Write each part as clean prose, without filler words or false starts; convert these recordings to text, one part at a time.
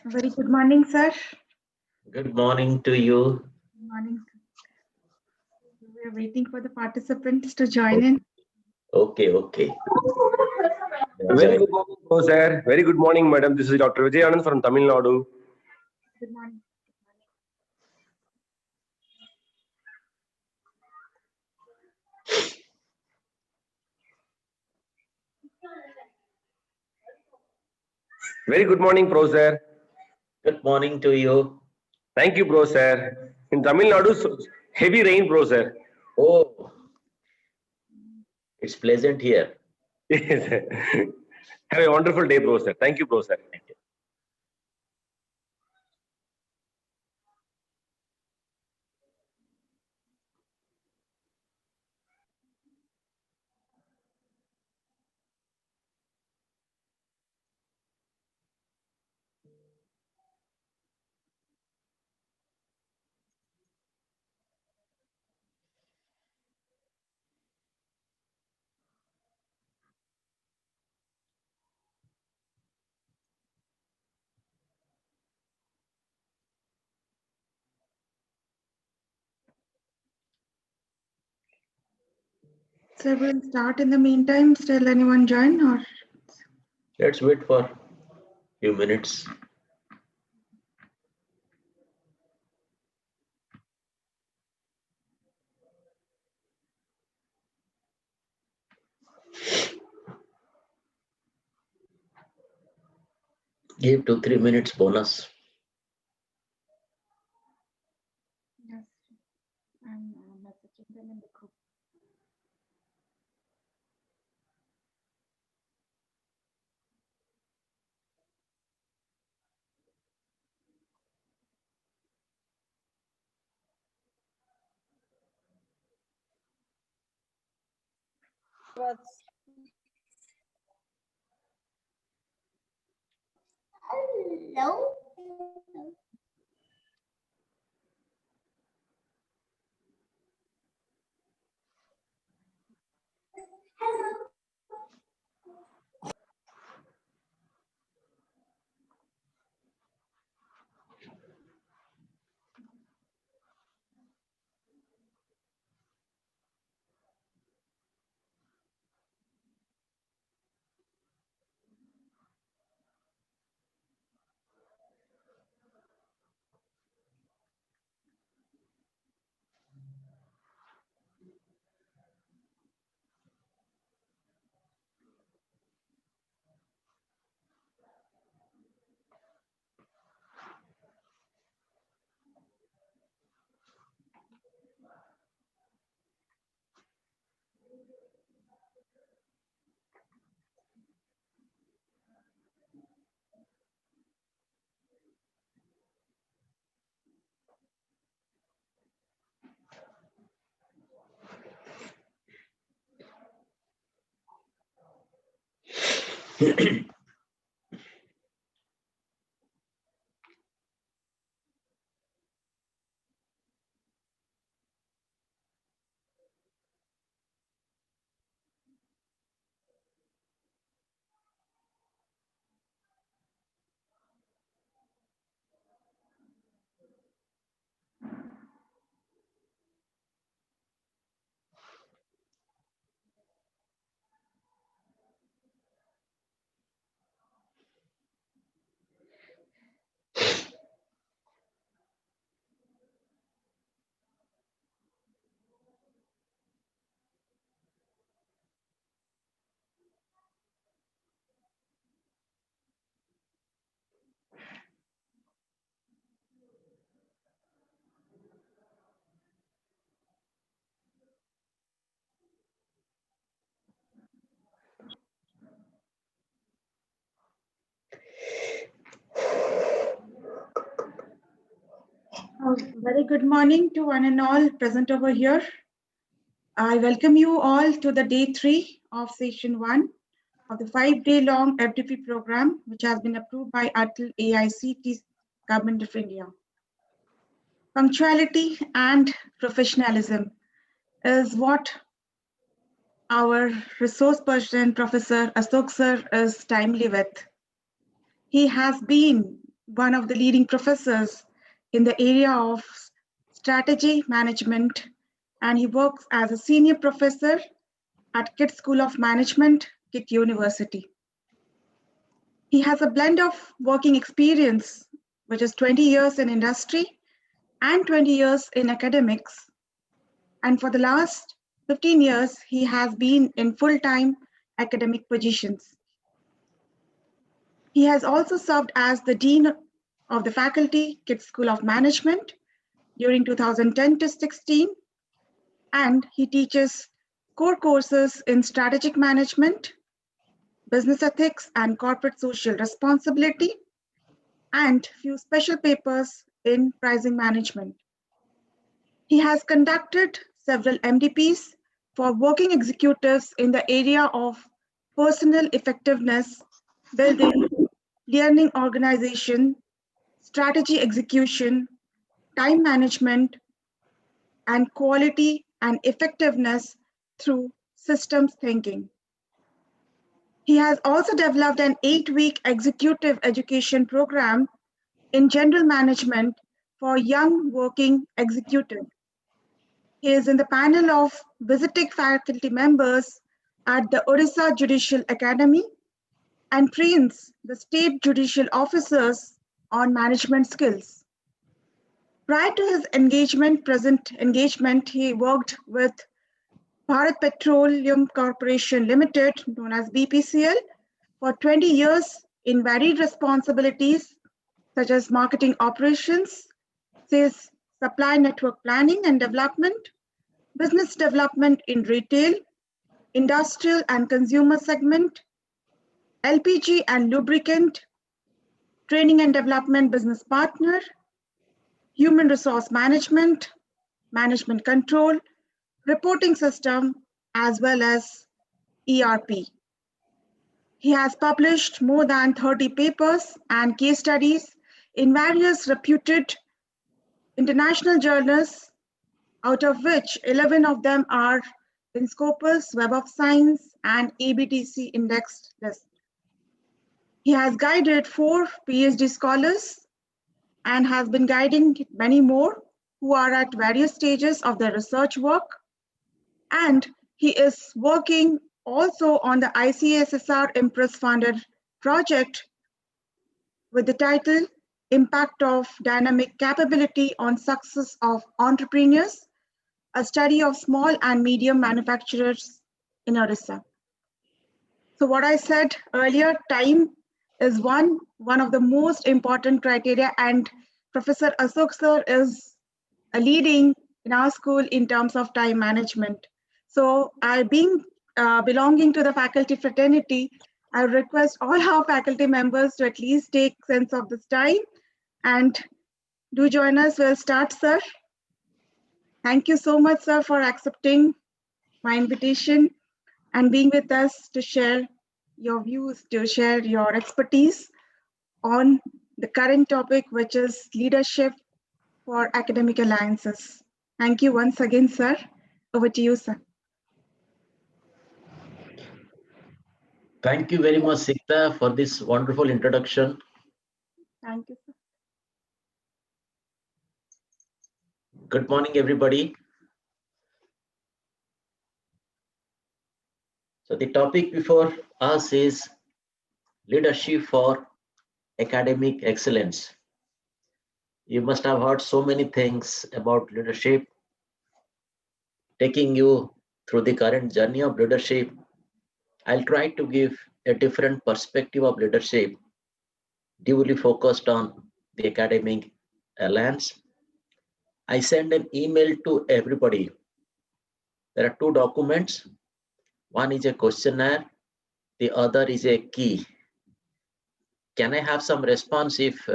Very good morning, sir. Good morning to you. Good morning. We are waiting for the participants to join in. Okay. Very good morning, sir. Very good morning, madam. This is Dr. Vijay Anand from Tamil Nadu. Good morning. Very good morning, pro sir. Good morning to you. Thank you, pro sir. In Tamil Nadu, heavy rain, pro sir. Oh, it's pleasant here. Yes. Have a wonderful day, pro sir. Thank you, pro sir. Thank you. So we'll start in the meantime. Still anyone join or? Let's wait for a few minutes. Give 2-3 minutes bonus. Yes. I'm messaging them in the group. Hello. Very good morning to one and all present over here. I welcome you all to the day 3 of session 1 of the 5-day long FDP program, which has been approved by ATL AICT Government of India. Punctuality and professionalism is what our resource person, Professor Ashok sir, is timely with. He has been one of the leading professors in the area of strategy management, and he works as a senior professor at KIT School of Management, KIT University. He has a blend of working experience, which is 20 years in industry and 20 years in academics. And for the last 15 years, he has been in full-time academic positions. He has also served as the Dean of the Faculty, KIT School of Management during 2010 to 16, and he teaches core courses in strategic management, business ethics and corporate social responsibility, and few special papers in pricing management. He has conducted several MDPs for working executives in the area of personal effectiveness, building, learning organization, strategy execution, time management, and quality and effectiveness through systems thinking. He has also developed an 8-week executive education program in general management for young working executives. He is in the panel of visiting faculty members at the Odisha Judicial Academy and trains the state judicial officers on management skills. Prior to his present engagement, he worked with Bharat Petroleum Corporation Limited, known as BPCL, for 20 years in varied responsibilities such as marketing operations, sales, supply network planning and development, business development in retail, industrial and consumer segment, LPG and lubricant, training and development business partner, human resource management, management control, reporting system, as well as ERP. He has published more than 30 papers and case studies in various reputed international journals, out of which 11 of them are in Scopus, Web of Science, and ABTC indexed list. He has guided 4 PhD scholars and has been guiding many more who are at various stages of their research work. And he is working also on the ICSSR Impress funded project with the title Impact of Dynamic Capability on Success of Entrepreneurs, a study of small and medium manufacturers in Odisha. So what I said earlier, time is one of the most important criteria, and Professor Ashok sir is a leading in our school in terms of time management. So belonging to the faculty fraternity, I request all our faculty members to at least take sense of this time and do join us. We'll start, sir. Thank you so much, sir, for accepting my invitation and being with us to share your views, to share your expertise on the current topic, which is leadership for academic alliances. Thank you once again, sir. Over to you, sir. Thank you very much, Sikta, for this wonderful introduction. Thank you, sir. Good morning, everybody. So the topic before us is leadership for academic excellence. You must have heard so many things about leadership, taking you through the current journey of leadership. I'll try to give a different perspective of leadership, duly focused on the academic alliance. I send an email to everybody. There are 2 documents. One is a questionnaire, the other is a key. Can I have some response if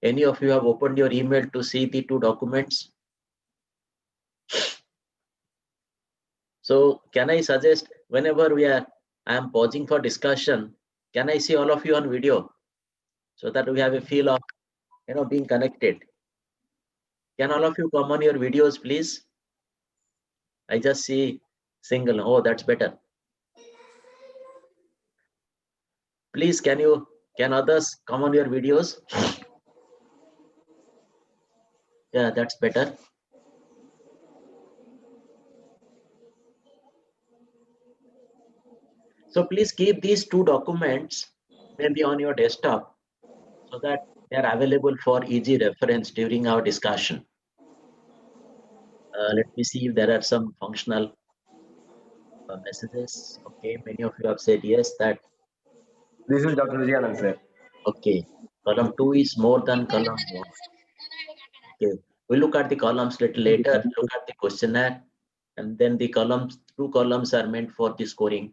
any of you have opened your email to see the 2 documents? So can I suggest whenever I am pausing for discussion, can I see all of you on video so that we have a feel of being connected? Can all of you come on your videos, please? I just see single. Oh, that's better. Please, can others come on your videos? Yeah, that's better. So please keep these two documents maybe on your desktop so that they are available for easy reference during our discussion. Let me see if there are some functional messages. Okay, many of you have said yes, that This is Dr. Vijayanand, sir. okay, column 2 is more than column 1. Okay, we'll look at the columns little later, look at the questionnaire, and then the columns, two columns are meant for the scoring,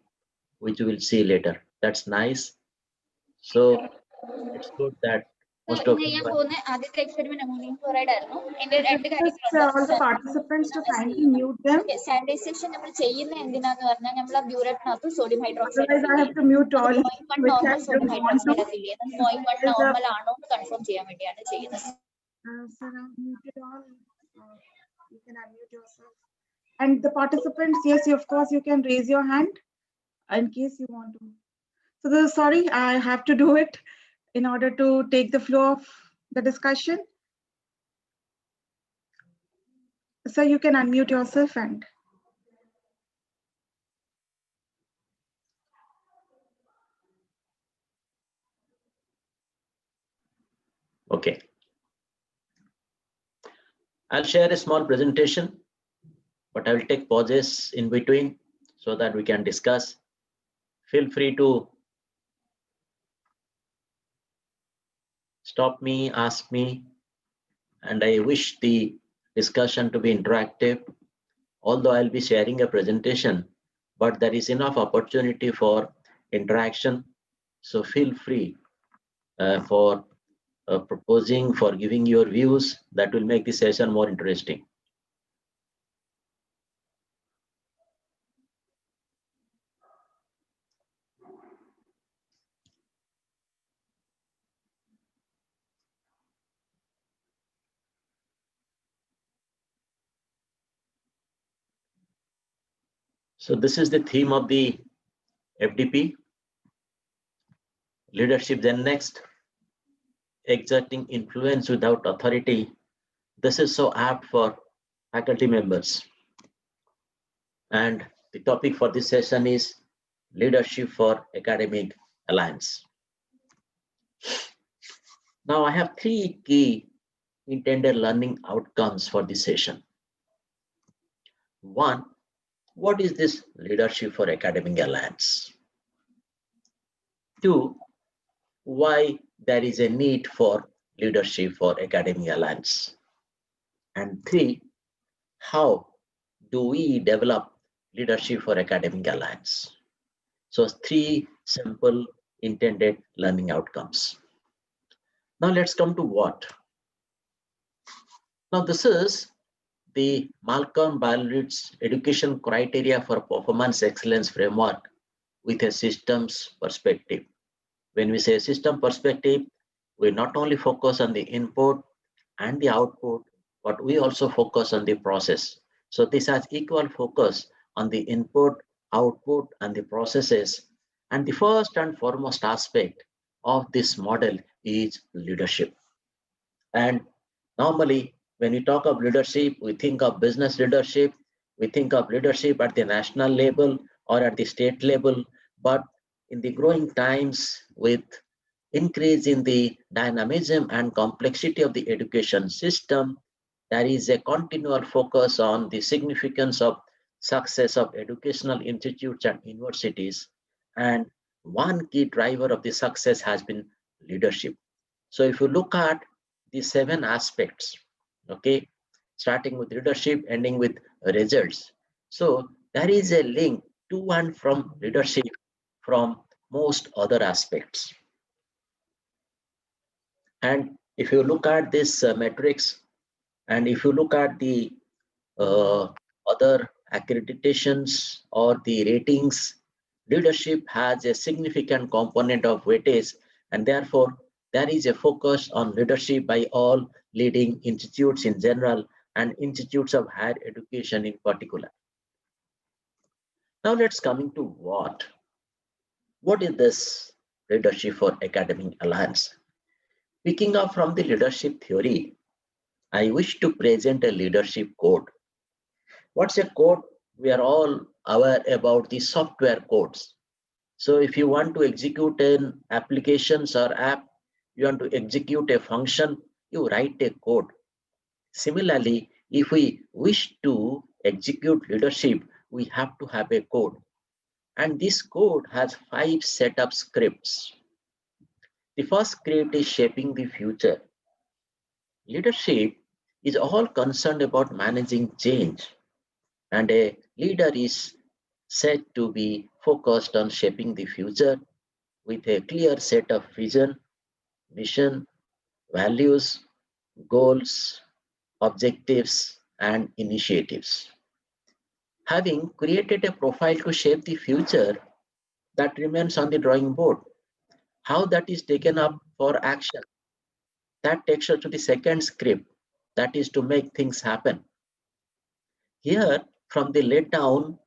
which we will see later. That's nice. So it's good that most of you are. I request all the participants to kindly mute them. Sanitization നമ്മൾ ചെയ്യുന്ന എന്തിനാന്ന് പറഞ്ഞാൽ നമ്മൾ ആ ബ്യൂററ്റിനകത്ത് sodium hydroxide Otherwise, I have to mute all, which I normal sodium don't want hydroxide to. അതില്ലേ അത് 0.1 normal ആണോ എന്ന് കൺഫേം ചെയ്യാൻ വേണ്ടിയാണ് ചെയ്യുന്നത്. Sir, I've muted all. You can unmute yourself. And the participants, yes, of course, you can raise your hand in case you want to. So sorry, I have to do it in order to take the flow of the discussion. So you can unmute yourself and. Okay. I'll share a small presentation, but I will take pauses in between so that we can discuss. Feel free to stop me, ask me, and I wish the discussion to be interactive. Although I'll be sharing a presentation, but there is enough opportunity for interaction. So feel free for proposing, for giving your views. That will make the session more interesting. So this is the theme of the FDP, leadership then next, exerting influence without authority. This is so apt for faculty members. And the topic for this session is leadership for academic alliance. Now I have three key intended learning outcomes for this session. One, what is this leadership for academic alliance? Two, why there is a need for leadership for academic alliance? And three, how do we develop leadership for academic alliance? So three simple intended learning outcomes. Now let's come to what? Now this is the Malcolm Baldrig's education criteria for performance excellence framework with a systems perspective. When we say system perspective, we not only focus on the input and the output, but we also focus on the process. So this has equal focus on the input, output, and the processes. And the first and foremost aspect of this model is leadership. And normally, when we talk of leadership, we think of business leadership, we think of leadership at the national level or at the state level. But in the growing times, with increase in the dynamism and complexity of the education system, there is a continual focus on the significance of success of educational institutes and universities. And one key driver of the success has been leadership. So if you look at the 7 aspects, okay, starting with leadership, ending with results. So there is a link to and from leadership from most other aspects. And if you look at this metrics, and if you look at the other accreditations or the ratings, leadership has a significant component of weightage, and therefore there is a focus on leadership by all leading institutes in general and institutes of higher education in particular. Now let's come into what? What is this leadership for academic alliance? Picking up from the leadership theory, I wish to present a leadership code. What's a code? We are all aware about the software codes. So if you want to execute an applications or app, you want to execute a function, you write a code. Similarly, if we wish to execute leadership, we have to have a code. And this code has 5 set of scripts. The first script is shaping the future. Leadership is all concerned about managing change, and a leader is said to be focused on shaping the future with a clear set of vision, mission, values, goals, objectives, and initiatives. Having created a profile to shape the future, that remains on the drawing board. How that is taken up for action, that takes us to the second script, that is to make things happen. Here, from the laid down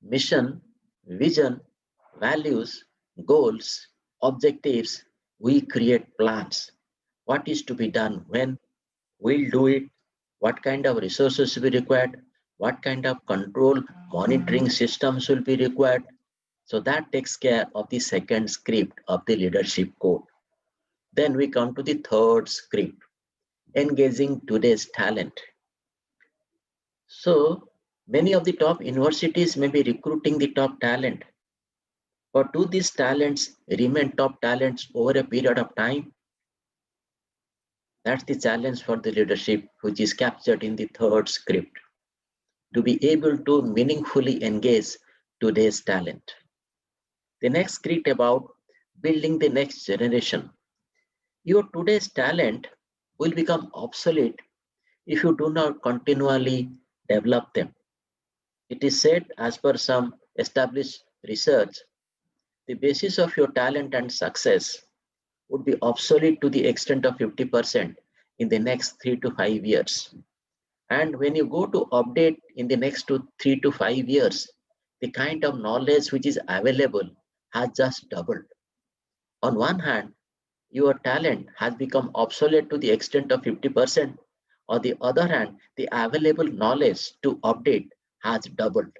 mission, vision, values, goals, objectives, we create plans. What is to be done, when we'll do it, what kind of resources will be required, what kind of control monitoring systems will be required. So that takes care of the second script of the leadership code. Then we come to the third script, engaging today's talent. So many of the top universities may be recruiting the top talent, but do these talents remain top talents over a period of time? That's the challenge for the leadership, which is captured in the third script, to be able to meaningfully engage today's talent. The next script about building the next generation. Your today's talent will become obsolete if you do not continually develop them. It is said, as per some established research, the basis of your talent and success would be obsolete to the extent of 50% in the next 3 to 5 years. And when you go to update in the next 3 to 5 years, the kind of knowledge which is available has just doubled. On one hand, your talent has become obsolete to the extent of 50%. On the other hand, the available knowledge to update has doubled.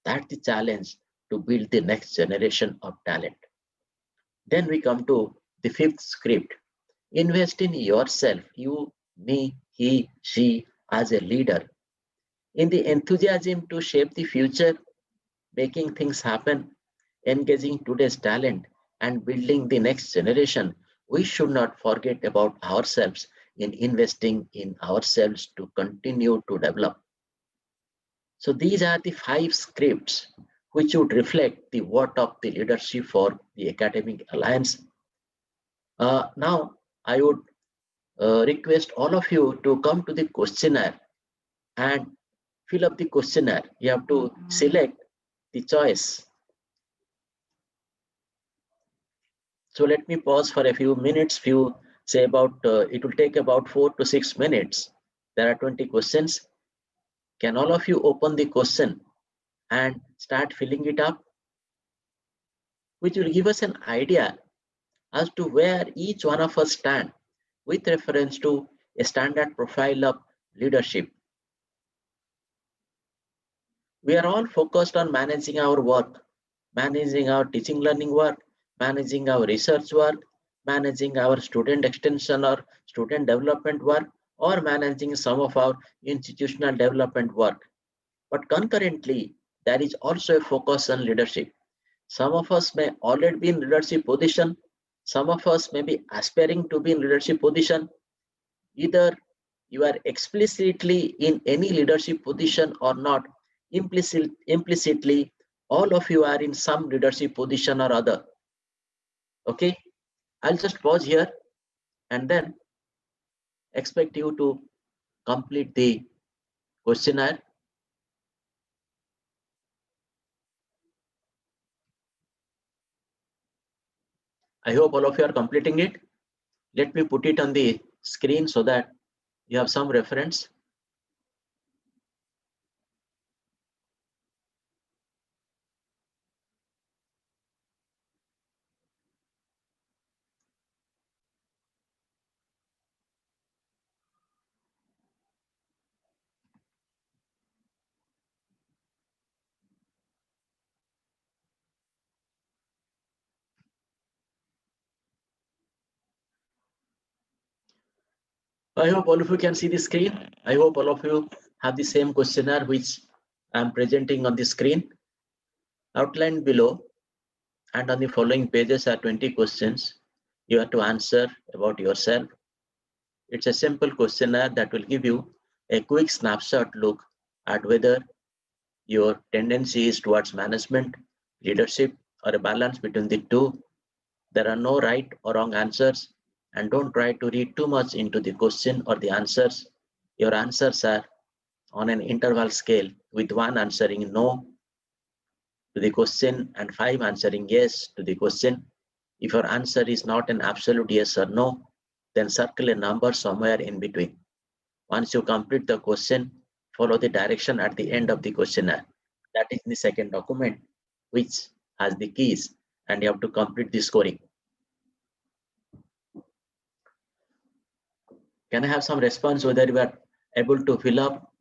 That's the challenge to build the next generation of talent. Then we come to the fifth script. Invest in yourself, you, me, he, she, as a leader. In the enthusiasm to shape the future, making things happen, engaging today's talent, and building the next generation, we should not forget about ourselves in investing in ourselves to continue to develop. So these are the 5 scripts which would reflect the work of the leadership for the academic alliance. Now, I would request all of you to come to the questionnaire and fill up the questionnaire. You have to select the choice. So let me pause for a few minutes, it will take about 4 to 6 minutes. There are 20 questions. Can all of you open the question and start filling it up, which will give us an idea as to where each one of us stand with reference to a standard profile of leadership. We are all focused on managing our work, managing our teaching learning work, managing our research work, managing our student extension or student development work, or managing some of our institutional development work. But concurrently, there is also a focus on leadership. Some of us may already be in leadership position. Some of us may be aspiring to be in leadership position. Either you are explicitly in any leadership position or not, implicitly, all of you are in some leadership position or other. Okay, I'll just pause here and then expect you to complete the questionnaire. I hope all of you are completing it. Let me put it on the screen so that you have some reference. I hope all of you can see the screen. I hope all of you have the same questionnaire which I'm presenting on the screen. Outlined below and on the following pages are 20 questions you have to answer about yourself. It's a simple questionnaire that will give you a quick snapshot look at whether your tendency is towards management, leadership, or a balance between the two. There are no right or wrong answers, and don't try to read too much into the question or the answers. Your answers are on an interval scale, with 1 answering no to the question and 5 answering yes to the question. If your answer is not an absolute yes or no, then circle a number somewhere in between. Once you complete the question, follow the direction at the end of the questionnaire. That is the second document, which has the keys, and you have to complete the scoring. Can I have some response whether you are able to fill up?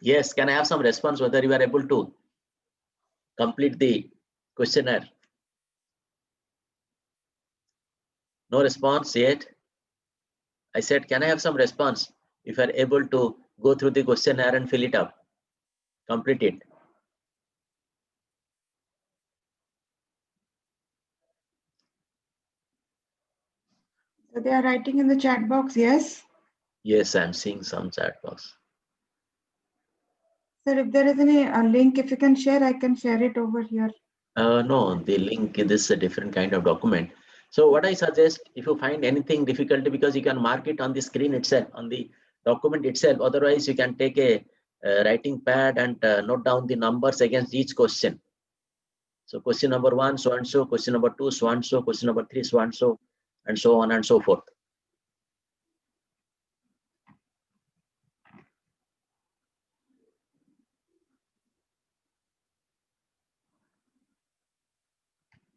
Yes, can I have some response whether you are able to complete the questionnaire? No response yet. I said, can I have some response if you are able to go through the questionnaire and fill it up, complete it? So they are writing in the chat box, yes. Yes, I'm seeing some chat box. Sir, if there is any link, if you can share, I can share it over here. No, the link, this is a different kind of document. So what I suggest, if you find anything difficulty, because you can mark it on the screen itself, on the document itself. Otherwise, you can take a writing pad and note down the numbers against each question. So question number 1, so and so, question number 2, so and so, question number 3, so and so on and so forth.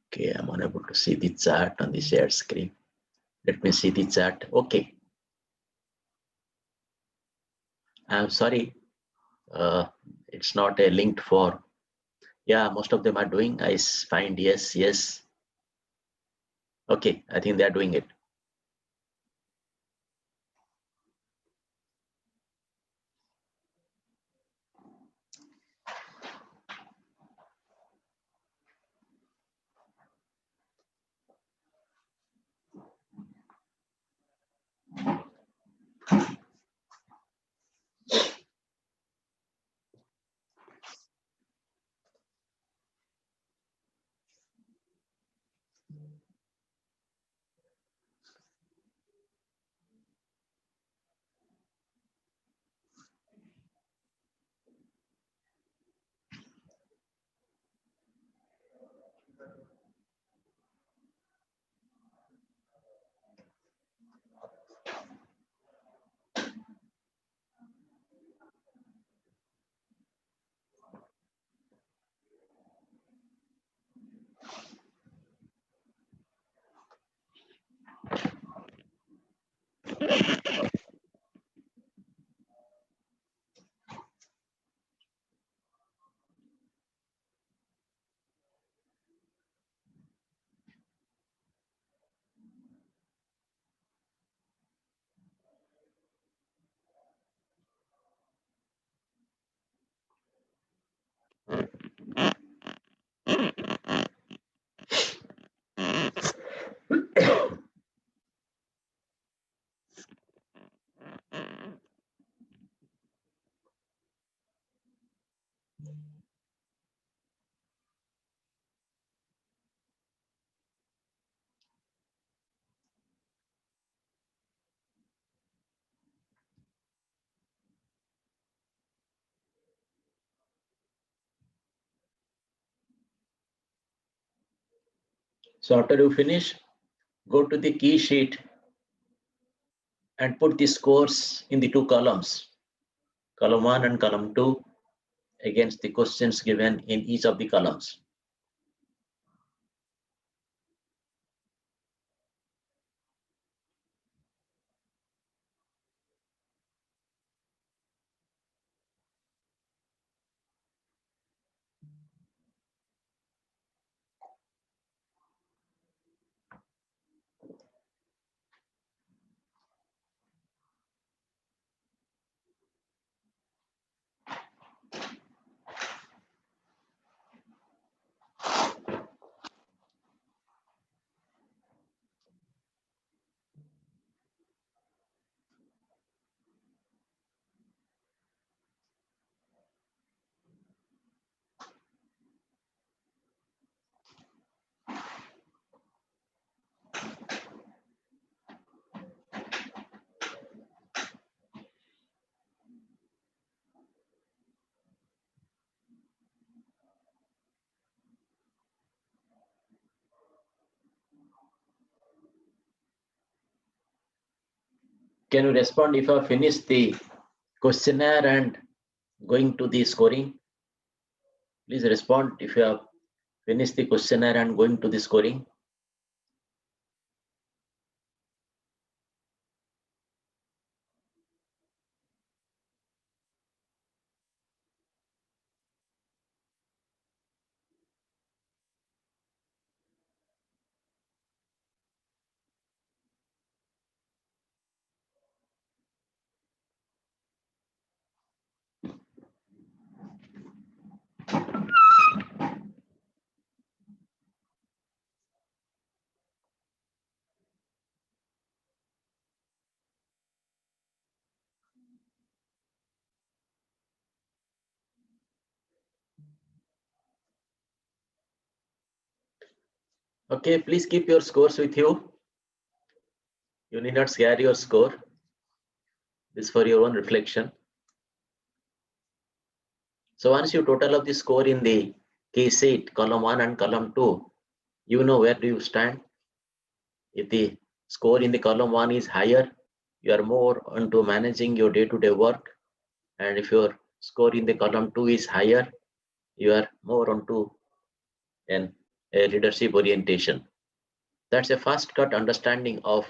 Okay, I'm unable to see the chart on the shared screen. Let me see the chart. Okay. I'm sorry. It's not a linked for. Yeah, most of them are doing. I find yes, yes. Okay, I think they are doing it. So after you finish, go to the key sheet and put the scores in the 2 columns, column 1 and column 2, against the questions given in each of the columns. Can you respond if you have finished the questionnaire and going to the scoring? Please respond if you have finished the questionnaire and going to the scoring. Okay, please keep your scores with you. You need not share your score. This is for your own reflection. So once you total up the score in the key sheet, column 1 and column 2, you know where do you stand. If the score in the column 1 is higher, you are more onto managing your day-to-day work. And if your score in the column 2 is higher, you are more onto a leadership orientation. That's a fast cut understanding of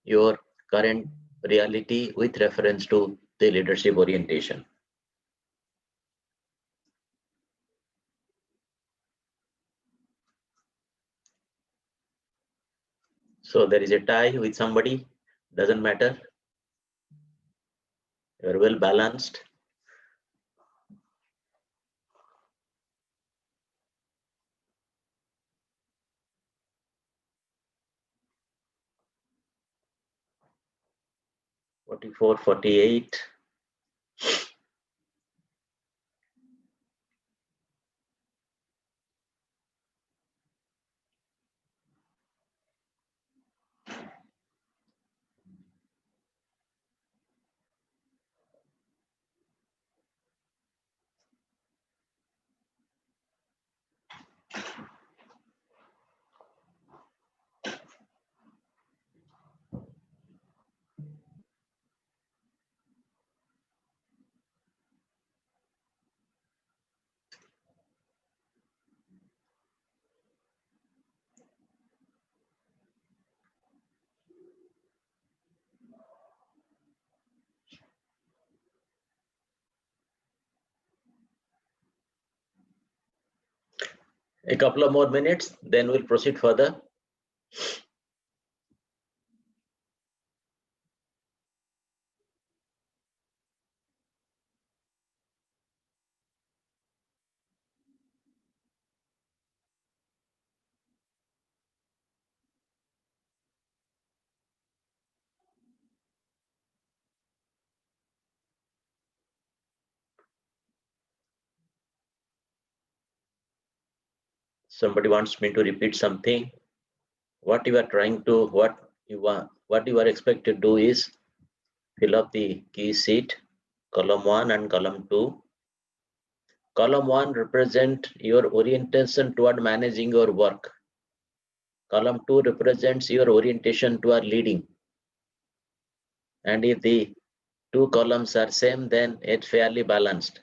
your current reality with reference to the leadership orientation. So there is a tie with somebody, doesn't matter. You're well balanced. (44, 48). A couple of more minutes, then we'll proceed further. Somebody wants me to repeat something. What you are trying to, what you are expected to do is fill up the key sheet, column 1 and column 2. Column 1 represent your orientation toward managing your work. Column 2 represents your orientation toward leading. And if the two columns are same, then it's fairly balanced.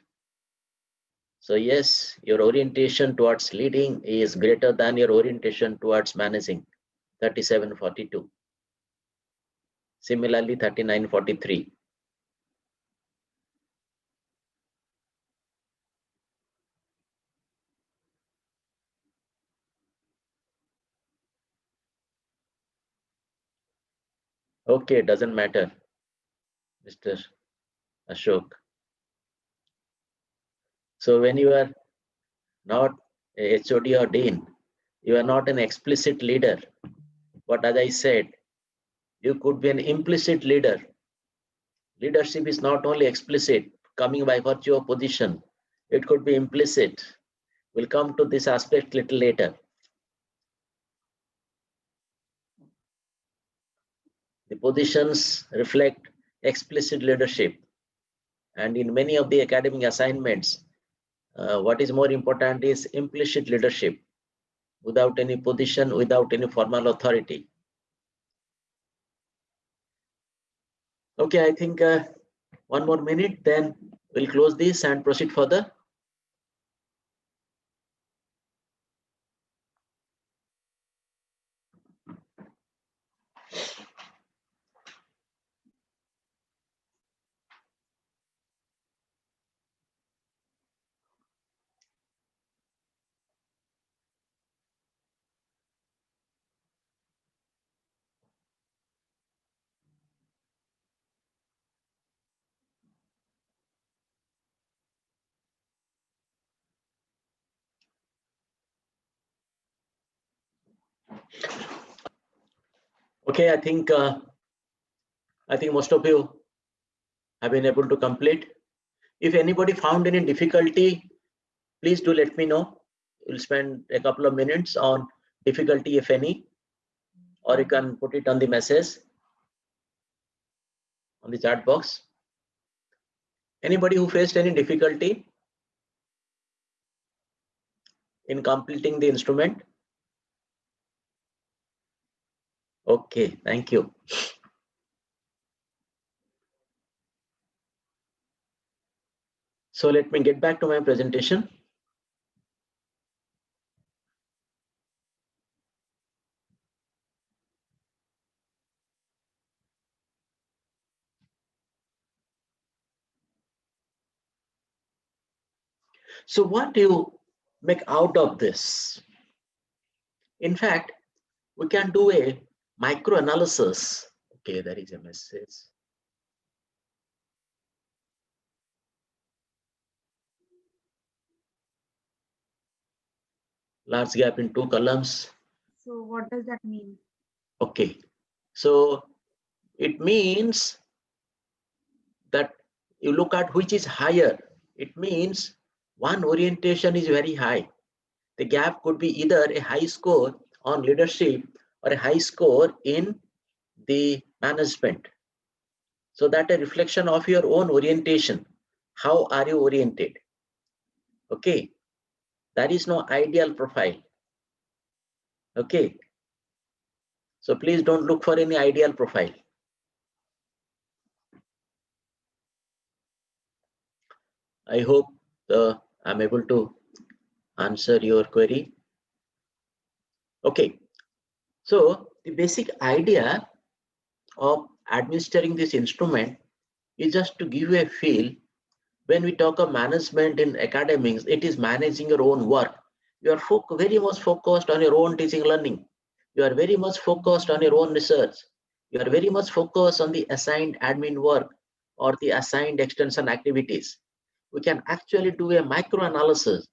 So yes, your orientation towards leading is greater than your orientation towards managing, 3742. Similarly, 3943. Okay, doesn't matter, Mr. Ashok. So when you are not a HOD or Dean, you are not an explicit leader. But as I said, you could be an implicit leader. Leadership is not only explicit, coming by virtue of position. It could be implicit. We'll come to this aspect little later. The positions reflect explicit leadership. And in many of the academic assignments, what is more important is implicit leadership, without any position, without any formal authority. Okay, I think one more minute, then we'll close this and proceed further. Okay, I think most of you have been able to complete. If anybody found any difficulty, please do let me know. We'll spend a couple of minutes on difficulty, if any, or you can put it on the message on the chat box. Anybody who faced any difficulty in completing the instrument? Okay, thank you. So let me get back to my presentation. So what do you make out of this? In fact, we can do a micro analysis. Okay, there is a message. Large gap in 2 columns. So what does that mean? Okay, so it means that you look at which is higher. It means one orientation is very high. The gap could be either a high score on leadership or a high score in the management. So that a reflection of your own orientation. How are you oriented? Okay, there is no ideal profile. Okay, so please don't look for any ideal profile. I hope I'm able to answer your query. Okay, so the basic idea of administering this instrument is just to give you a feel. When we talk of management in academics, it is managing your own work. You are very much focused on your own teaching learning. You are very much focused on your own research. You are very much focused on the assigned admin work or the assigned extension activities. We can actually do a micro analysis.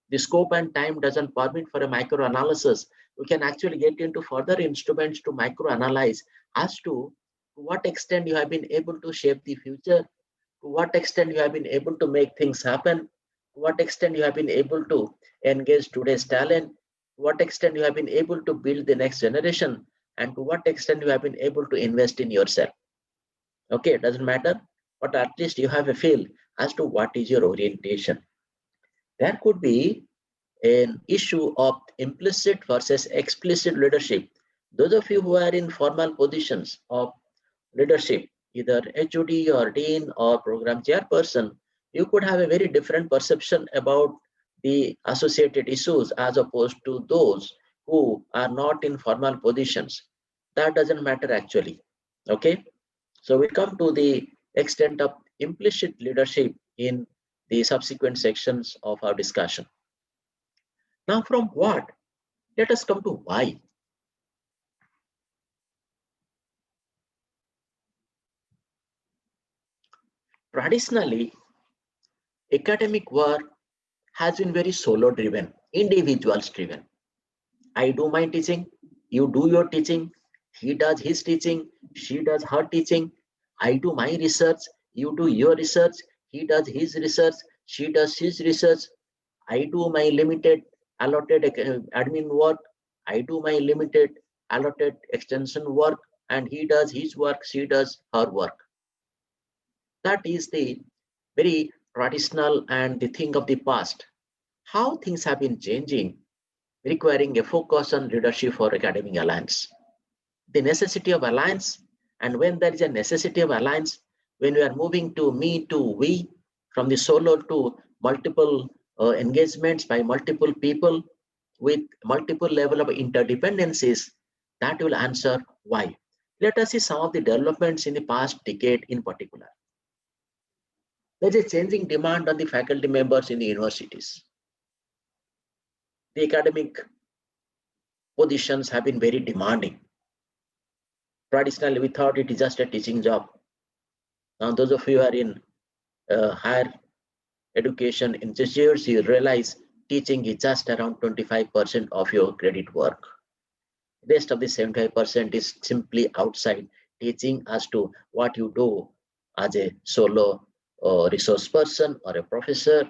The scope and time doesn't permit for a micro analysis. We can actually get into further instruments to micro analyze as to what extent you have been able to shape the future, to what extent you have been able to make things happen, to what extent you have been able to engage today's talent, to what extent you have been able to build the next generation, and to what extent you have been able to invest in yourself. Okay, it doesn't matter, but at least you have a feel as to what is your orientation. There could be an issue of implicit versus explicit leadership. Those of you who are in formal positions of leadership, either HOD or dean or program chairperson, you could have a very different perception about the associated issues as opposed to those who are not in formal positions. That doesn't matter actually. Okay, so we come to the extent of implicit leadership in the subsequent sections of our discussion. Now, from what? Let us come to why. Traditionally, academic work has been very solo driven, individuals driven. I do my teaching, you do your teaching, he does his teaching, she does her teaching, I do my research, you do your research, he does his research, she does his research, I do my limited allotted admin work, I do my limited allotted extension work, and he does his work, she does her work. That is the very traditional and the thing of the past. How things have been changing, requiring a focus on leadership for academic alliance. The necessity of alliance, and when there is a necessity of alliance, when we are moving to me to we, from the solo to multiple engagements by multiple people with multiple level of interdependencies, that will answer why. Let us see some of the developments in the past decade in particular. There is a changing demand on the faculty members in the universities. The academic positions have been very demanding. Traditionally, we thought it is just a teaching job. Now, those of you who are in higher education institutes, you realize teaching is just around 25% of your credit work. Rest of the 75% is simply outside teaching as to what you do as a solo resource person or a professor.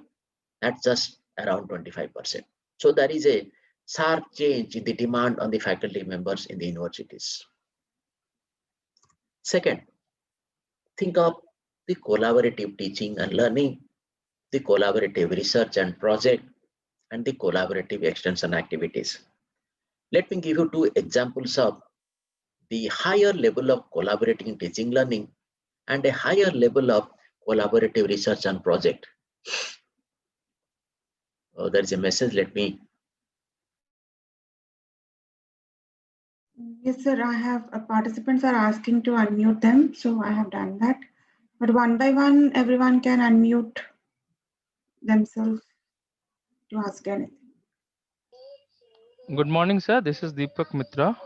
That's just around 25%. So there is a sharp change in the demand on the faculty members in the universities. Second, think of the collaborative teaching and learning, the collaborative research and project, and the collaborative extension activities. Let me give you two examples of the higher level of collaborating teaching learning and a higher level of collaborative research and project. There is a message, let me. Yes, sir, I have participants are asking to unmute them, so I have done that. But one by one, everyone can unmute themselves to ask anything. Good morning, sir. This is Deepak Mitra.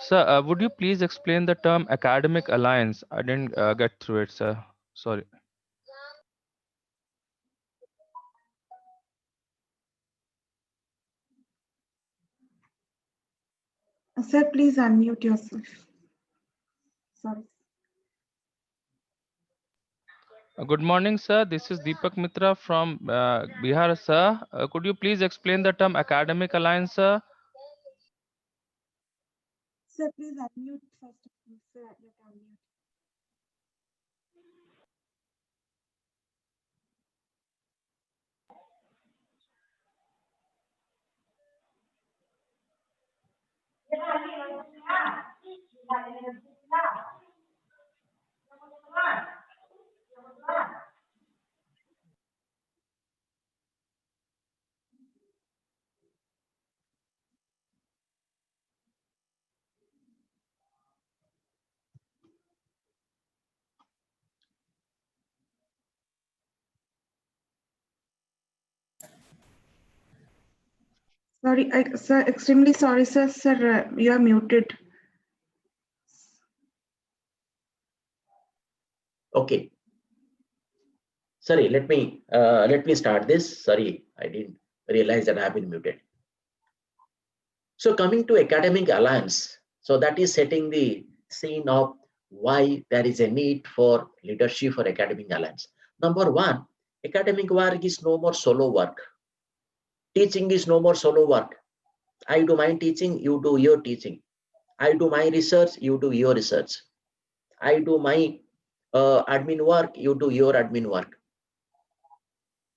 Sir, would you please explain the term academic alliance? I didn't get through it, sir. Sorry. Sir, please unmute yourself. Sorry. Good morning, sir. This is Deepak Mitra from Bihar, sir. Could you please explain the term academic alliance, sir? Sir, please unmute first of all. Sir, you can unmute. Sorry, sir, extremely sorry, sir. Sir, you are muted. Okay. Sorry, let me start this. Sorry, I didn't realize that I have been muted. So coming to academic alliance, so that is setting the scene of why there is a need for leadership for academic alliance. Number one, academic work is no more solo work. Teaching is no more solo work. I do my teaching, you do your teaching. I do my research, you do your research. I do my admin work, you do your admin work.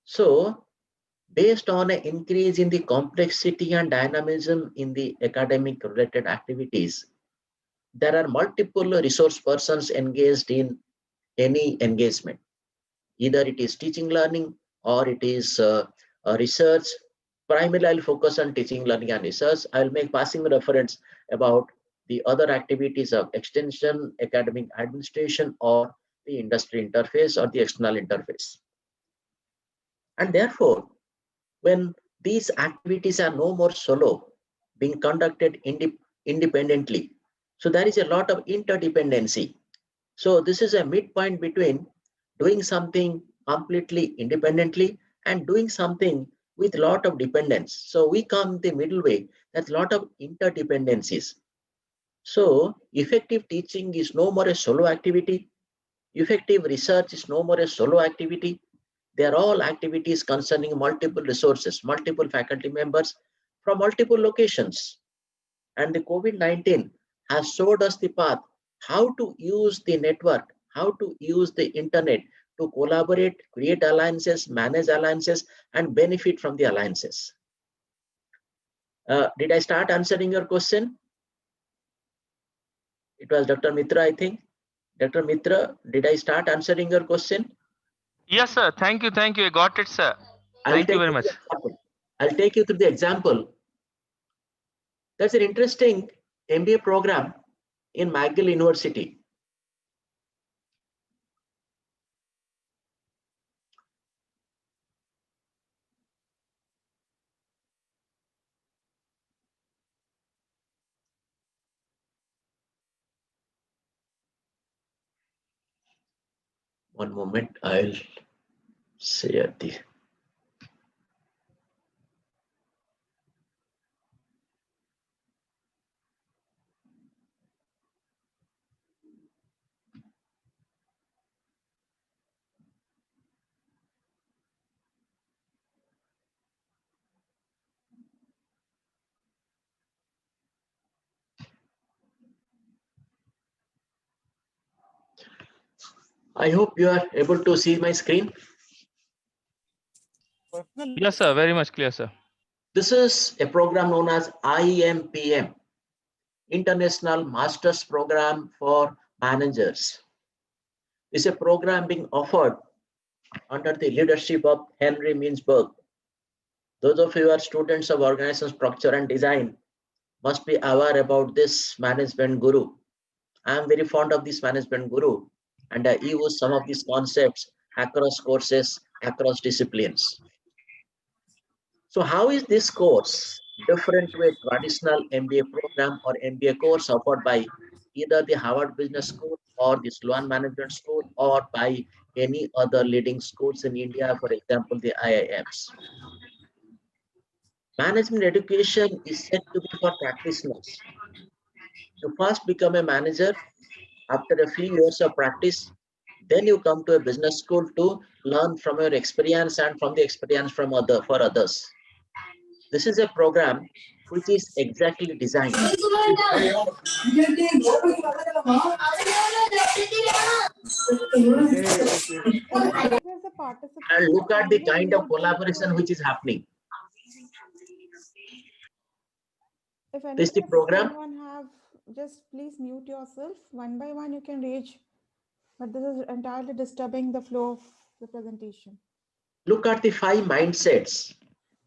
So based on an increase in the complexity and dynamism in the academic related activities, there are multiple resource persons engaged in any engagement. Either it is teaching learning or it is research. Primarily, I'll focus on teaching learning and research. I'll make passing reference about the other activities of extension, academic administration, or the industry interface or the external interface. And therefore, when these activities are no more solo, being conducted independently, so there is a lot of interdependency. So this is a midpoint between doing something completely independently and doing something with a lot of dependence. So we come the middle way, that's a lot of interdependencies. So effective teaching is no more a solo activity. Effective research is no more a solo activity. They are all activities concerning multiple resources, multiple faculty members from multiple locations. And the COVID-19 has showed us the path how to use the network, how to use the internet to collaborate, create alliances, manage alliances, and benefit from the alliances. Did I start answering your question? It was Dr. Mitra, I think. Dr. Mitra, did I start answering your question? Yes, sir. Thank you. Thank you. I got it, sir. I'll Thank you take very you to much. the example. I'll take you to the example. That's an interesting MBA program in McGill University. One moment, I'll share the. I hope you are able to see my screen. Yes, sir. Very much clear, sir. This is a program known as IMPM, International Masters Program for Managers. It's a program being offered under the leadership of Henry Mintzberg. Those of you who are students of organization structure and design must be aware about this management guru. I am very fond of this management guru, and I use some of these concepts across courses, across disciplines. So how is this course different to a traditional MBA program or MBA course offered by either the Harvard Business School or the Sloan Management School or by any other leading schools in India, for example, the IIMs? Management education is said to be for practitioners. You first become a manager after a few years of practice, then you come to a business school to learn from your experience and from the experience from for others. This is a program which is exactly designed to help. There's a And participant, so look at the kindly kind of mute them collaboration which is happening. if This is the program. anyone have, just please mute yourself. One by one you can rage, but this is entirely disturbing the flow of the presentation. Look at the 5 mindsets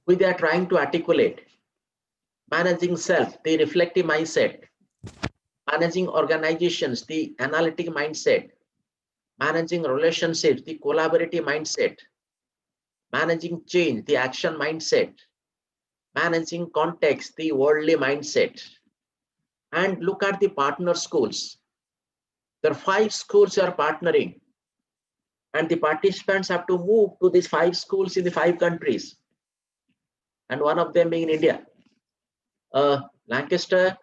which they are trying to articulate. Managing self, the reflective mindset. Managing organizations, the analytic mindset. Managing relationships, the collaborative mindset. Managing change, the action mindset. Managing context, the worldly mindset. And look at the partner schools. There are 5 schools are partnering, and the participants have to move to these 5 schools in the 5 countries, and one of them being in India. Lancaster,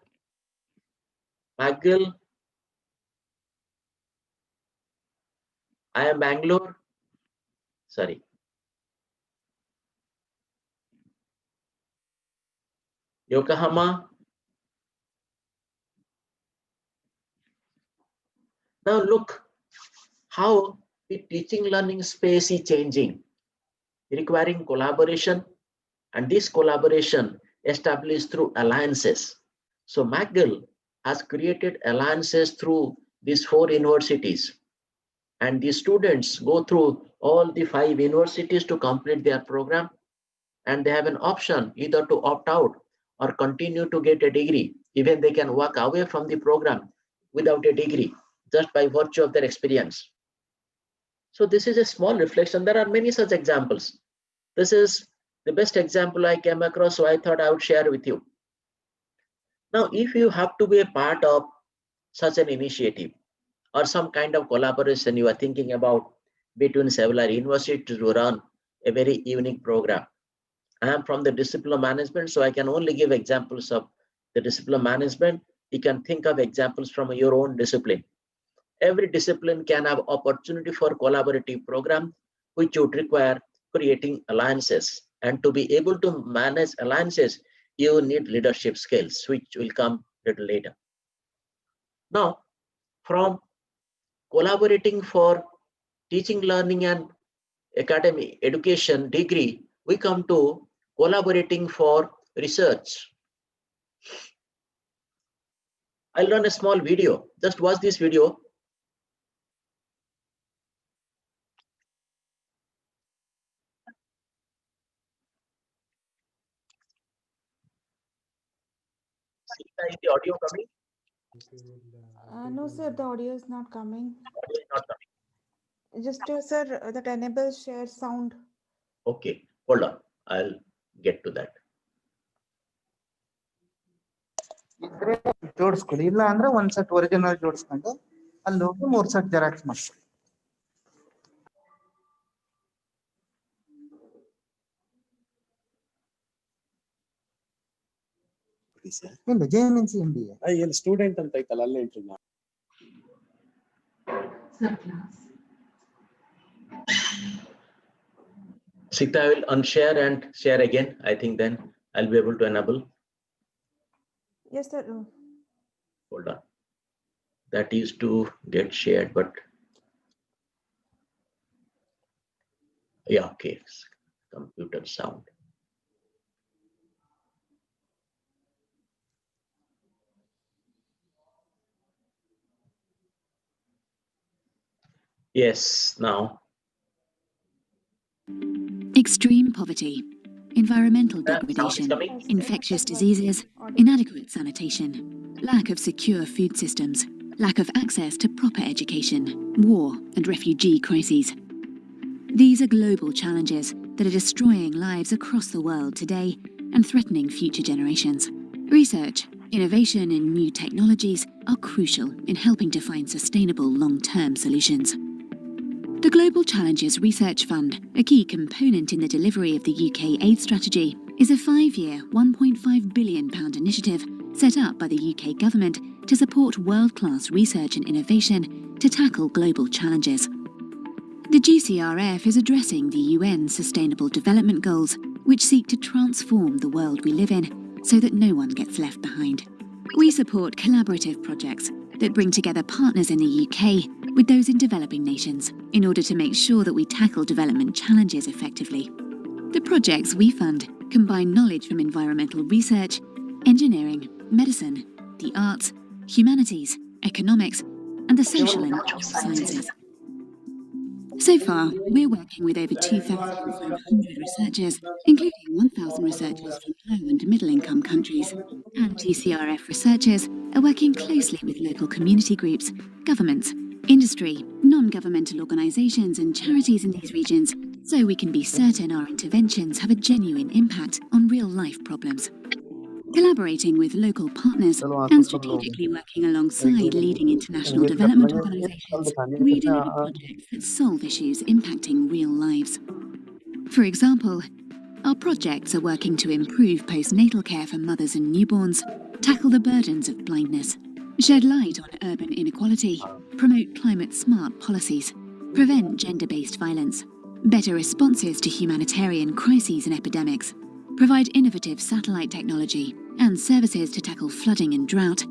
McGill, I am Bangalore, sorry, Yokohama. Now look how the teaching learning space is changing, requiring collaboration, and this collaboration established through alliances. So McGill has created alliances through these 4 universities, and the students go through all the 5 universities to complete their program, and they have an option either to opt out or continue to get a degree. Even they can walk away from the program without a degree just by virtue of their experience. So this is a small reflection. There are many such examples. This is the best example I came across, so I thought I would share with you. Now, if you have to be a part of such an initiative or some kind of collaboration you are thinking about between several universities to run a very unique program. I am from the discipline of management, so I can only give examples of the discipline of management. You can think of examples from your own discipline. Every discipline can have opportunity for collaborative program, which would require creating alliances. And to be able to manage alliances, you need leadership skills, which will come a little later. Now, from collaborating for teaching, learning, and academy education degree, we come to collaborating for research. I'll run a small video. Just watch this video. Sita, is the audio coming? No, sir, the audio is not coming. Audio is not coming. Just, sir, that enable share sound. Okay, hold on. I'll get to that. ಇದ್ರೆ ಜೋಡಿಸ್ಕೊಳ್ಳಿ, ಇಲ್ಲ ಅಂದ್ರೆ ಒಂದ್ set original ಜೋಡಿಸ್ಕೊಂಡು ಅಲ್ಲಿ ಹೋಗಿ 3 set xerox ಮಾಡ್ಕೊಳ್ಳಿ. ಇಲ್ಲ JNNC MBA ಇಲ್ಲಿ student ಅಂತ ಐತಲ್ಲ ಅಲ್ಲೇ ಎಂಟ್ರಿ ಮಾಡಿ. Sita, I will unshare and share again. I think then I'll be able to enable. Yes, sir. Hold on. That used to get shared, but yeah, okay. Computer sound. Yes, now. Extreme poverty, environmental degradation, infectious diseases, inadequate sanitation, lack of secure food systems, lack of access to proper education, war and refugee crises. These are global challenges that are destroying lives across the world today and threatening future generations. Research, innovation and new technologies are crucial in helping to find sustainable long-term solutions. The Global Challenges Research Fund, a key component in the delivery of the UK aid strategy, is a 5-year £1.5 billion initiative set up by the UK government to support world-class research and innovation to tackle global challenges. The GCRF is addressing the UN Sustainable Development Goals, which seek to transform the world we live in so that no one gets left behind. We support collaborative projects that bring together partners in the UK with those in developing nations in order to make sure that we tackle development challenges effectively. The projects we fund combine knowledge from environmental research, engineering, medicine, the arts, humanities, economics, and the social and natural sciences. So far, we're working with over 2,500 researchers, including 1,000 researchers from low and middle-income countries. And GCRF researchers are working closely with local community groups, governments, industry, non-governmental organisations and charities in these regions, so we can be certain our interventions have a genuine impact on real-life problems. Collaborating with local partners and strategically working alongside leading international development organisations, we deliver projects that solve issues impacting real lives. For example, our projects are working to improve postnatal care for mothers and newborns, tackle the burdens of blindness, shed light on urban inequality, promote climate-smart policies, prevent gender-based violence, better responses to humanitarian crises and epidemics, provide innovative satellite technology and services to tackle flooding and drought.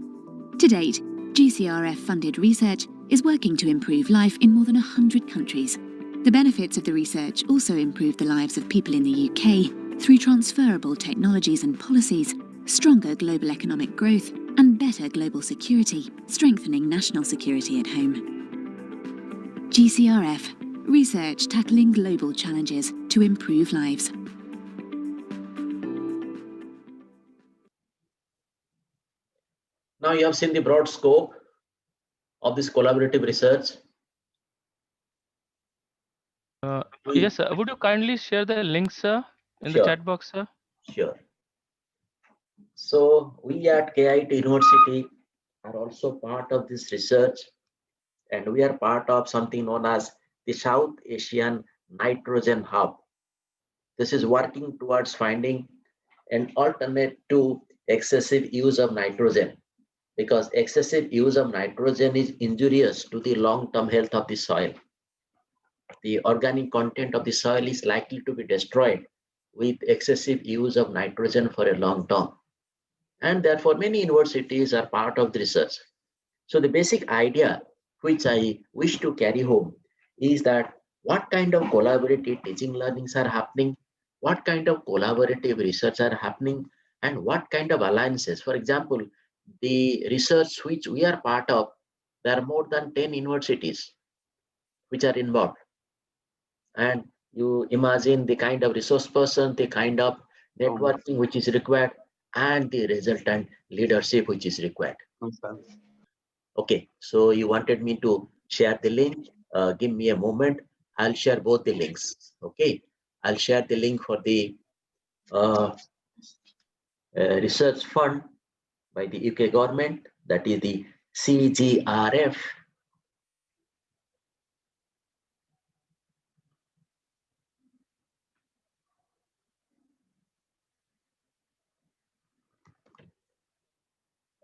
To date, GCRF-funded research is working to improve life in more than 100 countries. The benefits of the research also improve the lives of people in the UK through transferable technologies and policies, stronger global economic growth, and better global security, strengthening national security at home. GCRF, research tackling global challenges to improve lives. Now you have seen the broad scope of this collaborative research. Yes, sir. Would you kindly share the link, sir, in the Sure. chat box, sir? Sure. So we at KIT University are also part of this research, and we are part of something known as the South Asian Nitrogen Hub. This is working towards finding an alternate to excessive use of nitrogen, because excessive use of nitrogen is injurious to the long-term health of the soil. The organic content of the soil is likely to be destroyed with excessive use of nitrogen for a long term. And therefore, many universities are part of the research. So the basic idea which I wish to carry home is that what kind of collaborative teaching learnings are happening, what kind of collaborative research are happening, and what kind of alliances. For example, the research which we are part of, there are more than 10 universities which are involved. And you imagine the kind of resource person, the kind of networking which is required. and the resultant leadership which is required. Okay, so you wanted me to share the link. Give me a moment. I'll share both the links. Okay, I'll share the link for the research fund by the UK government, that is the CGRF.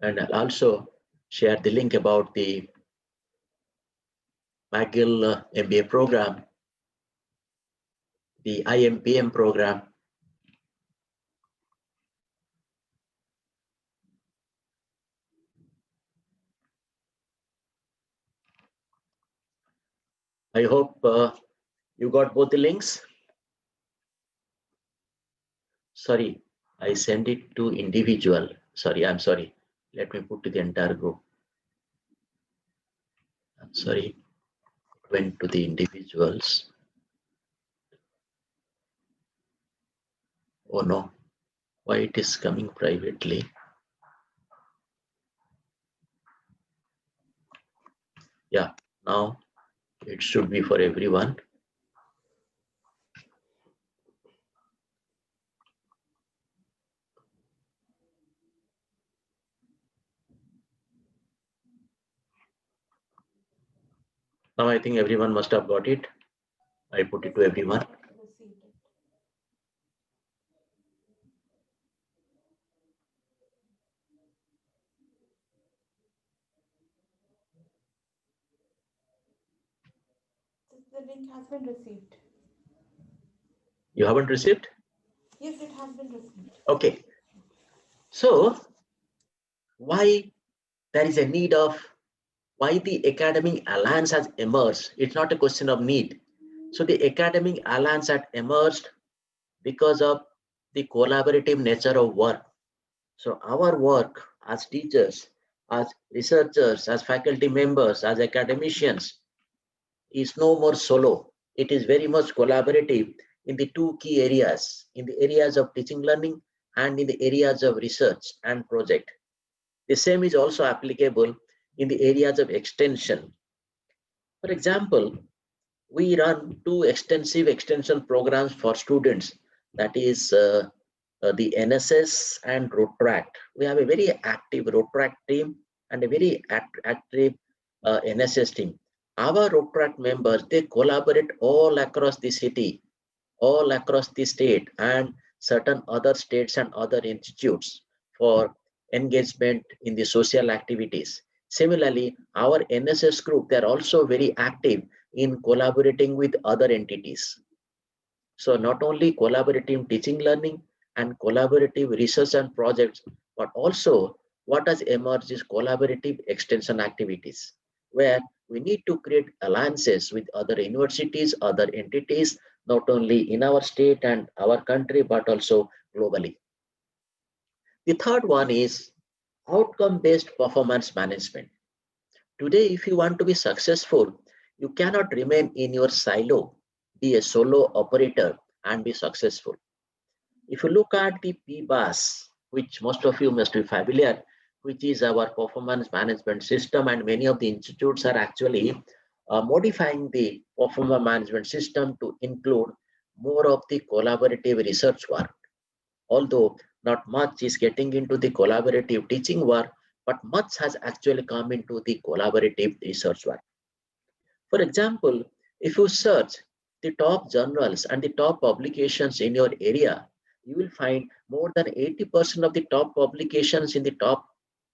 And I'll also share the link about the McGill MBA program, the IMPM program. I hope you got both the links. Sorry, I sent it to individual. Sorry, I'm sorry. Let me put to the entire group. I'm sorry, it went to the individuals. Oh no, why it is coming privately? Yeah, now it should be for everyone. Now I think everyone must have got it. I put it to everyone. The link has been received. You haven't received? Yes, it has been received. Okay. So why there is a need of, why the academic alliance has emerged? It's not a question of need. So the academic alliance had emerged because of the collaborative nature of work. So our work as teachers, as researchers, as faculty members, as academicians is no more solo. It is very much collaborative in the two key areas, in the areas of teaching learning and in the areas of research and project. The same is also applicable in the areas of extension. For example, we run two extensive extension programs for students, that is the NSS and Rotract. We have a very active Rotract team and a very active NSS team. Our Rotract members, they collaborate all across the city, all across the state and certain other states and other institutes for engagement in the social activities. Similarly, our NSS group, they're also very active in collaborating with other entities. So not only collaborative teaching learning and collaborative research and projects, but also what has emerged is collaborative extension activities, where we need to create alliances with other universities, other entities, not only in our state and our country, but also globally. The third one is outcome-based performance management. Today, if you want to be successful, you cannot remain in your silo, be a solo operator and be successful. If you look at the PBAS, which most of you must be familiar, which is our performance management system, and many of the institutes are actually modifying the performance management system to include more of the collaborative research work. Although not much is getting into the collaborative teaching work, but much has actually come into the collaborative research work. For example, if you search the top journals and the top publications in your area, you will find more than 80% of the top publications in the top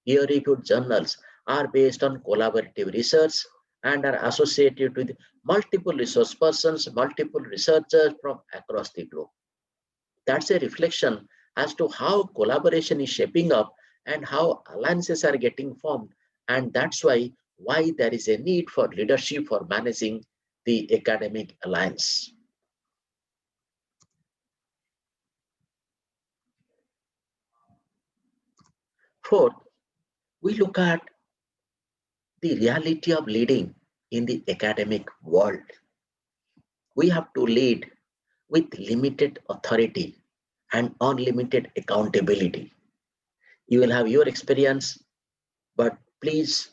peer-reviewed journals are based on collaborative research and are associated with multiple resource persons, multiple researchers from across the globe. That's a reflection as to how collaboration is shaping up and how alliances are getting formed. And that's why there is a need for leadership for managing the academic alliance. Fourth, we look at the reality of leading in the academic world. We have to lead with limited authority and unlimited accountability. You will have your experience, but please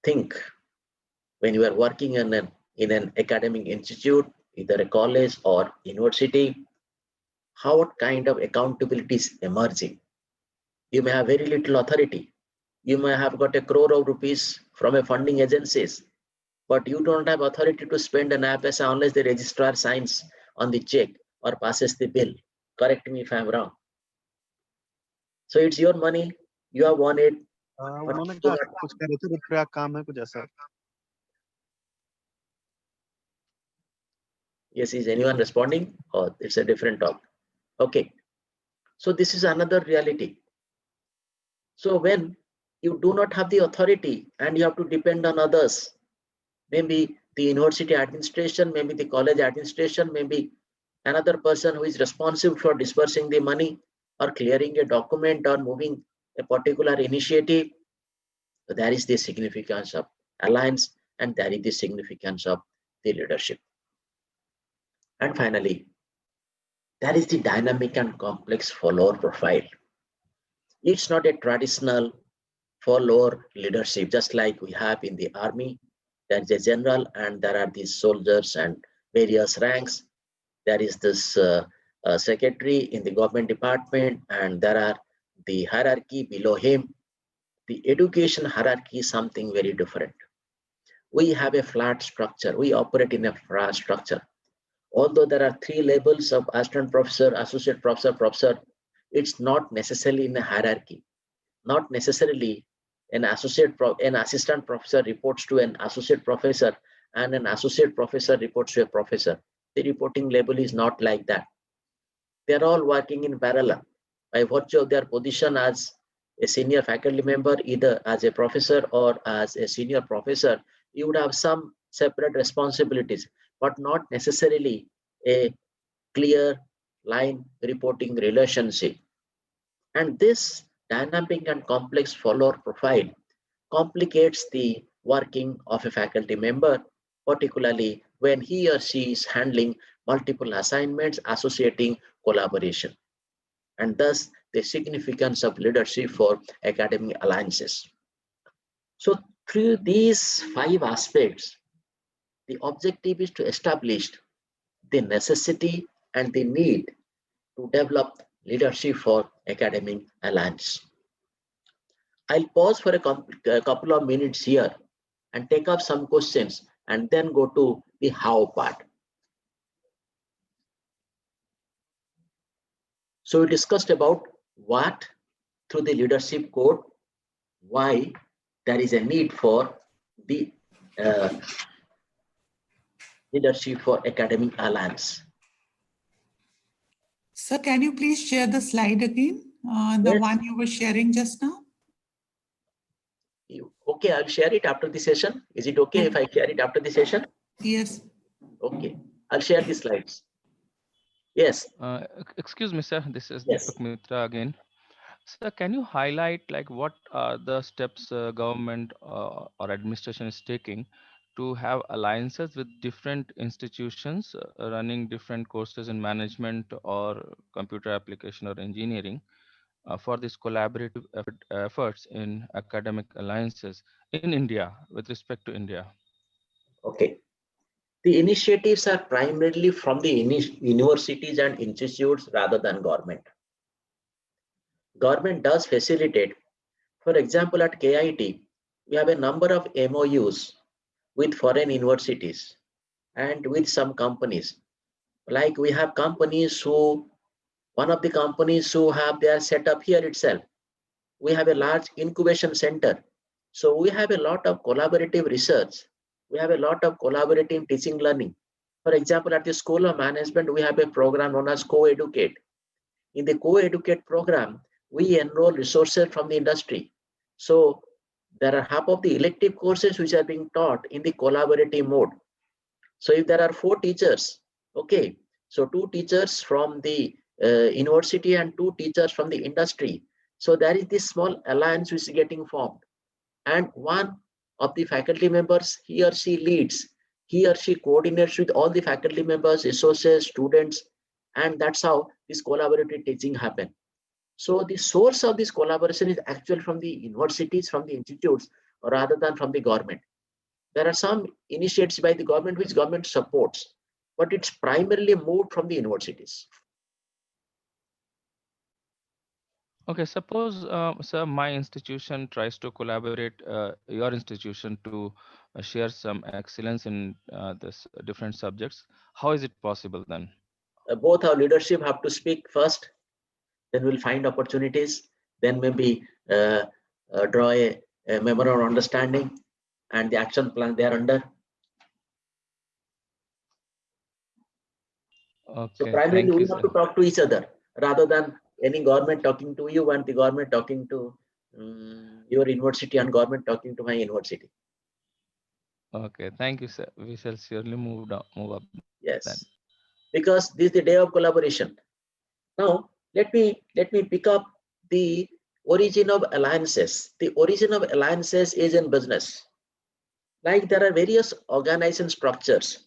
think when you are working in an academic institute, either a college or university, what kind of accountability is emerging. You may have very little authority. You may have got a crore of rupees from a funding agencies, but you don't have authority to spend an paisa unless the registrar signs on the check or passes the bill. Correct me if I'm wrong. So it's your money, you have won it. उन्होंने कहा कुछ कह रहे थे रुपया काम है कुछ ऐसा. Yes, is anyone responding? Or it's a different talk? Okay. So this is another reality. So when you do not have the authority and you have to depend on others, maybe the university administration, maybe the college administration, maybe another person who is responsible for dispersing the money or clearing a document or moving a particular initiative. So there is the significance of alliance and there is the significance of the leadership. And finally, there is the dynamic and complex follower profile. It's not a traditional follower leadership, just like we have in the army. There is a general and there are these soldiers and various ranks. There is this secretary in the government department and there are the hierarchy below him. The education hierarchy is something very different. We have a flat structure. We operate in a flat structure. Although there are 3 levels of assistant professor, associate professor, professor, it's not necessarily in a hierarchy. Not necessarily an assistant professor reports to an associate professor and an associate professor reports to a professor. The reporting level is not like that. They're all working in parallel by virtue of their position as a senior faculty member, either as a professor or as a senior professor. You would have some separate responsibilities, but not necessarily a clear line reporting relationship. And this dynamic and complex follower profile complicates the working of a faculty member, particularly when he or she is handling multiple assignments associating collaboration, and thus the significance of leadership for academic alliances. So through these 5 aspects, the objective is to establish the necessity and the need to develop leadership for academic alliance. I'll pause for a couple of minutes here and take up some questions and then go to the how part. So we discussed about what through the leadership code, why there is a need for the leadership for academic alliance. Sir, can you please share the slide again? The Yes. one you were sharing just now? Okay, I'll share it after the session. Is it okay if I share it after the session? Yes. Okay, I'll share the slides. Yes. Excuse me, sir. This is Yes. Deepak Mitra again. Sir, can you highlight like what are the steps government or administration is taking to have alliances with different institutions running different courses in management or computer application or engineering for these collaborative efforts in academic alliances in India with respect to India? Okay. The initiatives are primarily from the universities and institutes rather than government. Government does facilitate. For example, at KIT, we have a number of MOUs with foreign universities and with some companies. Like we have companies who, one of the companies who have their setup here itself. We have a large incubation center. So we have a lot of collaborative research. We have a lot of collaborative teaching learning. For example, at the School of Management, we have a program known as Co-Educate. In the Co-Educate program, we enroll resources from the industry. So there are half of the elective courses which are being taught in the collaborative mode. So if there are 4 teachers, okay, so 2 teachers from the university and 2 teachers from the industry. So there is this small alliance which is getting formed. And one of the faculty members, he or she leads, he or she coordinates with all the faculty members, associates, students, and that's how this collaborative teaching happens. So the source of this collaboration is actually from the universities, from the institutes, rather than from the government. There are some initiatives by the government which government supports, but it's primarily moved from the universities. Okay, suppose, sir, my institution tries to collaborate your institution to share some excellence in this different subjects. How is it possible then? Both our leadership have to speak first, then we'll find opportunities, then maybe draw a memorandum of understanding and the action plan they are under. So Okay, primarily thank we you, have sir. to talk to each other rather than any government talking to you and the government talking to your university and government talking to my university. Okay, thank you, sir. We shall surely move up then. Yes, because this is the day of collaboration. Now let me pick up the origin of alliances. The origin of alliances is in business. Like there are various organization structures.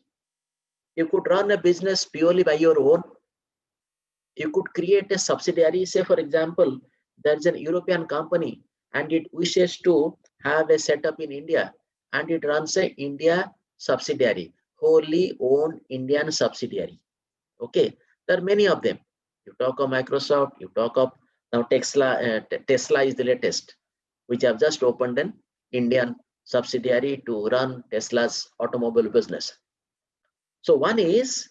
You could run a business purely by your own. You could create a subsidiary. Say, for example, there's an European company and it wishes to have a setup in India and it runs a India subsidiary, wholly owned Indian subsidiary. Okay, there are many of them. You talk of Microsoft, you talk of now Tesla. Tesla is the latest, which have just opened an Indian subsidiary to run Tesla's automobile business. So one is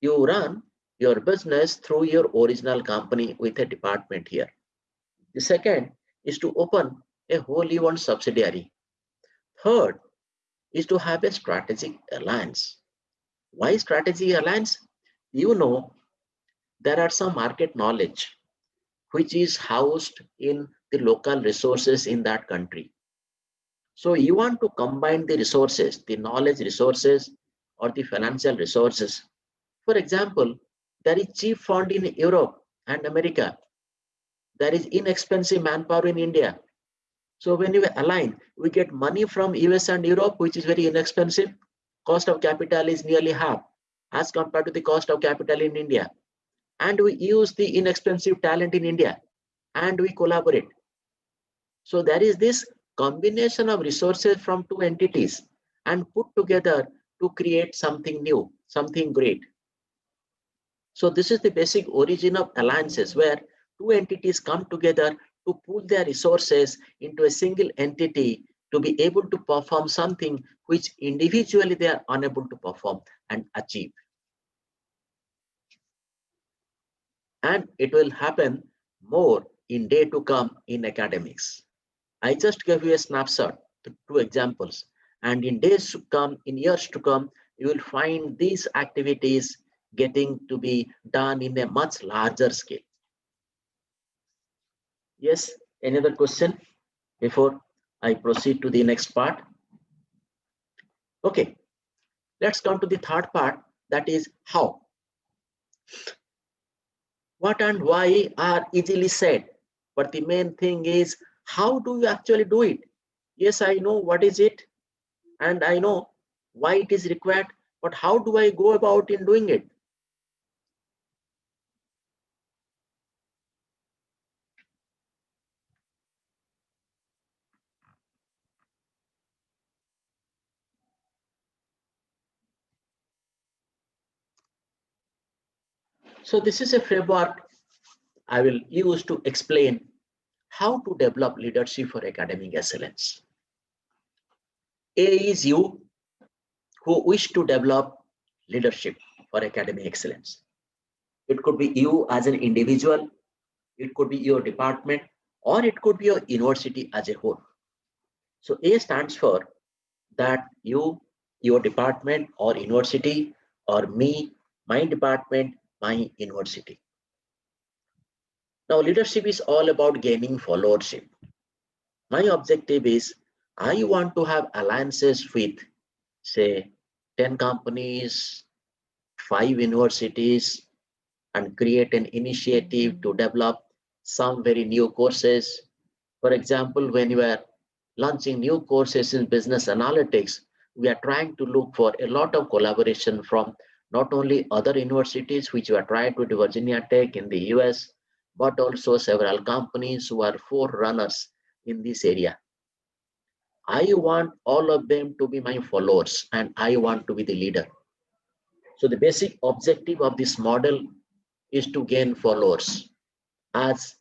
you run your business through your original company with a department here. The second is to open a wholly owned subsidiary. Third is to have a strategic alliance. Why strategic alliance? You know, there are some market knowledge which is housed in the local resources in that country. So you want to combine the resources, the knowledge resources or the financial resources. For example, there is cheap fund in Europe and America. There is inexpensive manpower in India. So when you align, we get money from US and Europe, which is very inexpensive. Cost of capital is nearly half as compared to the cost of capital in India. And we use the inexpensive talent in India and we collaborate. So there is this combination of resources from two entities and put together to create something new, something great. So this is the basic origin of alliances where two entities come together to pool their resources into a single entity to be able to perform something which individually they are unable to perform and achieve. And it will happen more in day to come in academics. I just gave you a snapshot, two examples. And in days to come, in years to come, you will find these activities getting to be done in a much larger scale. Yes, any other question before I proceed to the next part? Okay, let's come to the third part, that is how. What and why are easily said, but the main thing is how do you actually do it? Yes, I know what is it and I know why it is required, but how do I go about in doing it? So this is a framework I will use to explain how to develop leadership for academic excellence. A is you who wish to develop leadership for academic excellence. It could be you as an individual, it could be your department, or it could be your university as a whole. So A stands for that you, your department or university, or me, my department, my university. Now leadership is all about gaining followership. My objective is I want to have alliances with, say, 10 companies, 5 universities, and create an initiative to develop some very new courses. For example, when you are launching new courses in business analytics, we are trying to look for a lot of collaboration from not only other universities, which we are trying with Virginia Tech in the US, but also several companies who are forerunners in this area. I want all of them to be my followers and I want to be the leader. So the basic objective of this model is to gain followers, as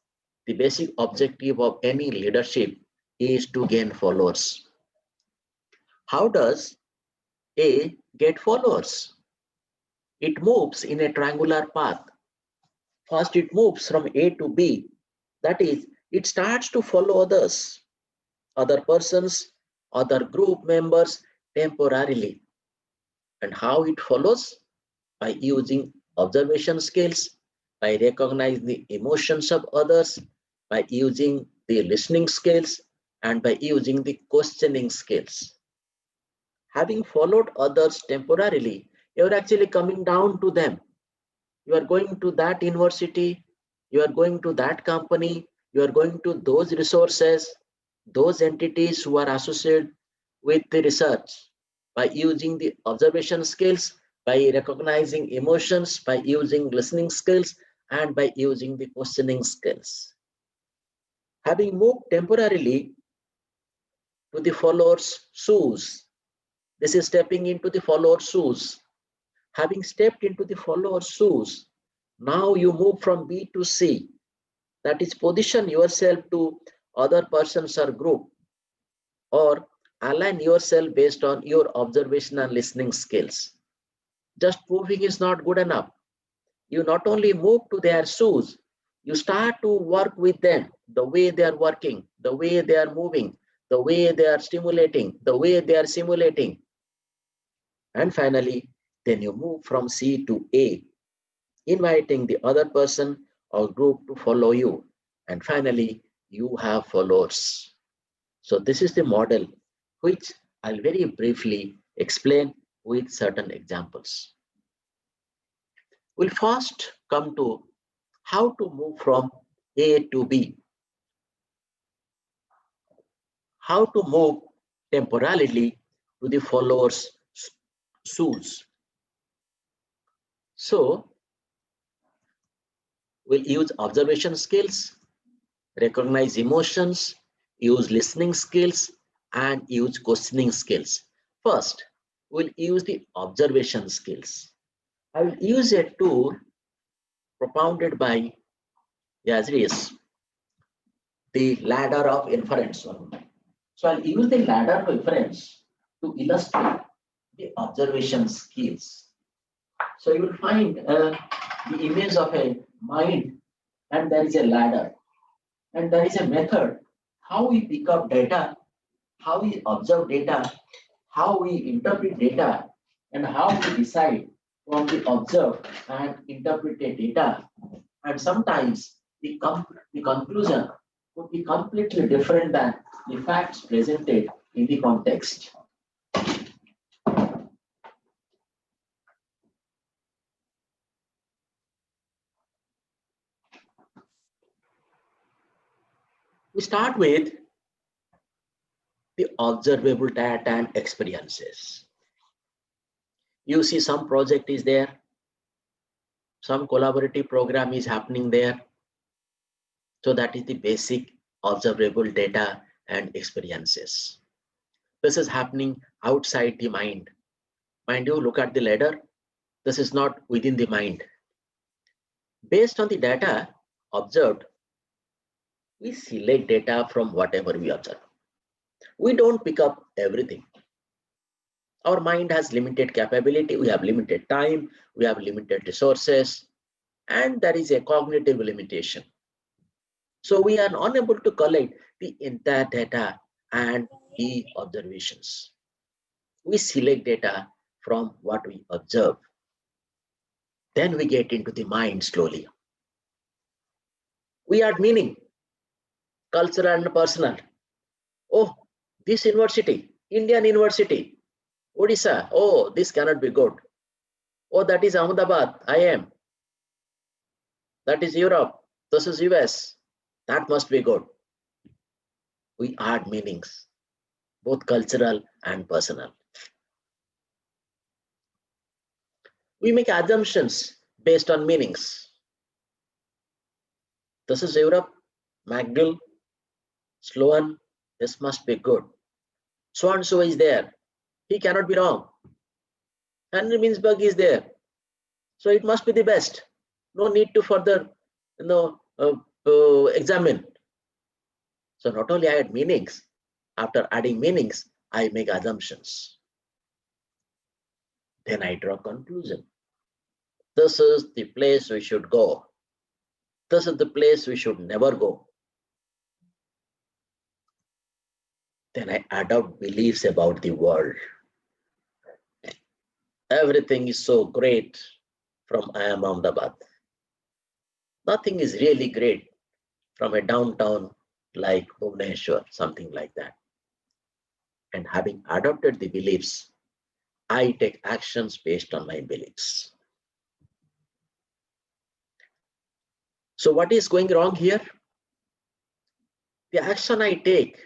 the basic objective of any leadership is to gain followers. How does A get followers? It moves in a triangular path. First, it moves from A to B. That is, it starts to follow others, other persons, other group members temporarily. And how it follows? By using observation skills, by recognizing the emotions of others, by using the listening skills, and by using the questioning skills. Having followed others temporarily, you're actually coming down to them. You are going to that university, you are going to that company, you are going to those resources, those entities who are associated with the research. By using the observation skills, by recognizing emotions, by using listening skills, and by using the questioning skills. Having moved temporarily to the follower's shoes, this is stepping into the follower's shoes. Having stepped into the follower's shoes, now you move from B to C. That is, position yourself to other persons or group, or align yourself based on your observation and listening skills. Just proving is not good enough. You not only move to their shoes, you start to work with them, the way they are working, the way they are moving, the way they are stimulating, the way they are simulating. And finally, then you move from C to A, inviting the other person or group to follow you. And finally, you have followers. So this is the model which I'll very briefly explain with certain examples. We'll first come to how to move from A to B. How to move temporarily to the followers' shoes. So we'll use observation skills, recognize emotions, use listening skills, and use questioning skills. First, we'll use the observation skills. I will use a tool propounded by Yazris, the ladder of inference. So I'll use the ladder of inference to illustrate the observation skills. So you will find the image of a mind, and there is a ladder, and there is a method how we pick up data, how we observe data, how we interpret data, and how we decide from the observed and interpreted data. And sometimes the conclusion could be completely different than the facts presented in the context. We start with the observable data and experiences. You see some project is there, some collaborative program is happening there. So that is the basic observable data and experiences. This is happening outside the mind. Mind you, look at the ladder. This is not within the mind. Based on the data observed, we select data from whatever we observe. We don't pick up everything. Our mind has limited capability, we have limited time, we have limited resources, and there is a cognitive limitation. So we are unable to collect the entire data and the observations. We select data from what we observe. Then we get into the mind slowly. We add meaning, cultural and personal. Oh, this university, Indian university, Odisha, oh, this cannot be good. Oh, that is Ahmedabad, IIM. That is Europe, this is US. That must be good. We add meanings, both cultural and personal. We make assumptions based on meanings. This is Europe, McGill, Sloan, this must be good. So and so is there. He cannot be wrong. Henry Mintzberg is there. So it must be the best. No need to further examine. So not only I add meanings, after adding meanings, I make assumptions. Then I draw conclusion. This is the place we should go. This is the place we should never go. Then I adopt beliefs about the world. Everything is so great from I am Ahmedabad. Nothing is really great from a downtown like Bhubaneswar, something like that. And having adopted the beliefs, I take actions based on my beliefs. So what is going wrong here? The action I take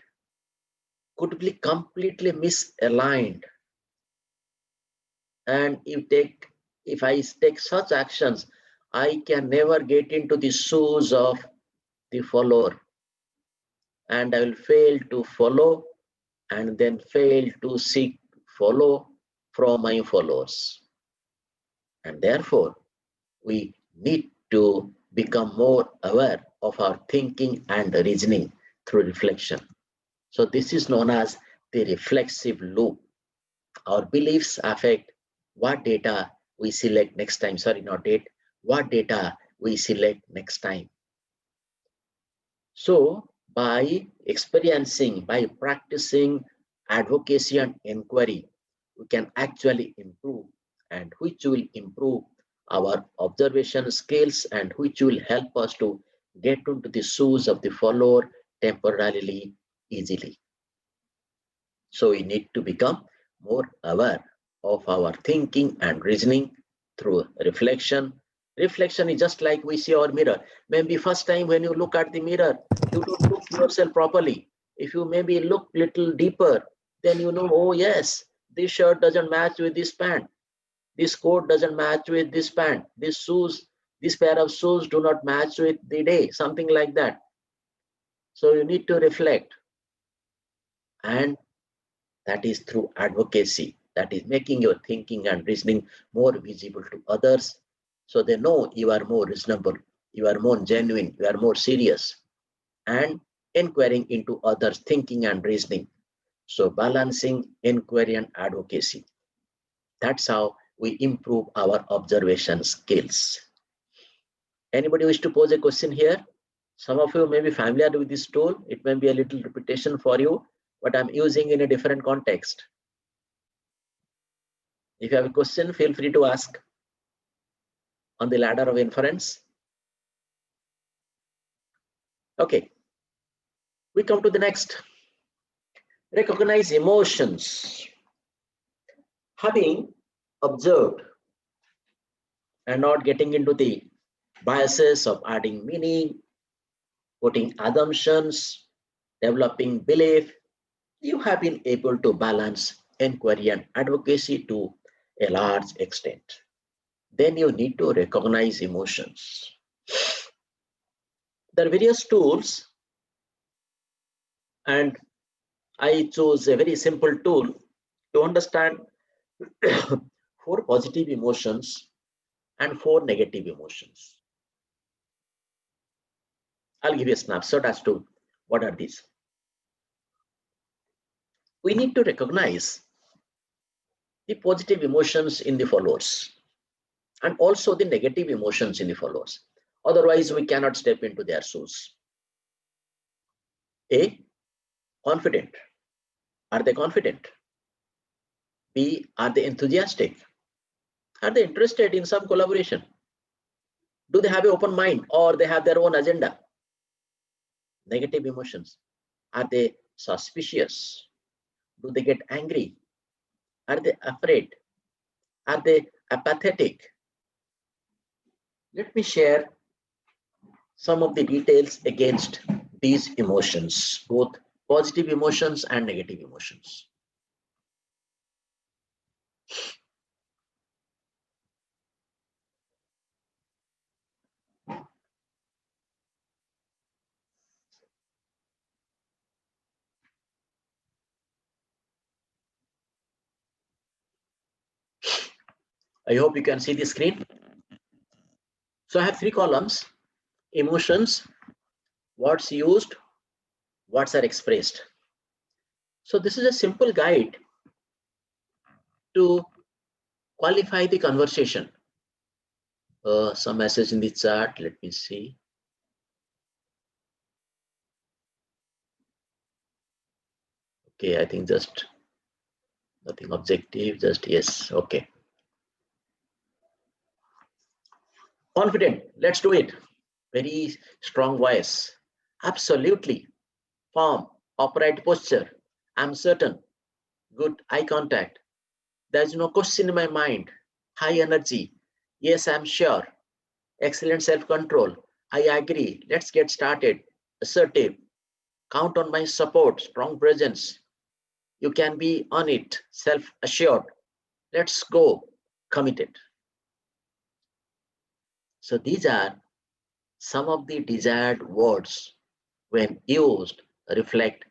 could be completely misaligned. And if I take such actions, I can never get into the shoes of the follower. And I will fail to follow and then fail to seek follow from my followers. And therefore, we need to become more aware of our thinking and reasoning through reflection. So this is known as the reflexive loop. Our beliefs affect what data we select next time. Sorry, not date. What data we select next time. So by experiencing, by practicing advocacy and inquiry, we can actually improve, and which will improve our observation skills and which will help us to get into the shoes of the follower temporarily, easily. So we need to become more aware of our thinking and reasoning through reflection. Reflection is just like we see our mirror. Maybe first time when you look at the mirror, you don't look yourself properly. If you maybe look little deeper, then you know, oh yes, this shirt doesn't match with this pant. This coat doesn't match with this pant. This shoes, this pair of shoes do not match with the day, something like that. So you need to reflect. And that is through advocacy. That is making your thinking and reasoning more visible to others. So they know you are more reasonable, you are more genuine, you are more serious. And inquiring into others' thinking and reasoning. So balancing inquiry and advocacy. That's how we improve our observation skills. Anybody wish to pose a question here? Some of you may be familiar with this tool. It may be a little repetition for you, but I'm using in a different context. If you have a question, feel free to ask on the ladder of inference. Okay, we come to the next. Recognize emotions. Having observed and not getting into the biases of adding meaning, putting assumptions, developing belief, you have been able to balance inquiry and advocacy to a large extent. Then you need to recognize emotions. There are various tools, and I chose a very simple tool to understand 4 positive emotions and 4 negative emotions. I'll give you a snapshot as to what are these. We need to recognize the positive emotions in the followers and also the negative emotions in the followers. Otherwise, we cannot step into their shoes. A, confident. Are they confident? B, are they enthusiastic? Are they interested in some collaboration? Do they have an open mind or they have their own agenda? Negative emotions. Are they suspicious? Do they get angry? Are they afraid? Are they apathetic? Let me share some of the details against these emotions, both positive emotions and negative emotions. I hope you can see the screen. So I have 3 columns: emotions, what's used, what's are expressed. So this is a simple guide to qualify the conversation. Some message in the chat, let me see. Okay, I think just nothing objective, just yes, okay. Confident, let's do it. Very strong voice. Absolutely. Form, upright posture. I'm certain. Good eye contact. There's no question in my mind. High energy. Yes, I'm sure. Excellent self-control. I agree. Let's get started. Assertive. Count on my support. Strong presence. You can be on it. Self-assured. Let's go. Committed. So these are some of the desired words when used reflect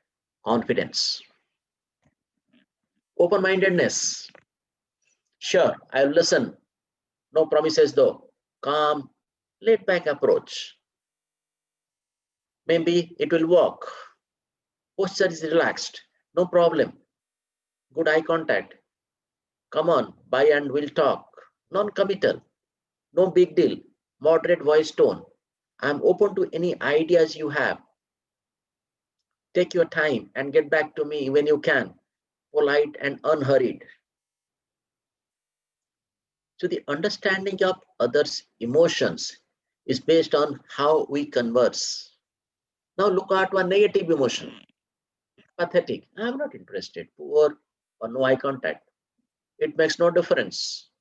confidence. Open-mindedness. Sure, I'll listen. No promises though. Calm, laid-back approach. Maybe it will work. Posture is relaxed. No problem. Good eye contact. Come on, buy and we'll talk. Non-committal. No big deal. Moderate voice tone. I'm open to any ideas you have. Take your time and get back to me when you can. Polite and unhurried. So the understanding of others' emotions is based on how we converse. Now look at one negative emotion. Pathetic. I'm not interested. Poor or no eye contact. It makes no difference.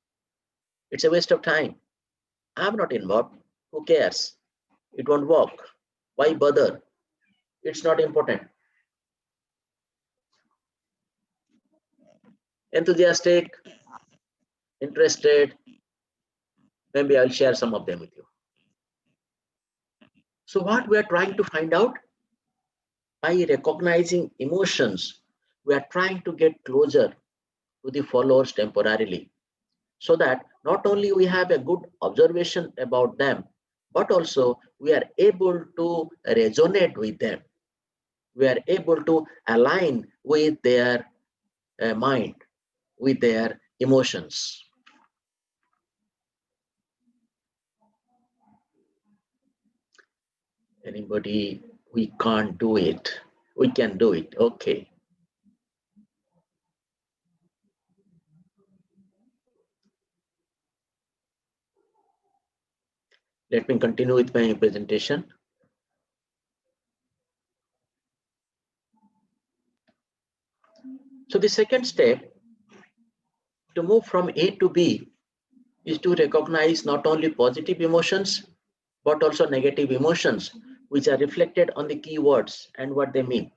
It's a waste of time. I'm not involved. Who cares? It won't work. Why bother? It's not important. Enthusiastic, interested. Maybe I'll share some of them with you. So what we are trying to find out? By recognizing emotions, we are trying to get closer to the followers temporarily, so that not only we have a good observation about them, but also we are able to resonate with them. We are able to align with their mind, with their emotions. Anybody, we can't do it. We can do it. Okay. Let me continue with my presentation. So the second step to move from A to B is to recognize not only positive emotions, but also negative emotions, which are reflected on the keywords and what they mean.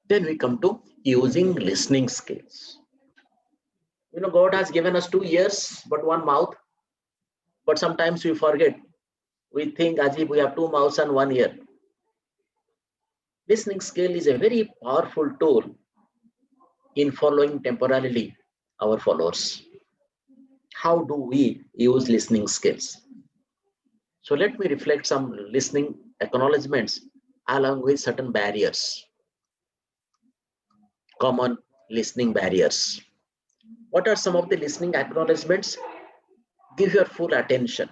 Then we come to using listening skills. You know, God has given us 2 ears, but 1 mouth. But sometimes we forget. We think as if we have 2 mouths and 1 ear. Listening skill is a very powerful tool in following temporarily our followers. How do we use listening skills? So let me reflect some listening acknowledgements along with certain barriers. Common listening barriers. What are some of the listening acknowledgements? Give your full attention.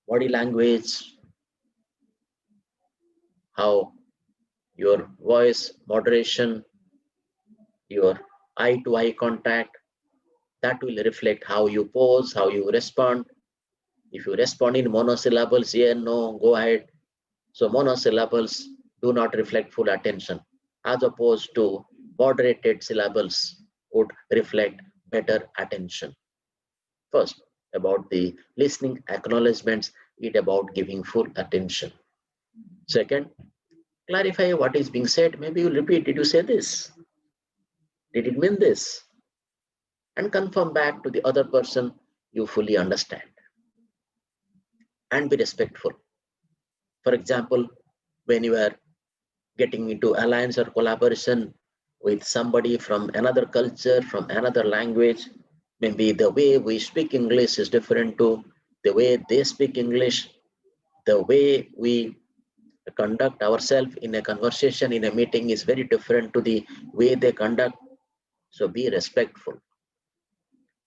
Body language, how your voice moderation, your eye-to-eye contact, that will reflect how you pose, how you respond. If you respond in monosyllables, yeah, no, go ahead. So monosyllables do not reflect full attention, as opposed to moderated syllables would reflect better attention. First, about the listening acknowledgements, it about giving full attention. Second, clarify what is being said. Maybe you repeat, did you say this? Did it mean this? And confirm back to the other person you fully understand. And be respectful. For example, when you are getting into alliance or collaboration with somebody from another culture, from another language. Maybe the way we speak English is different to the way they speak English. The way we conduct ourselves in a conversation, in a meeting is very different to the way they conduct. So be respectful.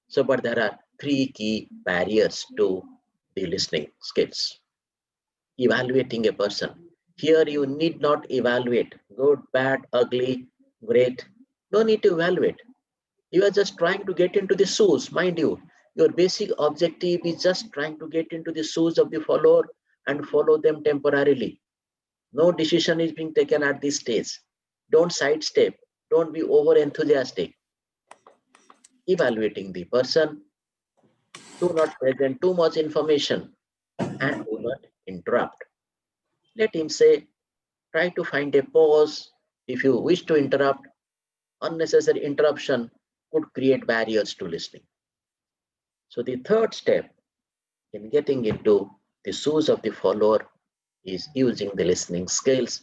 So, but there are three key barriers to the listening skills. Evaluating a person. Here you need not evaluate good, bad, ugly, great. No need to evaluate. You are just trying to get into the shoes, mind you. Your basic objective is just trying to get into the shoes of the follower and follow them temporarily. No decision is being taken at this stage. Don't sidestep. Don't be over enthusiastic. Evaluating the person. Do not present too much information and do not interrupt. Let him say, try to find a pause. If you wish to interrupt, unnecessary interruption could create barriers to listening. So the third step in getting into the shoes of the follower is using the listening skills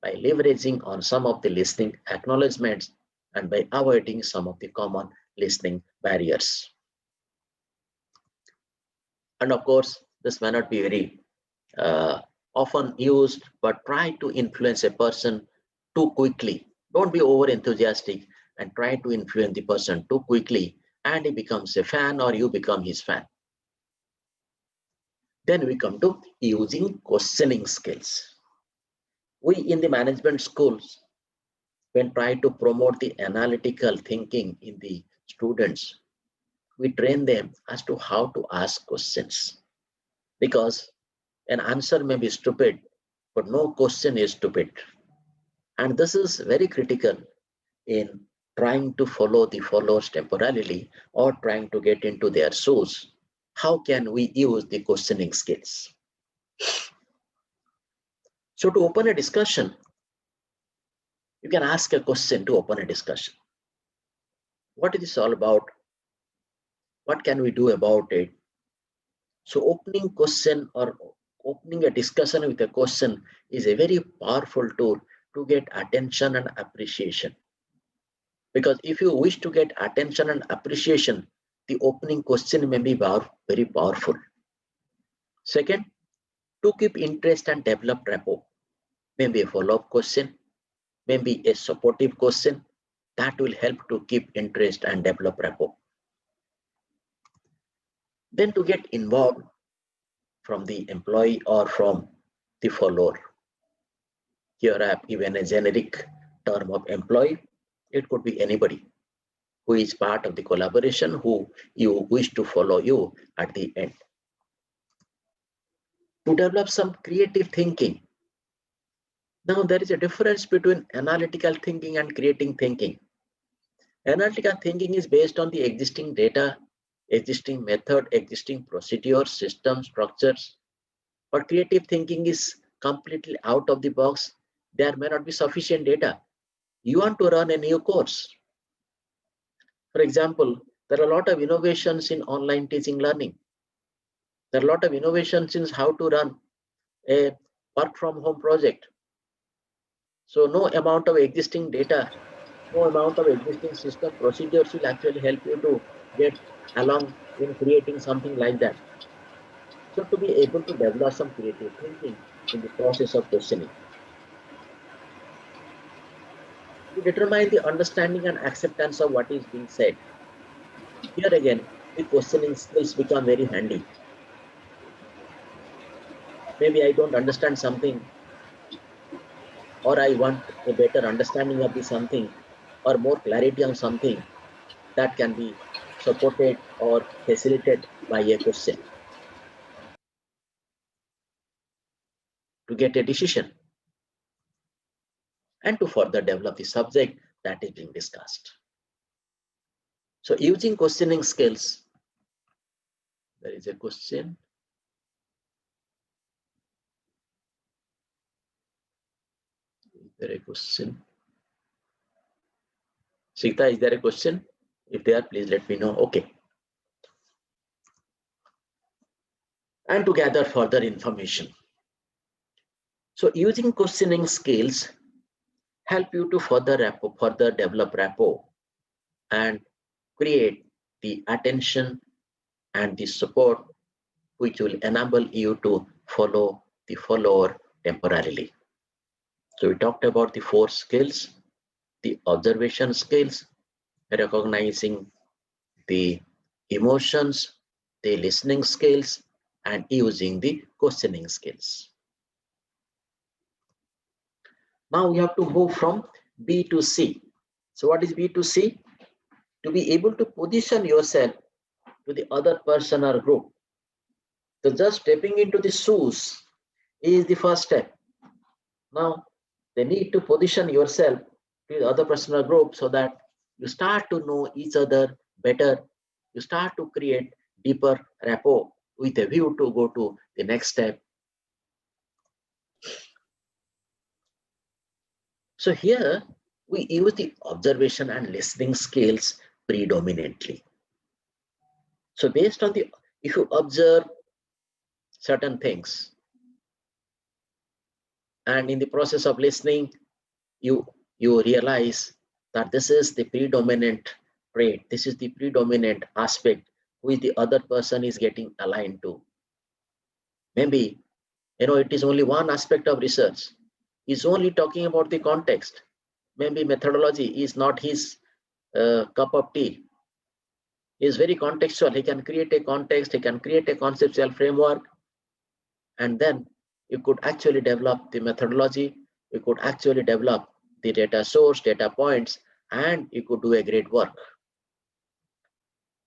by leveraging on some of the listening acknowledgements and by avoiding some of the common listening barriers. And of course, this may not be very often used, but try to influence a person too quickly. Don't be over enthusiastic and try to influence the person too quickly, and he becomes a fan or you become his fan. Then we come to using questioning skills. We in the management schools, when try to promote the analytical thinking in the students, we train them as to how to ask questions. Because an answer may be stupid, but no question is stupid. And this is very critical in trying to follow the followers temporarily or trying to get into their shoes. How can we use the questioning skills? So to open a discussion, you can ask a question to open a discussion. What is this all about? What can we do about it? So opening question or opening a discussion with a question is a very powerful tool to get attention and appreciation. Because if you wish to get attention and appreciation, the opening question may be very powerful. Second, to keep interest and develop rapport, maybe a follow-up question, maybe a supportive question that will help to keep interest and develop rapport. Then to get involved from the employee or from the follower. Here I have given a generic term of employee. It could be anybody who is part of the collaboration, who you wish to follow you at the end. To develop some creative thinking. Now there is a difference between analytical thinking and creative thinking. Analytical thinking is based on the existing data, existing method, existing procedures, systems, structures. But creative thinking is completely out of the box. There may not be sufficient data. You want to run a new course. For example, there are a lot of innovations in online teaching learning. There are a lot of innovations in how to run a work from home project. So no amount of existing data, no amount of existing system procedures will actually help you to get along in creating something like that. So to be able to develop some creative thinking in the process of questioning. To determine the understanding and acceptance of what is being said. Here again, the questioning skills become very handy. Maybe I don't understand something, or I want a better understanding of the something, or more clarity on something that can be supported or facilitated by a question to get a decision and to further develop the subject that is being discussed. So using questioning skills, there is a question. Is there a question? Sita, is there a question? If there, please let me know. Okay. And to gather further information. So using questioning skills, help you to further develop rapport and create the attention and the support which will enable you to follow the follower temporarily. So we talked about the 4 skills: the observation skills, recognizing the emotions, the listening skills, and using the questioning skills. Now we have to move from B to C. So what is B to C? To be able to position yourself to the other person or group. So just stepping into the shoes is the first step. Now they need to position yourself to the other person or group so that you start to know each other better. You start to create deeper rapport with a view to go to the next step. So here we use the observation and listening skills predominantly. So based on the, if you observe certain things and in the process of listening, you realize that this is the predominant trait, this is the predominant aspect which the other person is getting aligned to. Maybe, it is only one aspect of research. He's only talking about the context. Maybe methodology is not his cup of tea. He is very contextual. He can create a context, he can create a conceptual framework, and then you could actually develop the methodology, you could actually develop the data source, data points, and you could do a great work.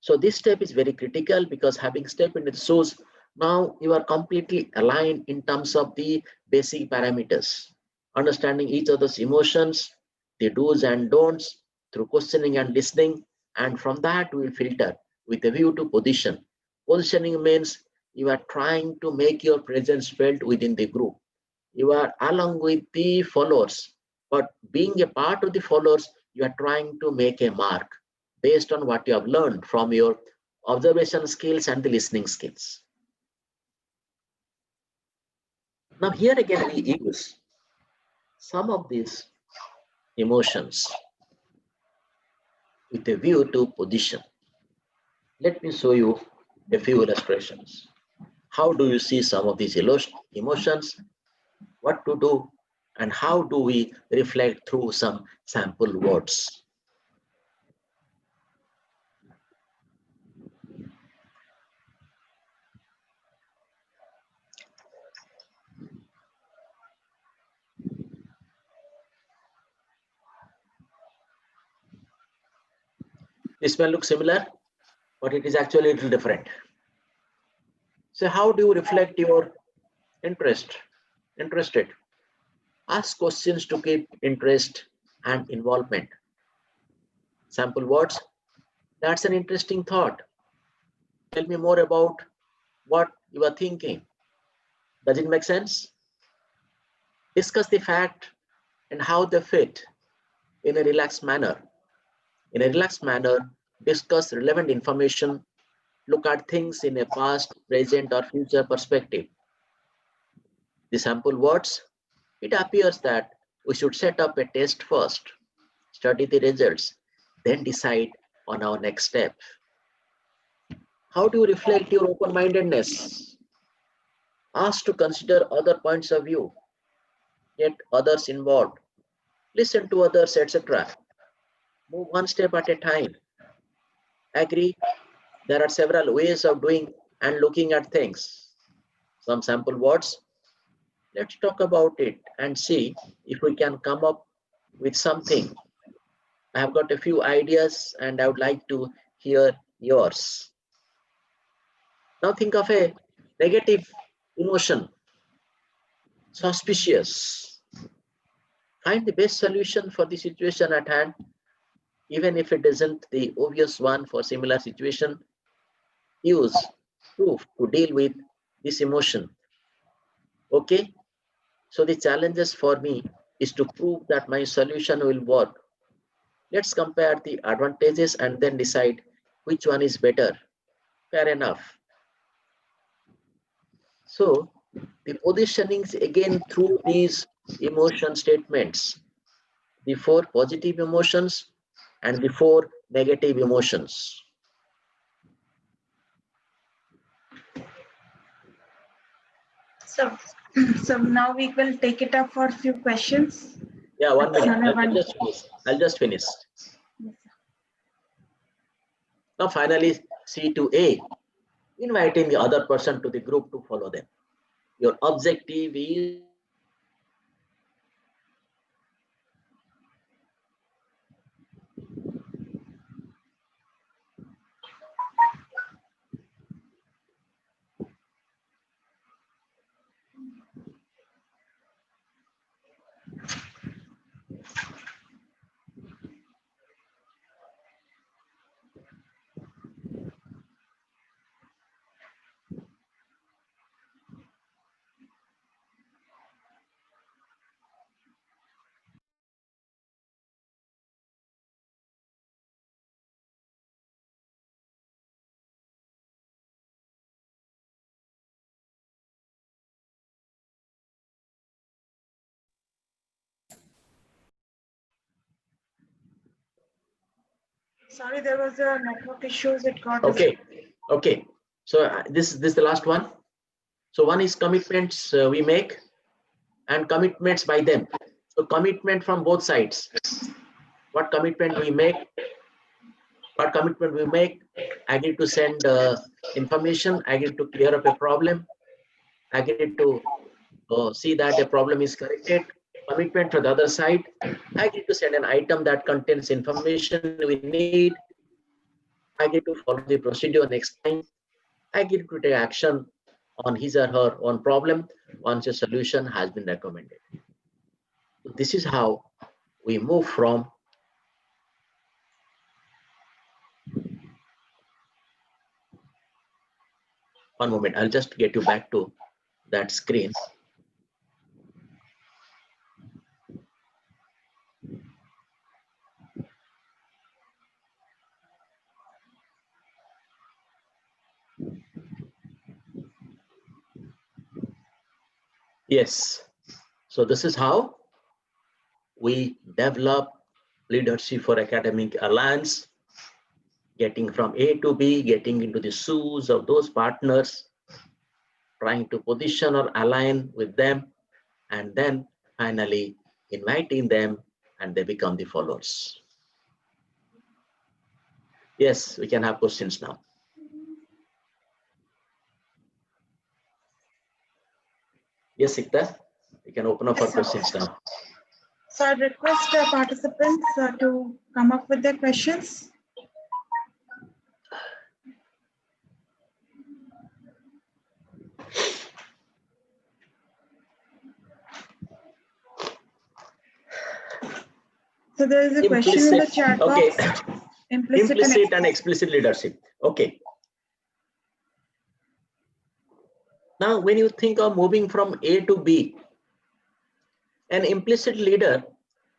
So this step is very critical because having stepped into the source, now you are completely aligned in terms of the basic parameters, understanding each other's emotions, the do's and don'ts through questioning and listening, and from that we will filter with a view to position. Positioning means you are trying to make your presence felt within the group. You are along with the followers, but being a part of the followers, you are trying to make a mark based on what you have learned from your observation skills and the listening skills. Now here again we use some of these emotions with a view to position. Let me show you a few illustrations. How do you see some of these emotions, what to do, and how do we reflect through some sample words? This may look similar, but it is actually a little different. So how do you reflect your interested? Ask questions to keep interest and involvement. Sample words: that's an interesting thought. Tell me more about what you are thinking. Does it make sense? Discuss the fact and how they fit in a relaxed manner. In a relaxed manner, discuss relevant information. Look at things in a past, present, or future perspective. The sample words: it appears that we should set up a test first, study the results, then decide on our next step. How do you reflect your open-mindedness? Ask to consider other points of view, get others involved, listen to others, etc. Move one step at a time. Agree there are several ways of doing and looking at things. Some sample words: let's talk about it and see if we can come up with something. I have got a few ideas and I would like to hear yours. Now think of a negative emotion: suspicious. Find the best solution for the situation at hand, even if it isn't the obvious one for similar situation. Use proof to deal with this emotion. Okay, so the challenges for me is to prove that my solution will work. Let's compare the advantages and then decide which one is better. Fair enough. So the positionings again through these emotion statements. the 4 positive emotions and the 4 negative emotions. So now we will take it up for a few questions. Yeah, 1 minute. Sunil, I'll just finish. Now finally, C2A, inviting the other person to the group to follow them. Your objective is sorry, there was a network issues. It got okay. So this is the last one. So one is commitments we make and commitments by them. So commitment from both sides. What commitment we make? Agree to send information. Agree to clear up a problem. Agree to see that a problem is corrected. Commitment from the other side. Agree to send an item that contains information we need. Agree to follow the procedure next time. Agree to take action on his or her own problem once a solution has been recommended. So this is how we move from one moment. I'll just get you back to that screen. Yes. So this is how we develop leadership for academic alliance, getting from A to B, getting into the shoes of those partners, trying to position or align with them, and then finally inviting them and they become the followers. Yes, we can have questions now. Yes, Sikta, we can open up for questions now. So I request participants to come up with their questions. So there is a question in the chat box. Implicit and explicit leadership. Okay. Now, when you think of moving from A to B, an implicit leader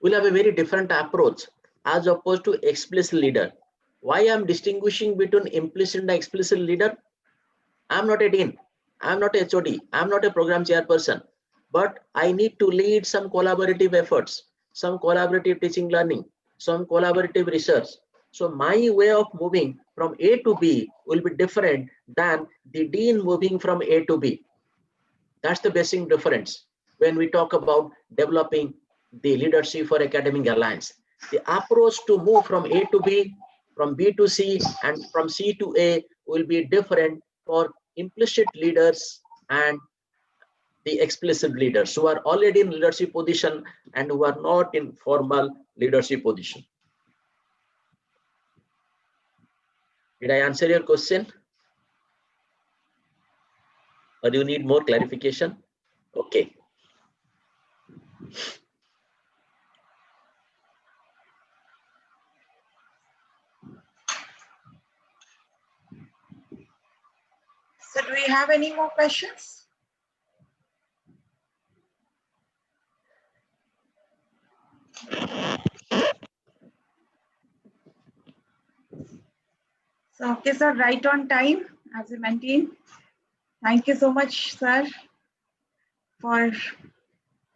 will have a very different approach as opposed to explicit leader. Why I'm distinguishing between implicit and explicit leader? I'm not a dean, I'm not a HOD, I'm not a program chairperson, but I need to lead some collaborative efforts, some collaborative teaching learning, some collaborative research. So my way of moving from A to B will be different than the dean moving from A to B. That's the basic difference when we talk about developing the leadership for academic alliance. The approach to move from A to B, from B to C, and from C to A will be different for implicit leaders and the explicit leaders who are already in leadership position and who are not in formal leadership position. Did I answer your question? Or do you need more clarification? Okay. So do we have any more questions? So, okay, sir, right on time as we maintain. Thank you so much, sir, for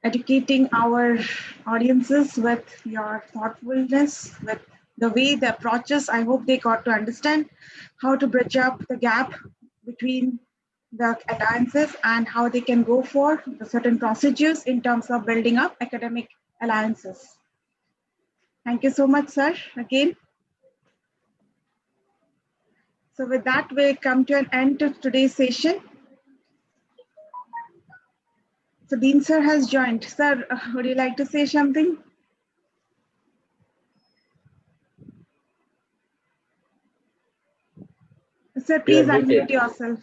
educating our audiences with your thoughtfulness, with the way the approaches. I hope they got to understand how to bridge up the gap between the alliances and how they can go for the certain procedures in terms of building up academic alliances. Thank you so much, sir, again. So with that, we come to an end to today's session. So Dean sir has joined. Sir, would you like to say something? Sir, please unmute yourself.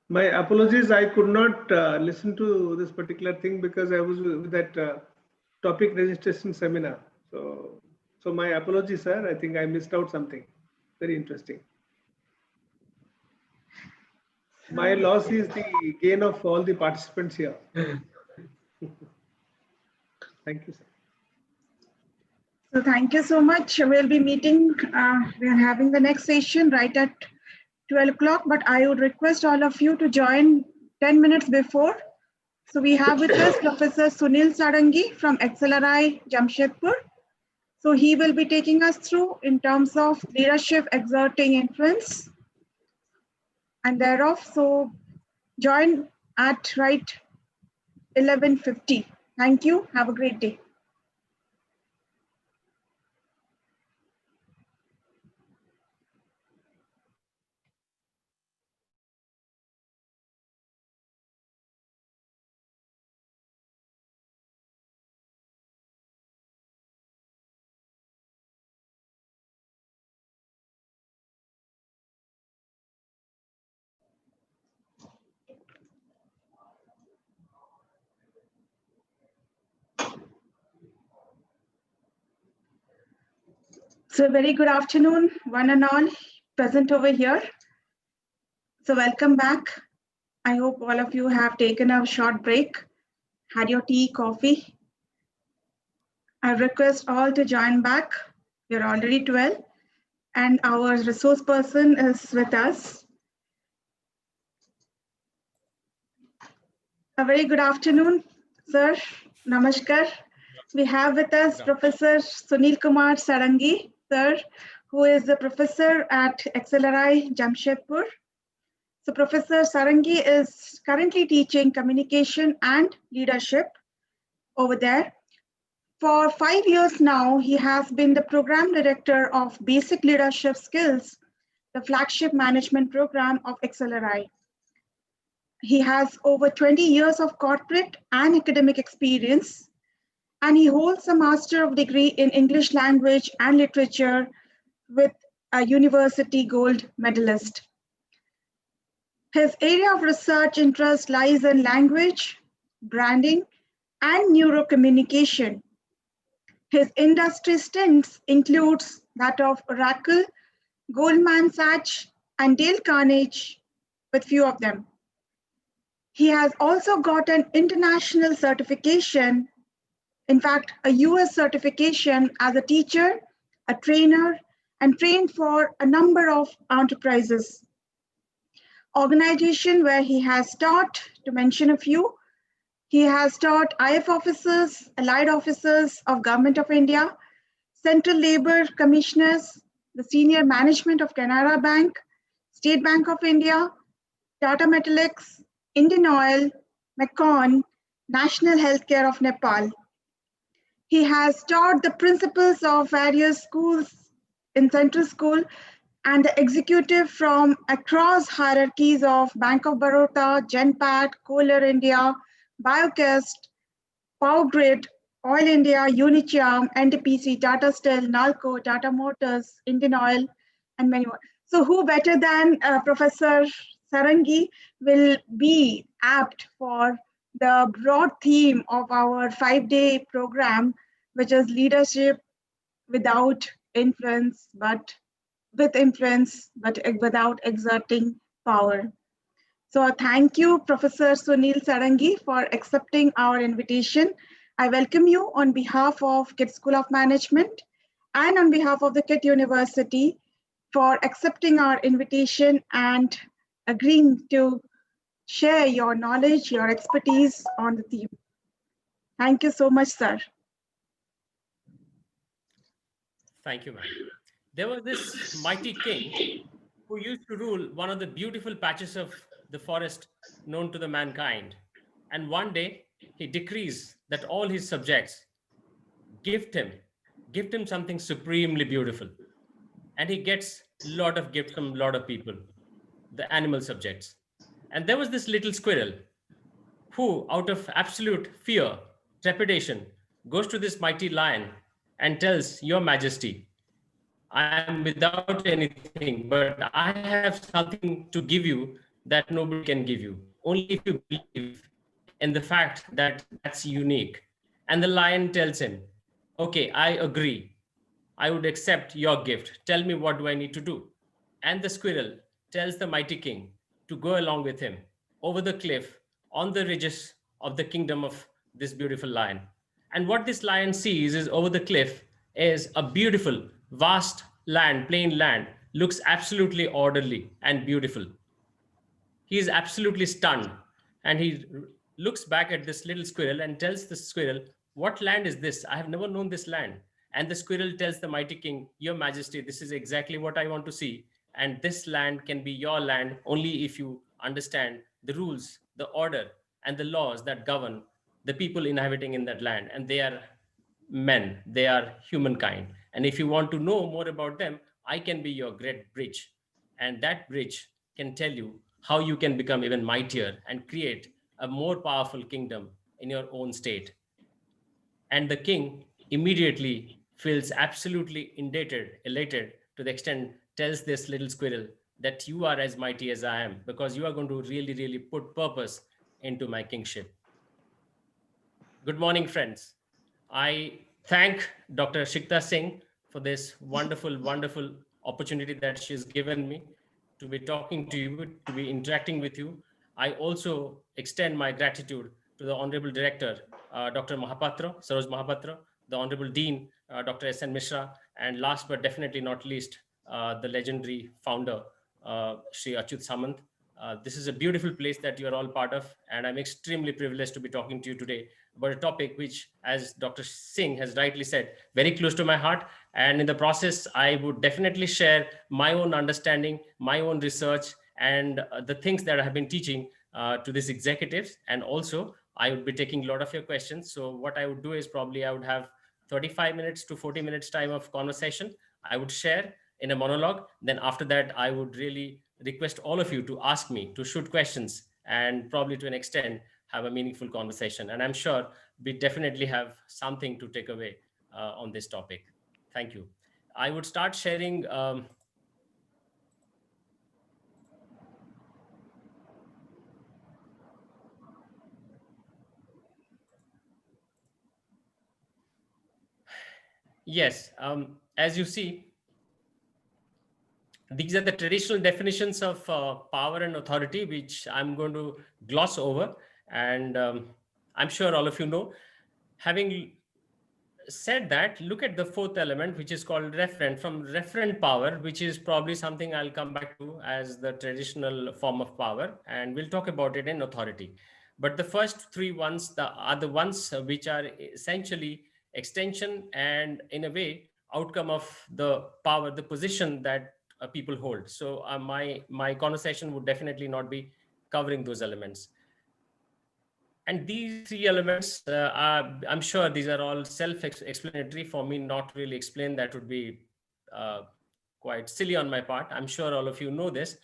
My apologies, I could not listen to this particular thing because I was with that topic registration seminar. So my apologies, sir. I think I missed out something very interesting. My loss is the gain of all the participants here. Thank you, sir. So thank you so much. We'll be meeting, we are having the next session right at 12 o'clock, but I would request all of you to join 10 minutes before. So we have with us Professor Sunil Sarangi from XLRI Jamshedpur. So he will be taking us through in terms of leadership exerting influence and thereof. So join at right 11:50. Thank you. Have a great day. So very good afternoon, one and all present over here. So welcome back. I hope all of you have taken a short break, had your tea, coffee. I request all to join back. We're already 12 and our resource person is with us. A very good afternoon, sir. Namaskar. We have with us Professor Sunil Kumar Sarangi, sir, who is the professor at XLRI Jamshedpur. So Professor Sarangi is currently teaching communication and leadership over there. For 5 years now, he has been the program director of Basic Leadership Skills, the flagship management program of XLRI. He has over 20 years of corporate and academic experience, and he holds a Master of Degree in English Language and Literature with a university gold medalist. His area of research interest lies in language, branding, and neurocommunication. His industry stints includes that of Oracle, Goldman Sachs, and Dale Carnegie, with few of them. He has also got an international certification, in fact, a US certification as a teacher, a trainer, and trained for a number of enterprises. Organization where he has taught, to mention a few, he has taught IF officers, allied officers of Government of India, Central Labour Commissioners, the senior management of Canara Bank, State Bank of India, Tata Metalics, Indian Oil, Macon, National Healthcare of Nepal. He has taught the principals of various schools in Central School and the executive from across hierarchies of Bank of Baroda, Genpact, Kohler India, Biocast, Power Grid, Oil India, Unicharm, NTPC, Tata Steel, Nalco, Tata Motors, Indian Oil, and many more. So who better than Professor Sarangi will be apt for the broad theme of our 5-day program, which is leadership without influence, but with influence, but without exerting power. So thank you, Professor Sunil Sarangi, for accepting our invitation. I welcome you on behalf of KIT School of Management and on behalf of the KIT University for accepting our invitation and agreeing to share your knowledge, your expertise on the theme. Thank you so much, sir. Thank you, ma'am. There was this mighty king who used to rule one of the beautiful patches of the forest known to the mankind. And one day he decrees that all his subjects gift him something supremely beautiful. And he gets a lot of gifts from a lot of people, the animal subjects. And there was this little squirrel who, out of absolute fear, trepidation, goes to this mighty lion and tells, Your Majesty, I am without anything, but I have something to give you that nobody can give you. Only if you believe in the fact that that's unique. And the lion tells him, Okay, I agree. I would accept your gift. Tell me, what do I need to do? And the squirrel tells the mighty king to go along with him over the cliff on the ridges of the kingdom of this beautiful lion. And what this lion sees is over the cliff is a beautiful, vast land, plain land, looks absolutely orderly and beautiful. He is absolutely stunned, and he looks back at this little squirrel and tells the squirrel, What land is this? I have never known this land. And the squirrel tells the mighty king, Your Majesty, this is exactly what I want to see. And this land can be your land only if you understand the rules, the order, and the laws that govern the people inhabiting in that land. And they are men, they are humankind. And if you want to know more about them, I can be your great bridge. And that bridge can tell you how you can become even mightier and create a more powerful kingdom in your own state. And the king immediately feels absolutely elated to the extent tells this little squirrel that you are as mighty as I am because you are going to really, really put purpose into my kingship. Good morning, friends. I thank Dr. Shikta Singh for this wonderful, wonderful opportunity that she's given me to be talking to you, to be interacting with you. I also extend my gratitude to the Honorable Director, Dr. Mahapatra, Saroj Mahapatra, the Honorable Dean, Dr. S.N. Mishra, and last but definitely not least, the legendary founder, Shri Achyut Samant. This is a beautiful place that you are all part of, and I'm extremely privileged to be talking to you today about a topic which, as Dr. Singh has rightly said, very close to my heart. And in the process, I would definitely share my own understanding, my own research, and the things that I have been teaching to these executives. And also, I would be taking a lot of your questions. So what I would do is probably I would have 35 minutes to 40 minutes time of conversation. I would share in a monologue. Then after that, I would really request all of you to ask me, to shoot questions, and probably to an extent have a meaningful conversation. And I'm sure we definitely have something to take away on this topic. Thank you. I would start sharing. Yes, as you see, these are the traditional definitions of power and authority, which I'm going to gloss over. And I'm sure all of you know. Having said that, look at the fourth element, which is called referent. From referent power, which is probably something I'll come back to as the traditional form of power, and we'll talk about it in authority. But the first three ones are the ones which are essentially extension and, in a way, outcome of the power, the position that people hold. So my conversation would definitely not be covering those elements. And these three elements, I'm sure these are all self-explanatory. For me not really explain, that would be quite silly on my part. I'm sure all of you know this.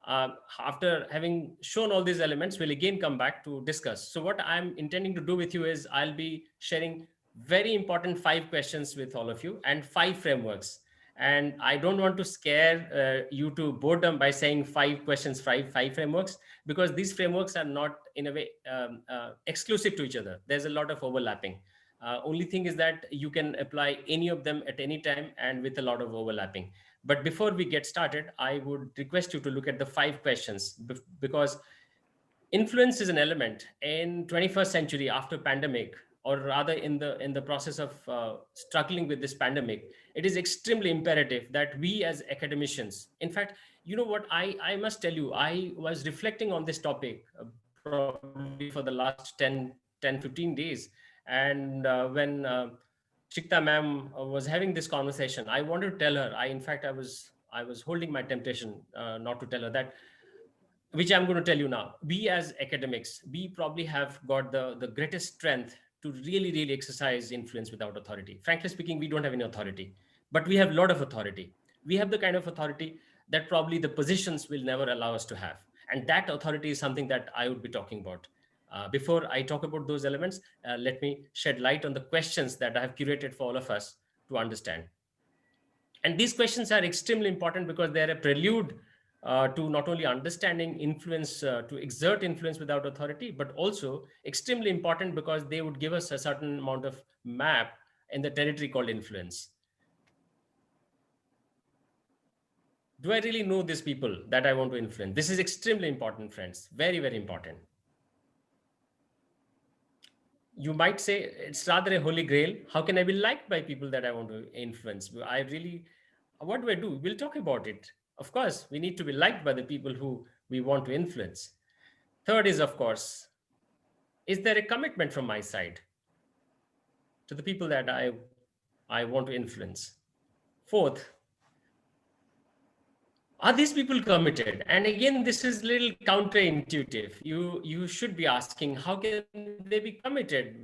After having shown all these elements, we'll again come back to discuss. So what I'm intending to do with you is I'll be sharing very important 5 questions with all of you and 5 frameworks. And I don't want to scare you to boredom by saying 5 questions, five frameworks, because these frameworks are not in a way exclusive to each other. There's a lot of overlapping. Only thing is that you can apply any of them at any time and with a lot of overlapping. But before we get started, I would request you to look at the 5 questions, because influence is an element in 21st century after pandemic, or rather in the process of struggling with this pandemic. it is extremely imperative that we as academicians, in fact, you know what, I must tell you, I was reflecting on this topic probably for the last 15 days. And when Shikta ma'am was having this conversation, I wanted to tell her, I was holding my temptation not to tell her that, which I'm going to tell you now. We as academics, we probably have got the greatest strength to really, really exercise influence without authority. Frankly speaking, we don't have any authority, but we have a lot of authority. We have the kind of authority that probably the positions will never allow us to have. And that authority is something that I would be talking about. Before I talk about those elements, let me shed light on the questions that I have curated for all of us to understand. And these questions are extremely important because they're a prelude to not only understanding influence, to exert influence without authority, but also extremely important because they would give us a certain amount of map in the territory called influence. Do I really know these people that I want to influence? This is extremely important, friends. Very, very important. You might say it's rather a holy grail. How can I be liked by people that I want to influence? What do I do? We'll talk about it. Of course, we need to be liked by the people who we want to influence. Third is, of course, is there a commitment from my side to the people that I want to influence? Fourth, are these people committed? And again, this is a little counterintuitive. You should be asking, how can they be committed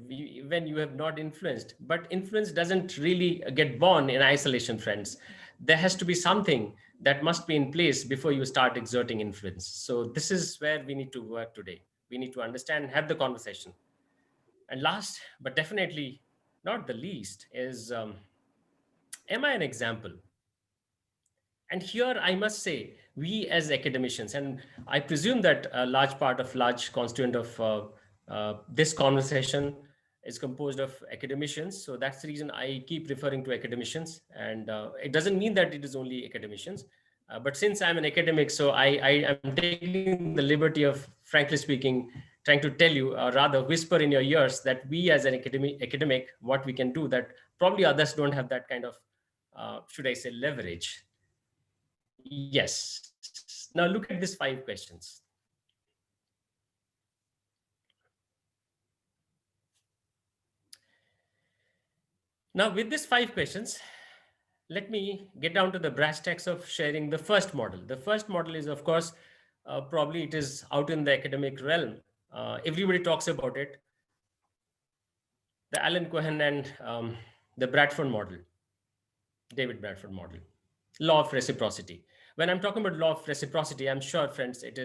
when you have not influenced? But influence doesn't really get born in isolation, friends. There has to be something that must be in place before you start exerting influence. So this is where we need to work today. We need to understand and have the conversation. And last, but definitely not the least, is am I an example? And here I must say, we as academicians, and I presume that a large constituent of this conversation is composed of academicians. So that's the reason I keep referring to academicians. And it doesn't mean that it is only academicians. But since I'm an academic, so I am taking the liberty of, frankly speaking, trying to tell you, or rather whisper in your ears, that we as an academic, what we can do that probably others don't have that kind of, should I say, leverage. Yes. Now look at these 5 questions. Now with these 5 questions, let me get down to the brass tacks of sharing the first model. The first model is, of course, probably it is out in the academic realm. Everybody talks about it. The Alan Cohen and the Bradford model, David Bradford model, law of reciprocity. When I'm talking about law of reciprocity, I'm sure, friends, it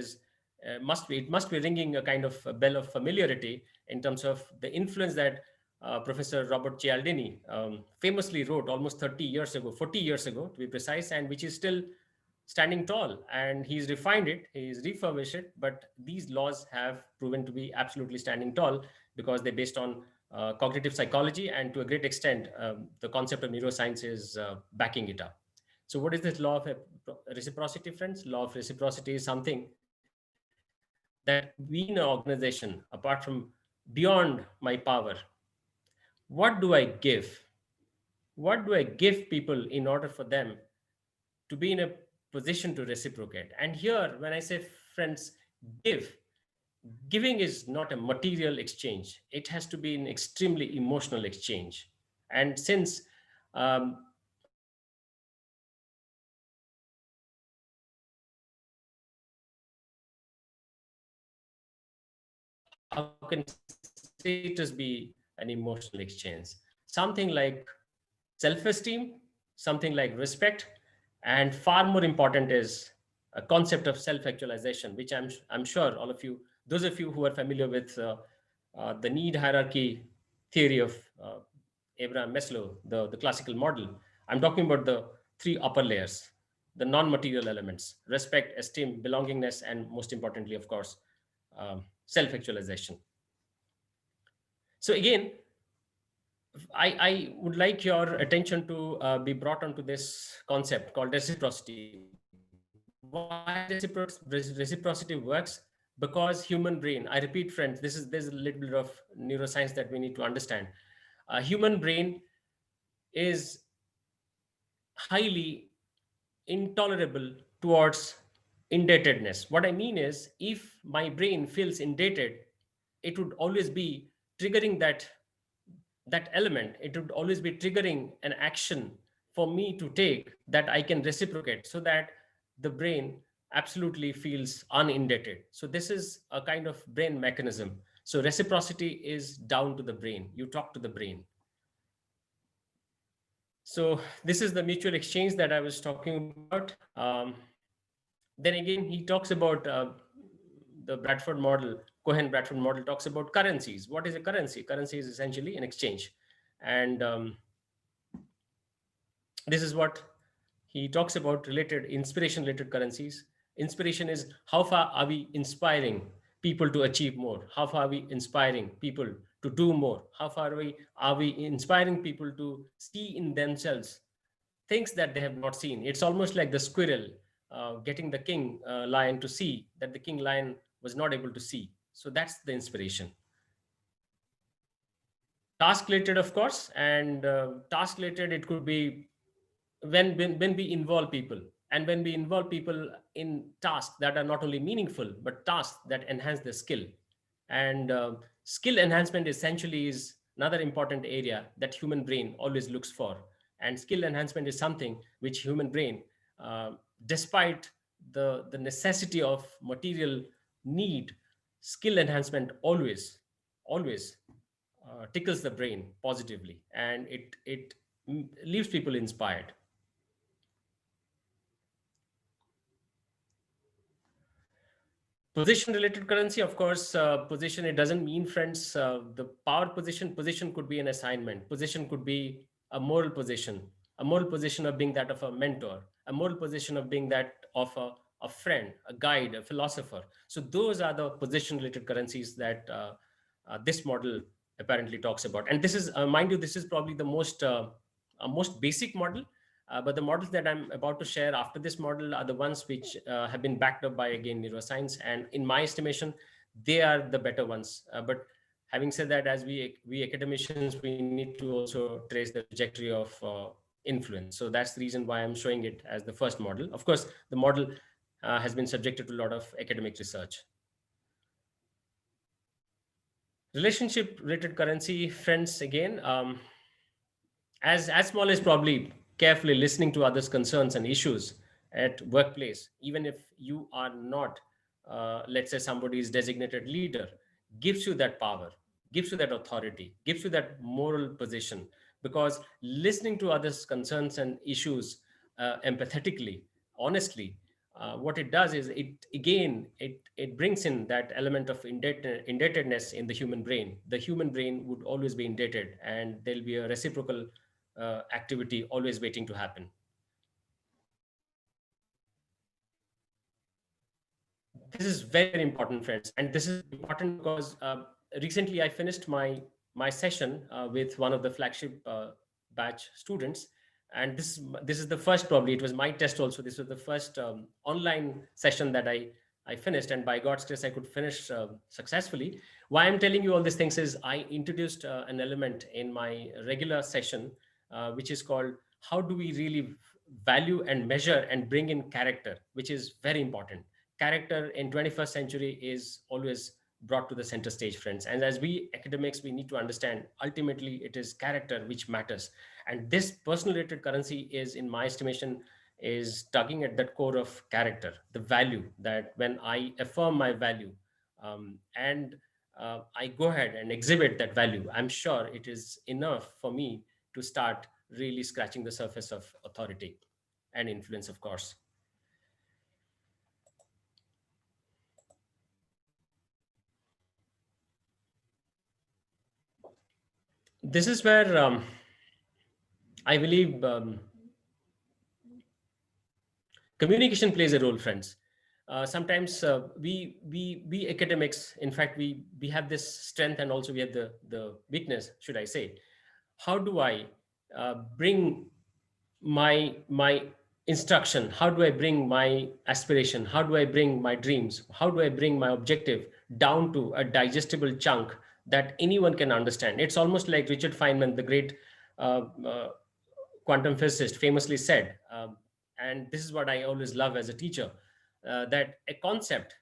must be ringing a kind of a bell of familiarity in terms of the influence that Professor Robert Cialdini famously wrote almost 40 years ago, to be precise, and which is still standing tall. And he's refined it, he's refurbished it, but these laws have proven to be absolutely standing tall because they're based on cognitive psychology, and to a great extent, the concept of neuroscience is backing it up. So what is this law of reciprocity, friends? Law of reciprocity is something that we in an organization, apart from beyond my power, what do I give? What do I give people in order for them to be in a position to reciprocate? And here, when I say, friends, giving is not a material exchange. It has to be an extremely emotional exchange. And since how can I say it has been an emotional exchange, something like self-esteem, something like respect, and far more important is a concept of self-actualization, which I'm sure all of you, those of you who are familiar with the need hierarchy theory of Abraham Maslow, the classical model, I'm talking about the 3 upper layers, the non-material elements: respect, esteem, belongingness, and most importantly, of course, self-actualization. So again, I would like your attention to be brought onto this concept called reciprocity. Why reciprocity works? Because human brain, I repeat, friends, there's a little bit of neuroscience that we need to understand. Human brain is highly intolerable towards indebtedness. What I mean is, if my brain feels indebted, it would always be triggering that element. It would always be triggering an action for me to take that I can reciprocate, so that the brain absolutely feels unindebted. So this is a kind of brain mechanism. So reciprocity is down to the brain. You talk to the brain. So this is the mutual exchange that I was talking about. Then again, he talks about the Bradford model, Cohen-Bradford model talks about currencies. What is a currency? Currency is essentially an exchange. And this is what he talks about, related inspiration related currencies. Inspiration is, how far are we inspiring people to achieve more? How far are we inspiring people to do more? How far are we inspiring people to see in themselves things that they have not seen? It's almost like the squirrel getting the king lion to see that the king lion was not able to see. So that's the inspiration. Task related, of course, and task related, it could be when we involve people, and when we involve people in tasks that are not only meaningful but tasks that enhance their skill. And skill enhancement essentially is another important area that human brain always looks for. And skill enhancement is something which human brain, despite the necessity of material need, skill enhancement always tickles the brain positively, and it leaves people inspired. Position related currency, of course. Position, it doesn't mean, friends, the power position could be an assignment. Position could be a moral position, a moral position of being that of a mentor, a moral position of being that of a friend, a guide, a philosopher. So those are the position related currencies that this model apparently talks about. And this is, mind you, this is probably the most basic model. But the models that I'm about to share after this model are the ones which have been backed up by, again, neuroscience. And in my estimation, they are the better ones. But having said that, as we academicians, we need to also trace the trajectory of influence. So that's the reason why I'm showing it as the first model. Of course, the model has been subjected to a lot of academic research. Relationship related currency, friends, again, as small as probably carefully listening to others' concerns and issues at workplace, even if you are not, let's say, somebody's designated leader, gives you that power, gives you that authority, gives you that moral position. Because listening to others' concerns and issues empathetically, honestly, what it does is, it brings in that element of indebtedness in the human brain. The human brain would always be indebted, and there'll be a reciprocal activity always waiting to happen. This is very, very important, friends, and this is important because recently I finished my session with one of the flagship batch students, and this is the first, probably it was my test also. This was the first online session that I finished, and by God's grace I could finish successfully. Why I'm telling you all these things is, I introduced an element in my regular session which is called, how do we really value and measure and bring in character, which is very important. Character in 21st century is always brought to the center stage, friends. And as we academics, we need to understand, ultimately it is character which matters. And this personal related currency is, in my estimation, is tugging at that core of character, the value, that when I affirm my value, and I go ahead and exhibit that value, I'm sure it is enough for me to start really scratching the surface of authority and influence, of course. This is where I believe communication plays a role, friends. Sometimes we academics, in fact, we have this strength, and also we have the weakness, should I say. How do I bring my instruction? How do I bring my aspiration? How do I bring my dreams? How do I bring my objective down to a digestible chunk that anyone can understand? It's almost like Richard Feynman, the great quantum physicist famously said, and this is what I always love as a teacher, that a concept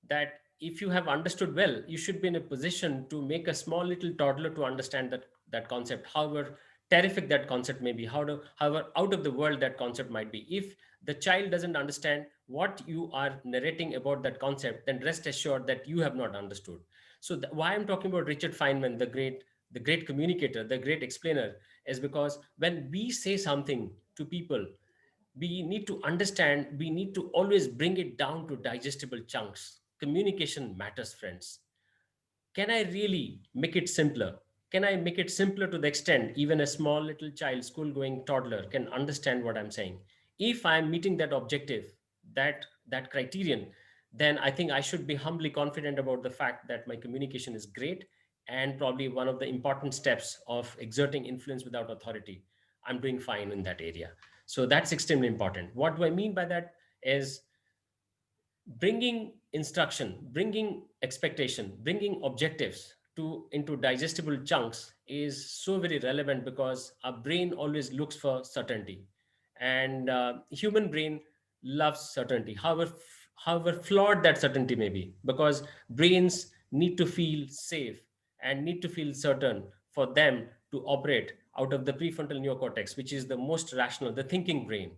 that if you have understood well, you should be in a position to make a small little toddler to understand that concept, however terrific that concept may be, however out of the world that concept might be. If the child doesn't understand what you are narrating about that concept, then rest assured that you have not understood. So why I'm talking about Richard Feynman, the great communicator, the great explainer, is because when we say something to people, we need to understand, we need to always bring it down to digestible chunks. Communication matters, friends. Can I really make it simpler? Can I make it simpler to the extent even a small little child, school going toddler can understand what I'm saying? If I'm meeting that objective, that criterion, then I think I should be humbly confident about the fact that my communication is great, and probably one of the important steps of exerting influence without authority. I'm doing fine in that area. So that's extremely important. What do I mean by that is bringing instruction, bringing expectation, bringing objectives to into digestible chunks is so very relevant, because our brain always looks for certainty, and human brain loves certainty, however flawed that certainty may be, because brains need to feel safe and need to feel certain for them to operate out of the prefrontal neocortex, which is the most rational, the thinking brain.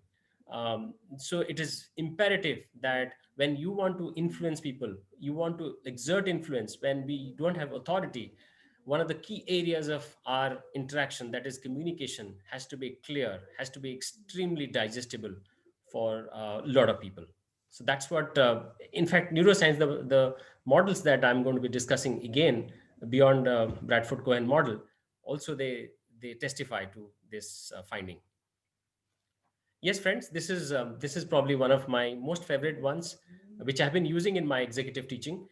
So it is imperative that when you want to influence people, you want to exert influence when we don't have authority, one of the key areas of our interaction, that is communication, has to be clear, has to be extremely digestible for a lot of people. So that's what, in fact, neuroscience, the models that I'm going to be discussing again, beyond Bradford Cohen model, also they testify to this finding. Yes, friends, this is probably one of my most favorite ones, which I've been using in my executive teaching.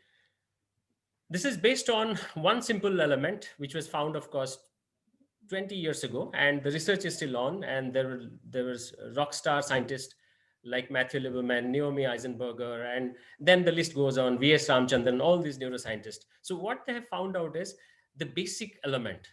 This is based on one simple element, which was found, of course, 20 years ago, and the research is still on. And there was rock star scientists like Matthew Lieberman, Naomi Eisenberger, and then the list goes on, V.S. Ramchandran, all these neuroscientists. So what they have found out is the basic element.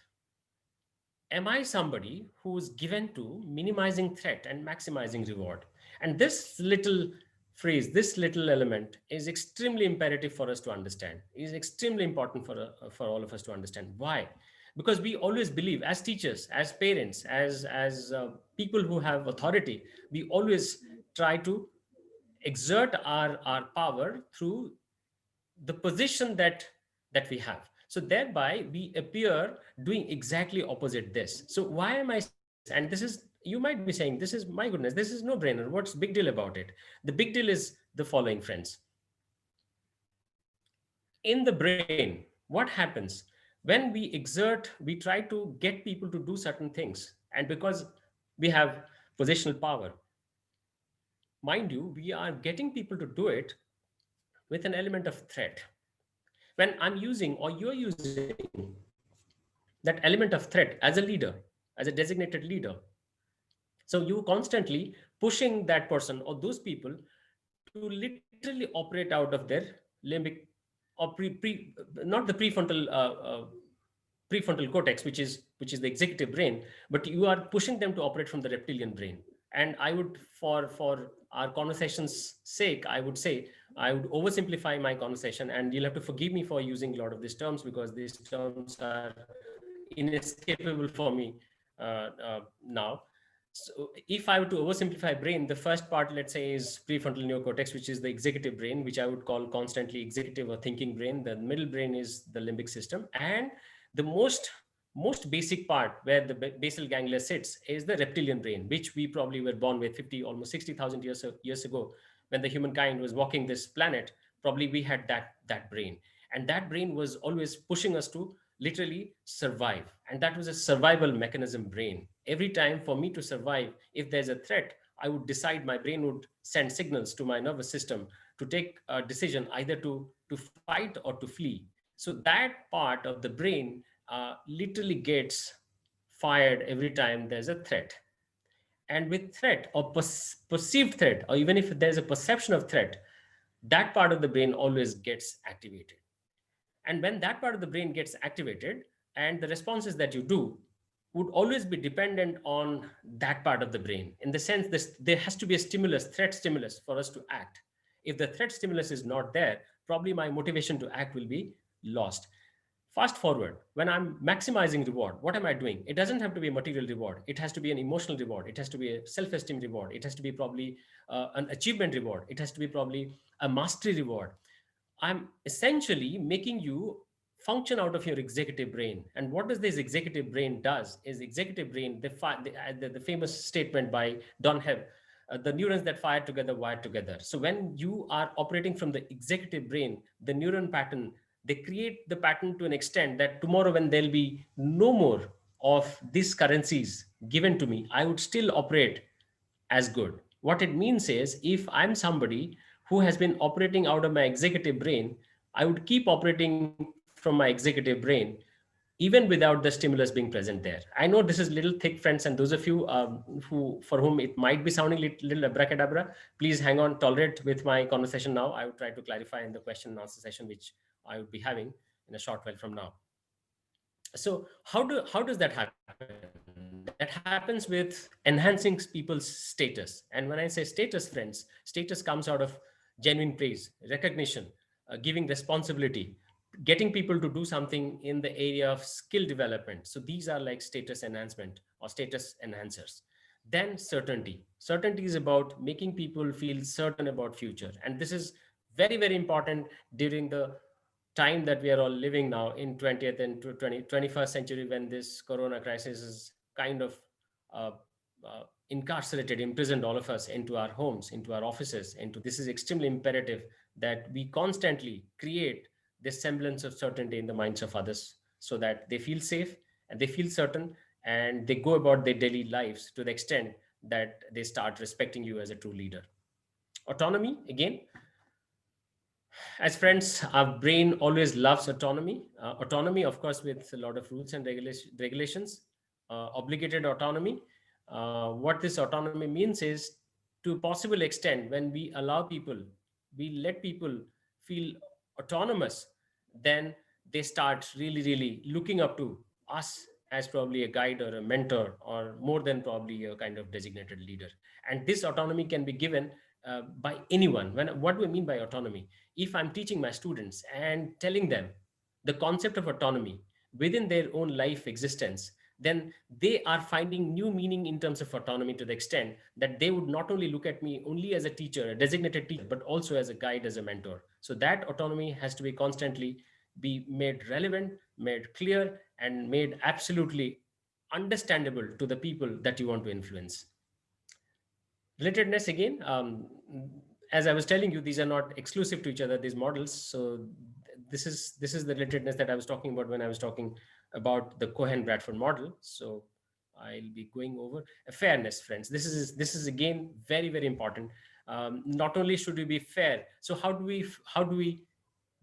Am I somebody who's given to minimizing threat and maximizing reward? And this little phrase, this little element is extremely imperative for us to understand, is extremely important for all of us to understand. Why? Because we always believe, as teachers, as parents, as people who have authority, we always try to exert our power through the position that we have. So thereby we appear doing exactly opposite this. So why am I saying this? And this is, you might be saying, this is, my goodness, this is no brainer, what's big deal about it? The big deal is the following, friends. In the brain, what happens when we exert, we try to get people to do certain things, and because we have positional power, mind you, we are getting people to do it with an element of threat. When I'm using, or you're using, that element of threat as a leader, as a designated leader, so you constantly pushing that person or those people to literally operate out of their limbic, or not the prefrontal cortex, which is the executive brain, but you are pushing them to operate from the reptilian brain. And I would, for our conversation's sake, I would say, I would oversimplify my conversation, and you'll have to forgive me for using a lot of these terms, because these terms are inescapable for me now. So if I were to oversimplify brain, the first part, let's say, is prefrontal neocortex, which is the executive brain, which I would call constantly executive or thinking brain. The middle brain is the limbic system. And the most basic part, where the basal ganglia sits, is the reptilian brain, which we probably were born with 50, almost 60,000 years ago. When the humankind was walking this planet, probably we had that brain. And that brain was always pushing us to literally survive. And that was a survival mechanism brain. Every time for me to survive, if there's a threat, I would decide, my brain would send signals to my nervous system to take a decision, either to fight or to flee. So that part of the brain literally gets fired every time there's a threat. And with threat or perceived threat, or even if there's a perception of threat, that part of the brain always gets activated. And when that part of the brain gets activated, and the responses that you do, would always be dependent on that part of the brain, in the sense this, there has to be a stimulus, threat stimulus, for us to act. If the threat stimulus is not there, probably my motivation to act will be lost. Fast forward, when I'm maximizing reward, what am I doing? It doesn't have to be a material reward. It has to be an emotional reward. It has to be a self-esteem reward. It has to be probably an achievement reward. It has to be probably a mastery reward. I'm essentially making you function out of your executive brain. And what does this executive brain does is executive brain, the famous statement by Don Hebb, the neurons that fire together wire together. So when you are operating from the executive brain, the neuron pattern, they create the pattern to an extent that tomorrow when there'll be no more of these currencies given to me, I would still operate as good. What it means is, if I'm somebody who has been operating out of my executive brain, I would keep operating from my executive brain even without the stimulus being present there. I know this is little thick, friends, and those of you who for whom it might be sounding little abracadabra, please hang on, tolerate with my conversation now. I would try to clarify in the question and answer session, which I would be having in a short while from now. So how does that happen? That happens with enhancing people's status. And when I say status, friends, status comes out of genuine praise, recognition, giving responsibility, getting people to do something in the area of skill development. So these are like status enhancement or status enhancers. Then certainty. Certainty is about making people feel certain about future. And this is very, very important during the time that we are all living now in 20th and 21st century, when this corona crisis is kind of uh, incarcerated, imprisoned all of us into our homes, into our offices, into this is extremely imperative that we constantly create this semblance of certainty in the minds of others, so that they feel safe and they feel certain, and they go about their daily lives to the extent that they start respecting you as a true leader. Autonomy, again, as friends, our brain always loves autonomy. Autonomy, of course, with a lot of rules and regulations, obligated autonomy. What this autonomy means is, to a possible extent, when we allow people, we let people feel autonomous, then they start really, really looking up to us as probably a guide or a mentor, or more than probably a kind of designated leader. And this autonomy can be given by anyone. What do I mean by autonomy? If I'm teaching my students and telling them the concept of autonomy within their own life existence, then they are finding new meaning in terms of autonomy, to the extent that they would not only look at me only as a teacher, a designated teacher, but also as a guide, as a mentor. So that autonomy has to be constantly be made relevant, made clear, and made absolutely understandable to the people that you want to influence. Relatedness, again, as I was telling you, these are not exclusive to each other, these models. So this is the relatedness that I was talking about when I was talking about the Cohen-Bradford model. So I'll be going over fairness, friends. This is again very, very important. Not only should we be fair, so how do we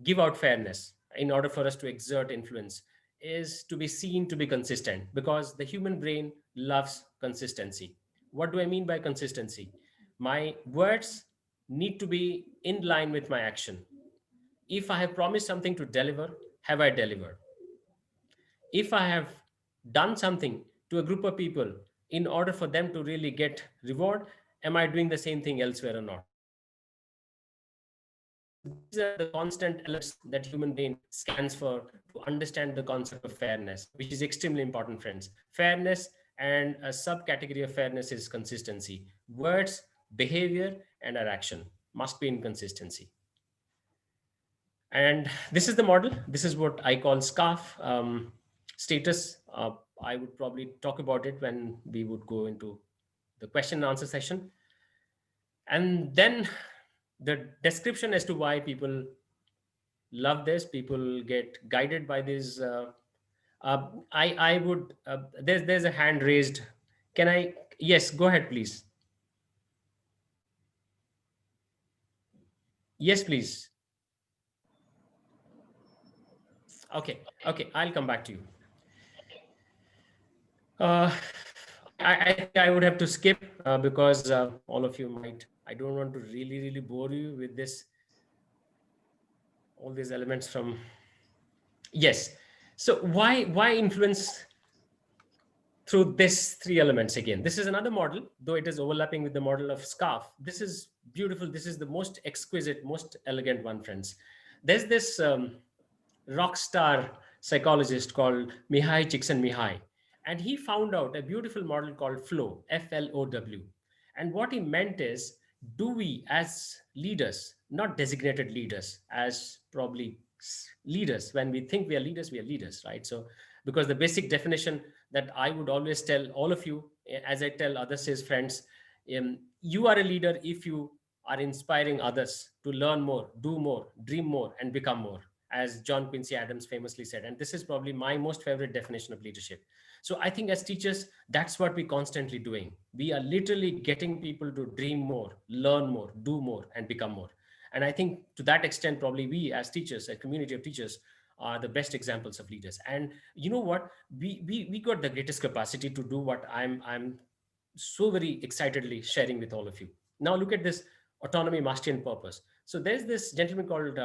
give out fairness in order for us to exert influence? Is to be seen to be consistent, because the human brain loves consistency. What do I mean by consistency? My words need to be in line with my action. If I have promised something to deliver, have I delivered? If I have done something to a group of people in order for them to really get reward, am I doing the same thing elsewhere or not? So these are the constant alerts that human brain scans for to understand the concept of fairness, which is extremely important, friends. Fairness, and a subcategory of fairness, is consistency. Words, behavior, and our action must be in consistency. And this is the model. This is what I call SCARF. Status, I would probably talk about it when we would go into the question and answer session. And then the description as to why people love this, people get guided by this. I would, there's a hand raised. Can I? Yes, go ahead, please. Yes, please. Okay, I'll come back to you. I think I would have to skip because all of you might, I don't want to really bore you with this, all these elements from, yes. So why influence through this three elements again. This is another model, though it is overlapping with the model of scarf. This is beautiful. This is the most exquisite, most elegant one, friends. There's this rock star psychologist called Mihai Csikszentmihalyi, and he found out a beautiful model called flow, FLOW. And what he meant is, do we as leaders, not designated leaders, as probably leaders, when we think we are leaders, right? So because the basic definition that I would always tell all of you, as I tell others, is, friends, you are a leader if you are inspiring others to learn more, do more, dream more, and become more, as John Quincy Adams famously said. And this is probably my most favorite definition of leadership. So I think as teachers, that's what we're constantly doing. We are literally getting people to dream more, learn more, do more, and become more. And I think to that extent, probably we as teachers, a community of teachers, are the best examples of leaders. And you know what? We got the greatest capacity to do what I'm so very excitedly sharing with all of you. Now look at this: autonomy, mastery, and purpose. So there's this gentleman called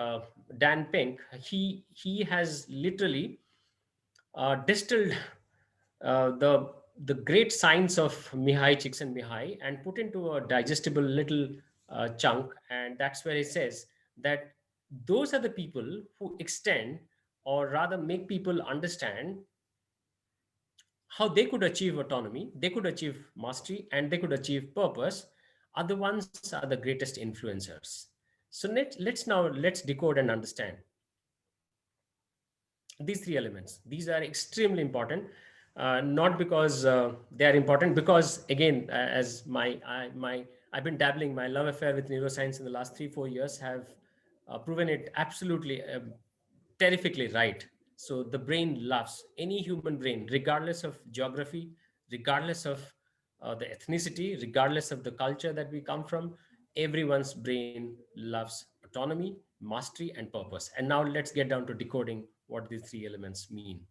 Dan Pink. He has literally distilled the great science of Mihai Csikszentmihalyi and put into a digestible little chunk, and that's where he says that those are the people who extend, or rather make people understand how they could achieve autonomy, they could achieve mastery, and they could achieve purpose, are the ones are the greatest influencers. So let's decode and understand these three elements. These are extremely important, not because they are important, because again, as I've been dabbling, my love affair with neuroscience in the last 3-4 years have proven it absolutely terrifically right. So the brain loves, any human brain, regardless of geography, regardless of the ethnicity, regardless of the culture that we come from, everyone's brain loves autonomy, mastery, and purpose. And now let's get down to decoding what these three elements mean.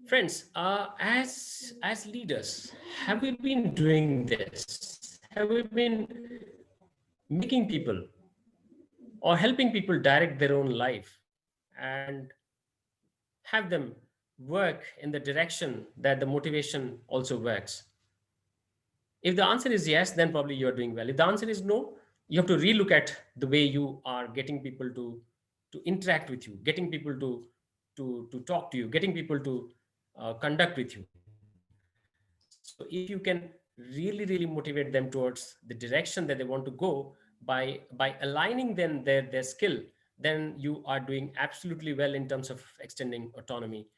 Friends, as leaders, have we been doing this? Have we been making people or helping people direct their own life and have them work in the direction that the motivation also works? If the answer is yes, then probably you're doing well. If the answer is no, you have to relook at the way you are getting people to interact with you, getting people to talk to you, getting people to conduct with you. So if you can really motivate them towards the direction that they want to go by aligning them their skill, then you are doing absolutely well in terms of extending autonomy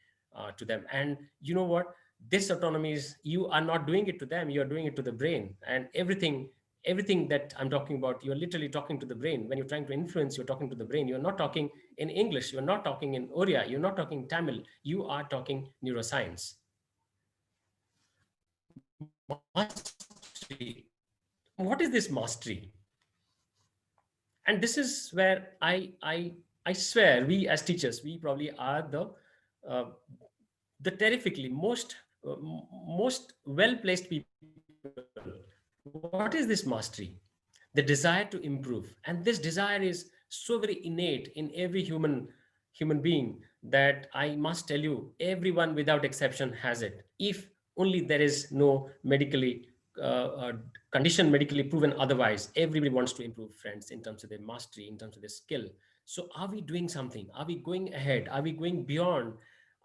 to them. And you know what? This autonomy is, you are not doing it to them, you are doing it to the brain. And everything that I'm talking about, you're literally talking to the brain. When you're trying to influence, you're talking to the brain. You're not talking in English, you're not talking in Oriya, you're not talking Tamil, you are talking neuroscience. Mastery. What is this mastery? And this is where I swear, we as teachers, we probably are the terrifically most well-placed people. What is this mastery? The desire to improve. And this desire is so very innate in every human being that I must tell you, everyone without exception has it. If only there is no condition medically proven otherwise, everybody wants to improve, friends, in terms of their mastery, in terms of their skill. So are we doing something? Are we going ahead? Are we going beyond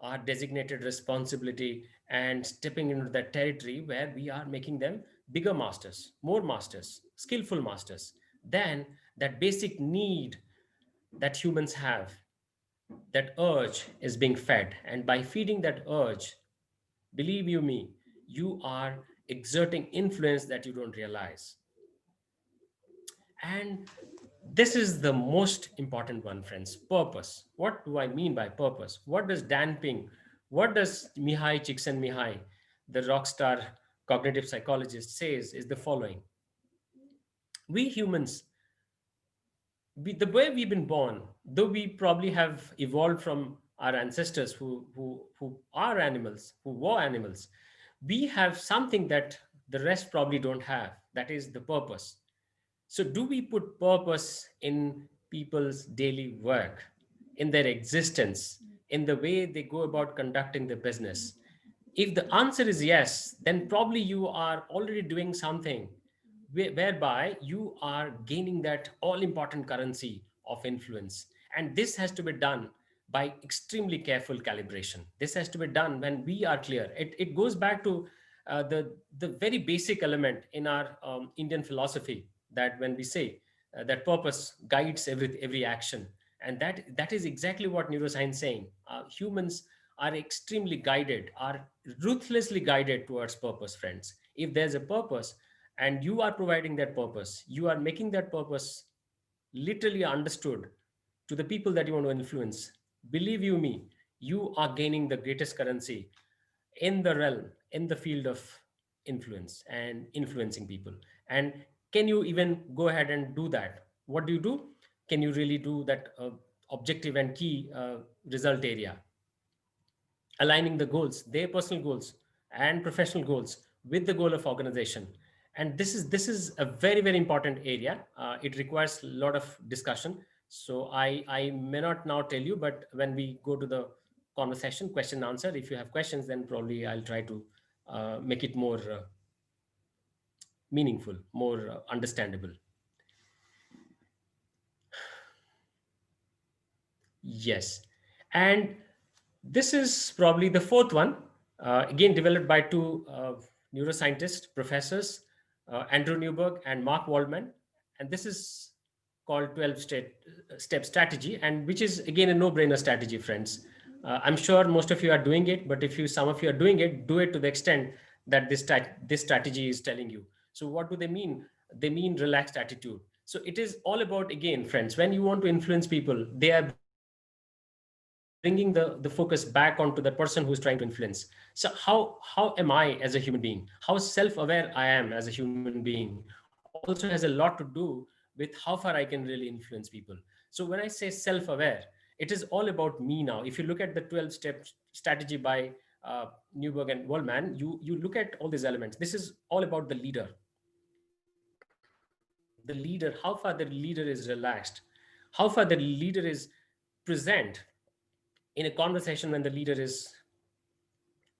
our designated responsibility and stepping into that territory where we are making them bigger masters, more masters, skillful masters, than that basic need that humans have? That urge is being fed, and by feeding that urge, believe you me, you are exerting influence that you don't realize. And this is the most important one, friends: purpose. What do I mean by purpose? What does Dan Pink, what does Mihai Csikszentmihalyi, the rock star cognitive psychologist, says is the following: we humans, the way we've been born, though we probably have evolved from our ancestors who are animals, who were animals, we have something that the rest probably don't have. That is the purpose. So do we put purpose in people's daily work, in their existence, in the way they go about conducting the business? If the answer is yes, then probably you are already doing something whereby you are gaining that all important currency of influence. And this has to be done by extremely careful calibration. This has to be done when we are clear. It goes back to the very basic element in our Indian philosophy, that when we say that purpose guides every action. And that is exactly what neuroscience is saying. Humans are extremely guided, are ruthlessly guided towards purpose, friends. If there's a purpose and you are providing that purpose, you are making that purpose literally understood to the people that you want to influence, believe you me, you are gaining the greatest currency in the realm, in the field of influence and influencing people. And can you even go ahead and do that? What do you do? Can you really do that objective and key result area? Aligning the goals, their personal goals and professional goals with the goal of organization. And this is a very important area. It requires a lot of discussion. So I may not now tell you, but when we go to the conversation, question and answer, if you have questions, then probably I'll try to make it more meaningful, more understandable. Yes. And this is probably the fourth one, again developed by two neuroscientists, professors, Andrew Newberg and Mark Waldman. And this is called 12-step strategy, and which is again a no-brainer strategy, friends. I'm sure most of you are doing it, but if some of you are doing it, do it to the extent that this strategy is telling you. So what do they mean? They mean relaxed attitude. So it is all about, again, friends, when you want to influence people, they are bringing the focus back onto the person who's trying to influence. So how am I as a human being? How self-aware I am as a human being also has a lot to do with how far I can really influence people. So when I say self-aware, it is all about me now. If you look at the 12-step strategy by Newberg and Wallman, you look at all these elements. This is all about the leader. The leader, how far the leader is relaxed, how far the leader is present in a conversation when the leader is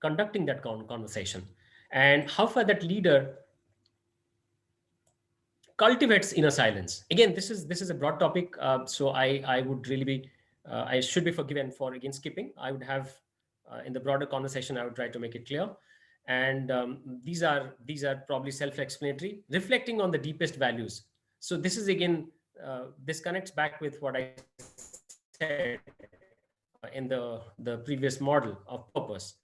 conducting that conversation, and how far that leader cultivates inner silence. Again, this is a broad topic, so I would really be I should be forgiven for again skipping. I would have in the broader conversation I would try to make it clear. And these are probably self-explanatory, reflecting on the deepest values. So this is again this connects back with what I said in the previous model of purpose,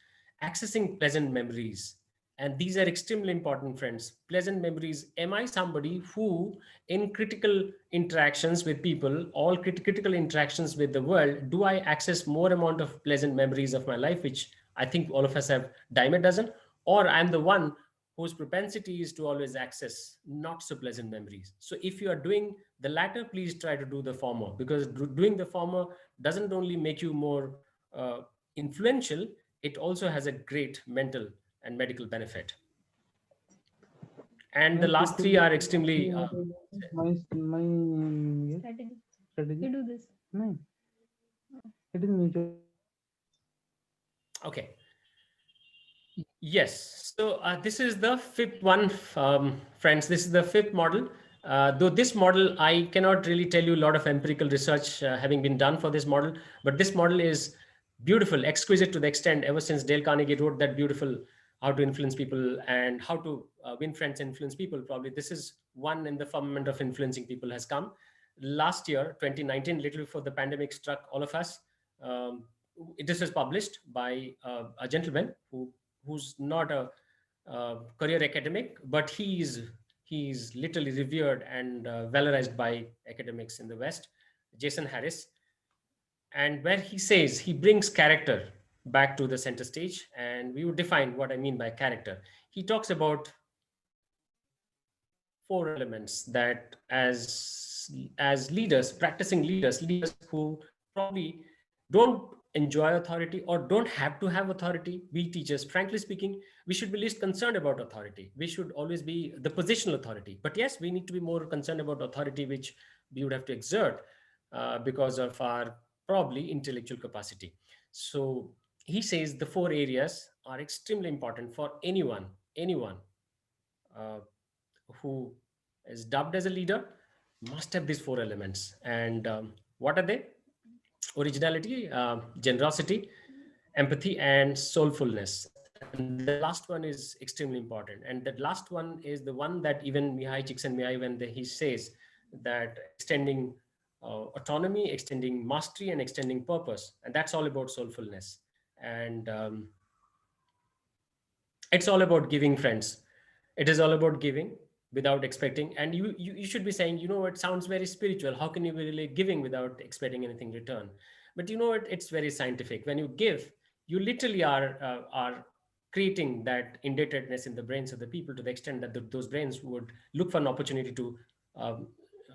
accessing pleasant memories. And these are extremely important, friends. Pleasant memories. Am I somebody who, in critical interactions with people, all critical interactions with the world, do I access more amount of pleasant memories of my life, which I think all of us have dime a dozen? Or I'm the one whose propensity is to always access not so pleasant memories. So if you are doing the latter, please try to do the former, because doing the former doesn't only make you more influential, it also has a great mental and medical benefit. And the last three are extremely my strategy. You do this. No. It is mutual. Okay. Yes. So this is the fifth one, friends. This is the fifth model. Though this model, I cannot really tell you a lot of empirical research having been done for this model, but this model is beautiful, exquisite to the extent ever since Dale Carnegie wrote that beautiful How to Influence People and How to Win Friends and Influence People. Probably this is one in the firmament of influencing people has come. Last year, 2019, little before the pandemic struck all of us, this was published by a gentleman who's not a career academic, but he's literally revered and valorized by academics in the West, Jason Harris. And where he says he brings character back to the center stage, and we would define what I mean by character. He talks about four elements that as leaders, practicing leaders who probably don't enjoy authority or don't have to have authority. We teachers, frankly speaking, we should be least concerned about authority. We should always be the positional authority. But yes, we need to be more concerned about authority, which we would have to exert because of our probably intellectual capacity. So he says the 4 areas are extremely important for anyone uh, who is dubbed as a leader must have these 4 elements. And what are they? Originality, generosity, empathy, and soulfulness. And the last one is extremely important. And that last one is the one that even Mihai Csikszentmihalyi, when he says that extending autonomy, extending mastery, and extending purpose, and that's all about soulfulness. And it's all about giving, friends. It is all about giving without expecting. And you should be saying, it sounds very spiritual. How can you be really giving without expecting anything return? But it's very scientific. When you give, you literally are creating that indebtedness in the brains of the people, to the extent that those brains would look for an opportunity to, um,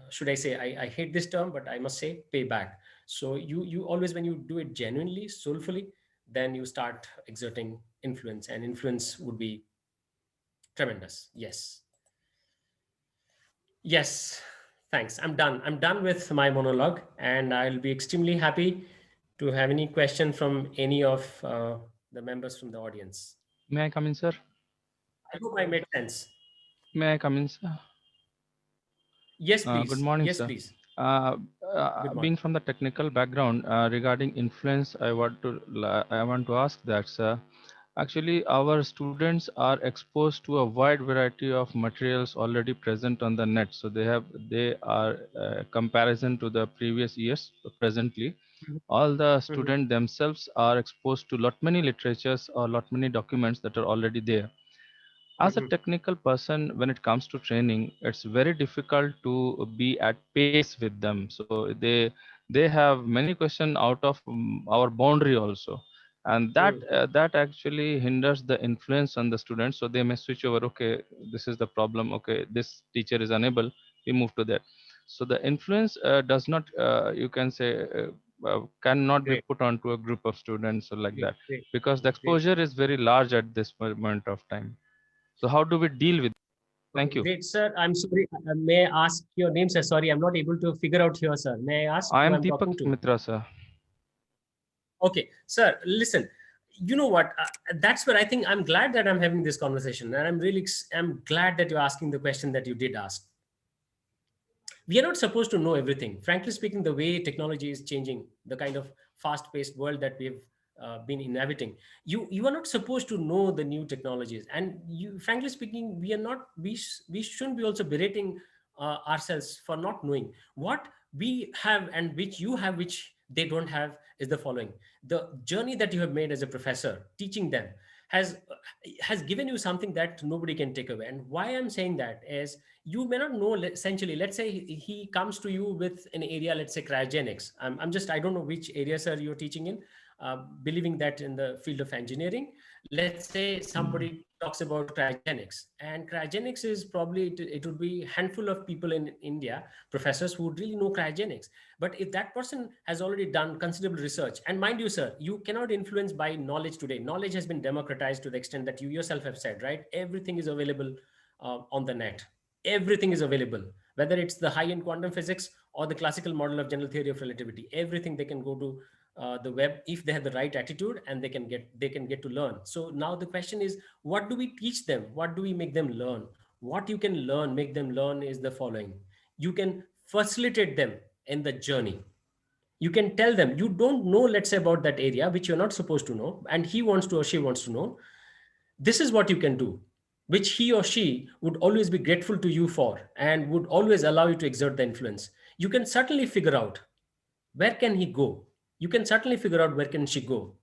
should I say, I hate this term, but I must say, pay back. So you always, when you do it genuinely, soulfully, then you start exerting influence, and influence would be tremendous. Yes. Yes. Thanks. I'm done with my monologue, and I'll be extremely happy to have any question from any of the members from the audience. May I come in, sir? I hope I made sense. May I come in, sir? Yes, Good please. morning, Yes, sir. please. Good morning. Being from the technical background, regarding influence, I want to ask that, sir. Actually, our students are exposed to a wide variety of materials already present on the net. So they are comparison to the previous years presently. All the students themselves are exposed to lot many literatures or lot many documents that are already there. As a technical person, when it comes to training, it's very difficult to be at pace with them. So they have many questions out of our boundary also, and that actually hinders the influence on the students. So they may switch over. Okay, this is the problem. Okay, this teacher is unable, we move to that. So the influence does not, you can say, cannot be Great. put onto a group of students or like Great. that, Great. because the Great. exposure is very large at this moment of time. So how do we deal with? Okay, Thank you. great, sir. I'm sorry. May I ask your name, sir? Sorry, I'm not able to figure out here, sir. May I ask I who am I'm Deepak talking to? Mitra, sir. Okay, sir, listen, you know what? That's where I think I'm glad that I'm having this conversation. And I'm glad that you're asking the question that you did ask. We are not supposed to know everything. Frankly speaking, the way technology is changing, the kind of fast-paced world that we've been inhabiting, you are not supposed to know the new technologies. And frankly speaking, we shouldn't be also berating ourselves for not knowing. What we have and which you have, which they don't have, is the following: the journey that you have made as a professor, teaching them, has has given you something that nobody can take away. And why I'm saying that is, you may not know, essentially, let's say he comes to you with an area, let's say cryogenics. I don't know which area, sir, you're teaching in, believing that in the field of engineering. Let's say somebody talks about cryogenics, and cryogenics is probably, it would be a handful of people in India, professors, who would really know cryogenics. But if that person has already done considerable research, and mind you, sir, you cannot influence by knowledge today. Knowledge has been democratized to the extent that you yourself have said, right? Everything is available on the net. Everything is available, whether it's the high-end quantum physics or the classical model of general theory of relativity. Everything, they can go to the web if they have the right attitude, and they can get to learn. So now the question is, what do we teach them? What do we make them learn? What you can learn, make them learn, is the following: you can facilitate them in the journey. You can tell them, you don't know, let's say, about that area which you're not supposed to know, and he wants to or she wants to know. This is what you can do, which he or she would always be grateful to you for, and would always allow you to exert the influence. You can certainly figure out, where can he go? You can certainly figure out, where can she go?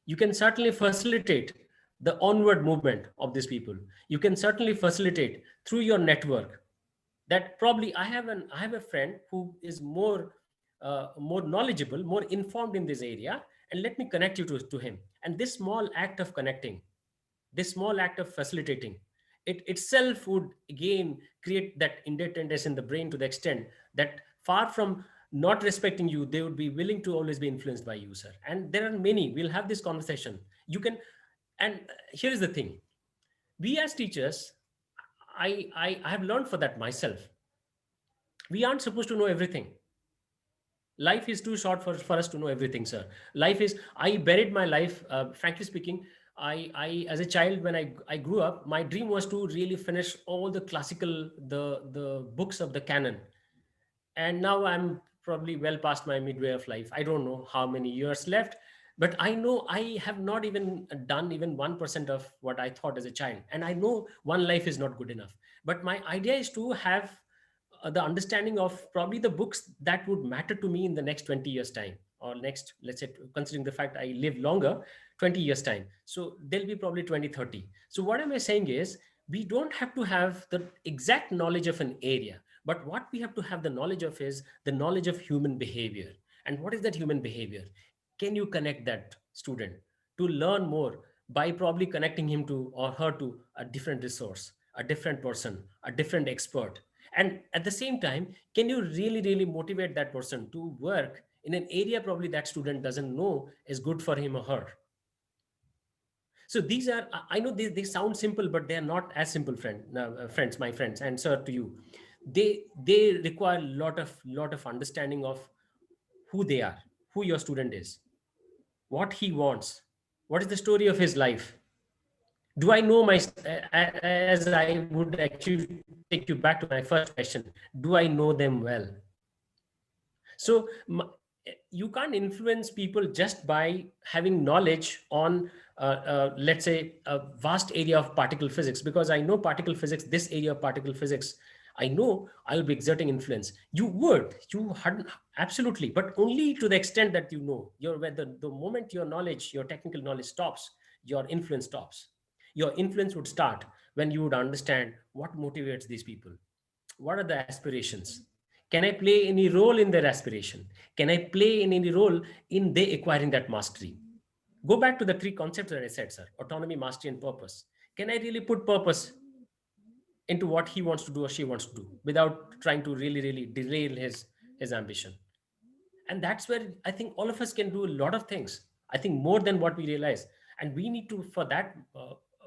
You can certainly facilitate the onward movement of these people. You can certainly facilitate through your network. That probably, I have a friend who is more knowledgeable, more informed in this area, and let me connect you to him. And this small act of connecting, this small act of facilitating, it itself would again create that indebtedness in the brain, to the extent that, far from not respecting you, they would be willing to always be influenced by you, sir. And there are many, we'll have this conversation. You can, and here is the thing: we as teachers, I have learned for that myself, we aren't supposed to know everything. Life is too short for us to know everything, sir. Life is, I buried my life, frankly speaking. I as a child, when I grew up, my dream was to really finish all the classical, the books of the canon. And now I'm probably well past my midway of life. I don't know how many years left, but I know I have not even done even 1% of what I thought as a child. And I know one life is not good enough. But my idea is to have the understanding of probably the books that would matter to me in the next 20 years time, or next, let's say, considering the fact I live longer, 20 years time. So there'll be probably 2030. So what am I saying is, we don't have to have the exact knowledge of an area, but what we have to have the knowledge of is the knowledge of human behavior. And what is that human behavior? Can you connect that student to learn more by probably connecting him to or her to a different resource, a different person, a different expert? And at the same time, can you really, really motivate that person to work in an area probably that student doesn't know is good for him or her? So these are, I know they sound simple, but they are not as simple, friends, my friends, and sir, to you. They require a lot of understanding of who they are, who your student is, what he wants, what is the story of his life. Do I know my, as I would actually take you back to my first question, do I know them well? So you can't influence people just by having knowledge on, let's say, a vast area of particle physics, because I know particle physics, this area of particle physics, I know I'll be exerting influence. You hadn't, absolutely, but only to the extent that you know. Where the moment your knowledge, your technical knowledge stops, your influence stops. Your influence would start when you would understand what motivates these people. What are the aspirations? Can I play any role in their aspiration? Can I play in any role in they acquiring that mastery? Go back to the three concepts that I said, sir: autonomy, mastery, and purpose. Can I really put purpose into what he wants to do or she wants to do without trying to really, really derail his ambition? And that's where I think all of us can do a lot of things, I think more than what we realize. And we need to, for that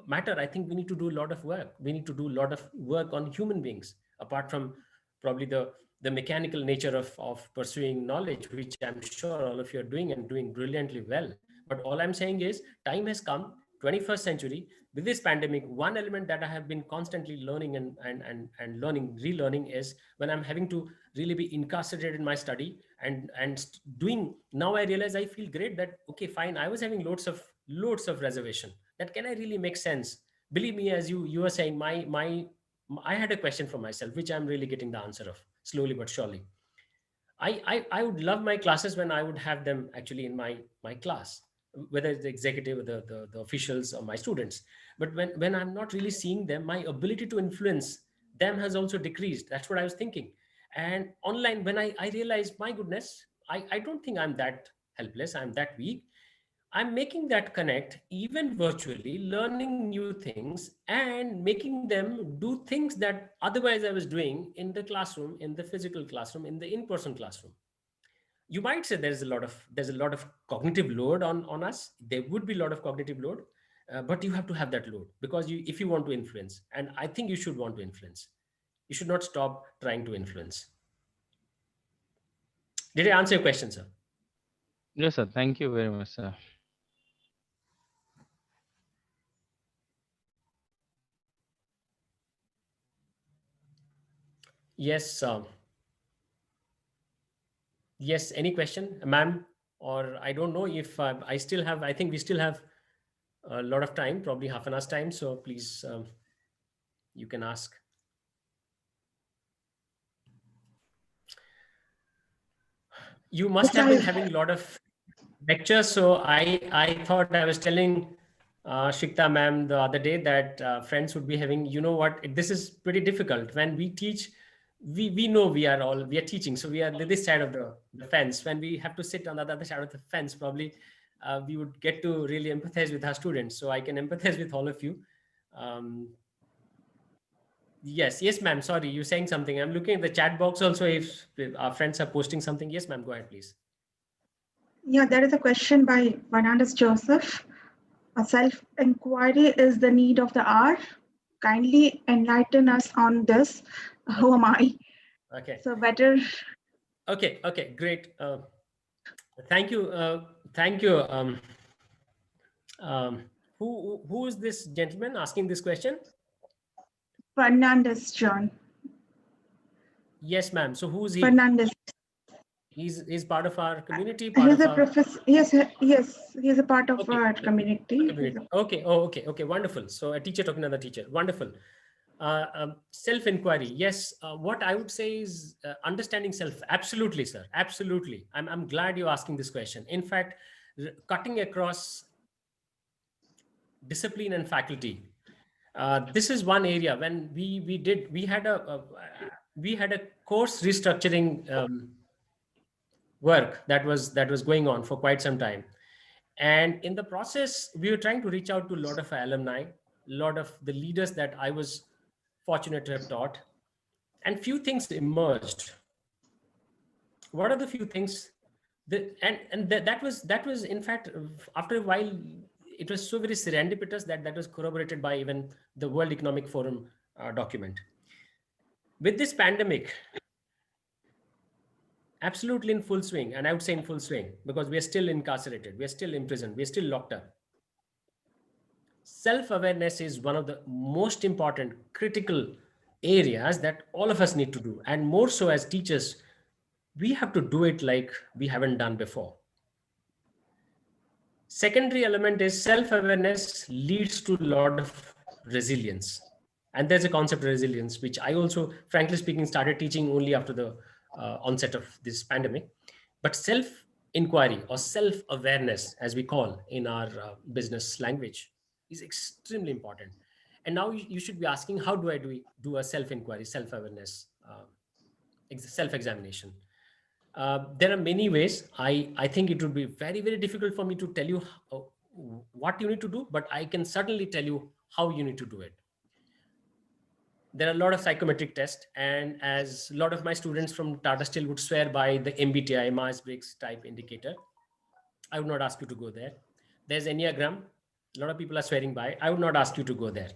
matter, I think we need to do a lot of work. We need to do a lot of work on human beings, apart from probably the mechanical nature of pursuing knowledge, which I'm sure all of you are doing and doing brilliantly well. But all I'm saying is, time has come, 21st century, with this pandemic. One element that I have been constantly learning and learning, relearning, is when I'm having to really be incarcerated in my study and doing, now I realize, I feel great that, okay, fine, I was having loads of reservation, that can I really make sense? Believe me, as you were saying, I had a question for myself, which I'm really getting the answer of slowly but surely. I would love my classes when I would have them actually in my class, whether it's the executive or the officials or my students. But when I'm not really seeing them, my ability to influence them has also decreased. That's what I was thinking. And online, when I realized, my goodness, I don't think I'm that helpless, I'm that weak. I'm making that connect even virtually, learning new things and making them do things that otherwise I was doing in the classroom, in the physical classroom, in the in-person classroom. You might say there's a lot of cognitive load on us. There would be a lot of cognitive load, but you have to have that load, because if you want to influence, and I think you should want to influence, you should not stop trying to influence. Did I answer your question, sir? Yes, sir. Thank you very much, sir. Yes. Yes. Any question, ma'am? Or I don't know if I still have, I think we still have a lot of time, probably half an hour's time. So please, you can ask. You must have been having a lot of lectures. So I thought, I was telling Shikta ma'am the other day that friends would be having, you know what, this is pretty difficult. When we teach, we know we are teaching. So we are this side of the fence. When we have to sit on the other side of the fence, probably we would get to really empathize with our students. So I can empathize with all of you. Yes, ma'am. Sorry, you're saying something. I'm looking at the chat box also. If our friends are posting something. Yes, ma'am. Go ahead, please. Yeah, there is a question by Fernandez Joseph. A self-inquiry is the need of the hour. Kindly enlighten us on this. Who am I? Okay. So better. Okay, okay, great. Thank you. Thank you. Who is this gentleman asking this question? Fernandez, John. Yes, ma'am. So who's he? Fernandez. He's part of our community, part He's of a our professor. Yes, yes, he's a part of okay, our okay. community. Community. Okay. Oh, okay. Okay. Wonderful. So a teacher talking to another teacher. Wonderful. Self-inquiry. Yes. What I would say is understanding self. Absolutely, sir. Absolutely. I'm glad you're asking this question. In fact, cutting across discipline and faculty. This is one area when we had a course restructuring work that was going on for quite some time, and in the process we were trying to reach out to a lot of alumni, a lot of the leaders that I was fortunate to have taught, and few things emerged. What are the few things that was in fact after a while it was so very serendipitous that was corroborated by even the World Economic Forum document. With this pandemic absolutely in full swing, and I would say in full swing because we are still incarcerated, we are still imprisoned, we are still locked up. Self-awareness is one of the most important critical areas that all of us need to do, and more so as teachers we have to do it like we haven't done before. Secondary element is self-awareness leads to a lot of resilience. And there's a concept of resilience, which I also, frankly speaking, started teaching only after the onset of this pandemic. But self-inquiry or self-awareness, as we call in our business language, is extremely important. And now you should be asking, how do I do a self-inquiry, self-awareness, self-examination? There are many ways. I think it would be very, very difficult for me to tell you what you need to do, but I can certainly tell you how you need to do it. There are a lot of psychometric tests, and as a lot of my students from Tata Steel would swear by the MBTI, Myers-Briggs type indicator, I would not ask you to go there. There's Enneagram. A lot of people are swearing by. I would not ask you to go there.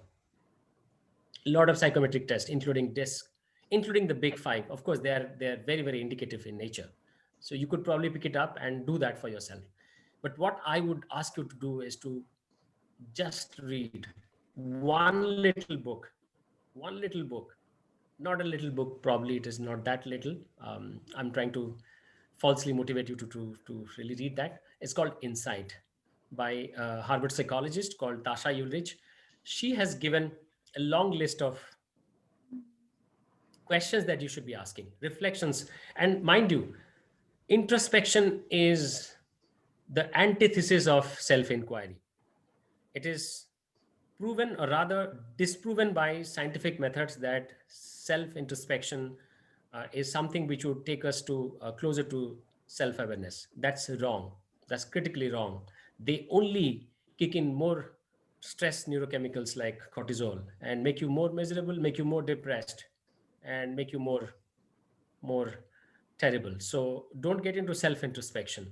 A lot of psychometric tests, including DISC, including the big five. Of course, they're very, very indicative in nature. So you could probably pick it up and do that for yourself. But what I would ask you to do is to just read one little book, not a little book. Probably it is not that little. I'm trying to falsely motivate you to really read that. It's called Insight by a Harvard psychologist called Tasha Ulrich. She has given a long list of questions that you should be asking, reflections. And mind you, introspection is the antithesis of self-inquiry. It is proven, or rather disproven, by scientific methods that self-introspection is something which would take us to closer to self-awareness. That's wrong. That's critically wrong. They only kick in more stress neurochemicals like cortisol and make you more miserable, make you more depressed, and make you more terrible. So don't get into self-introspection.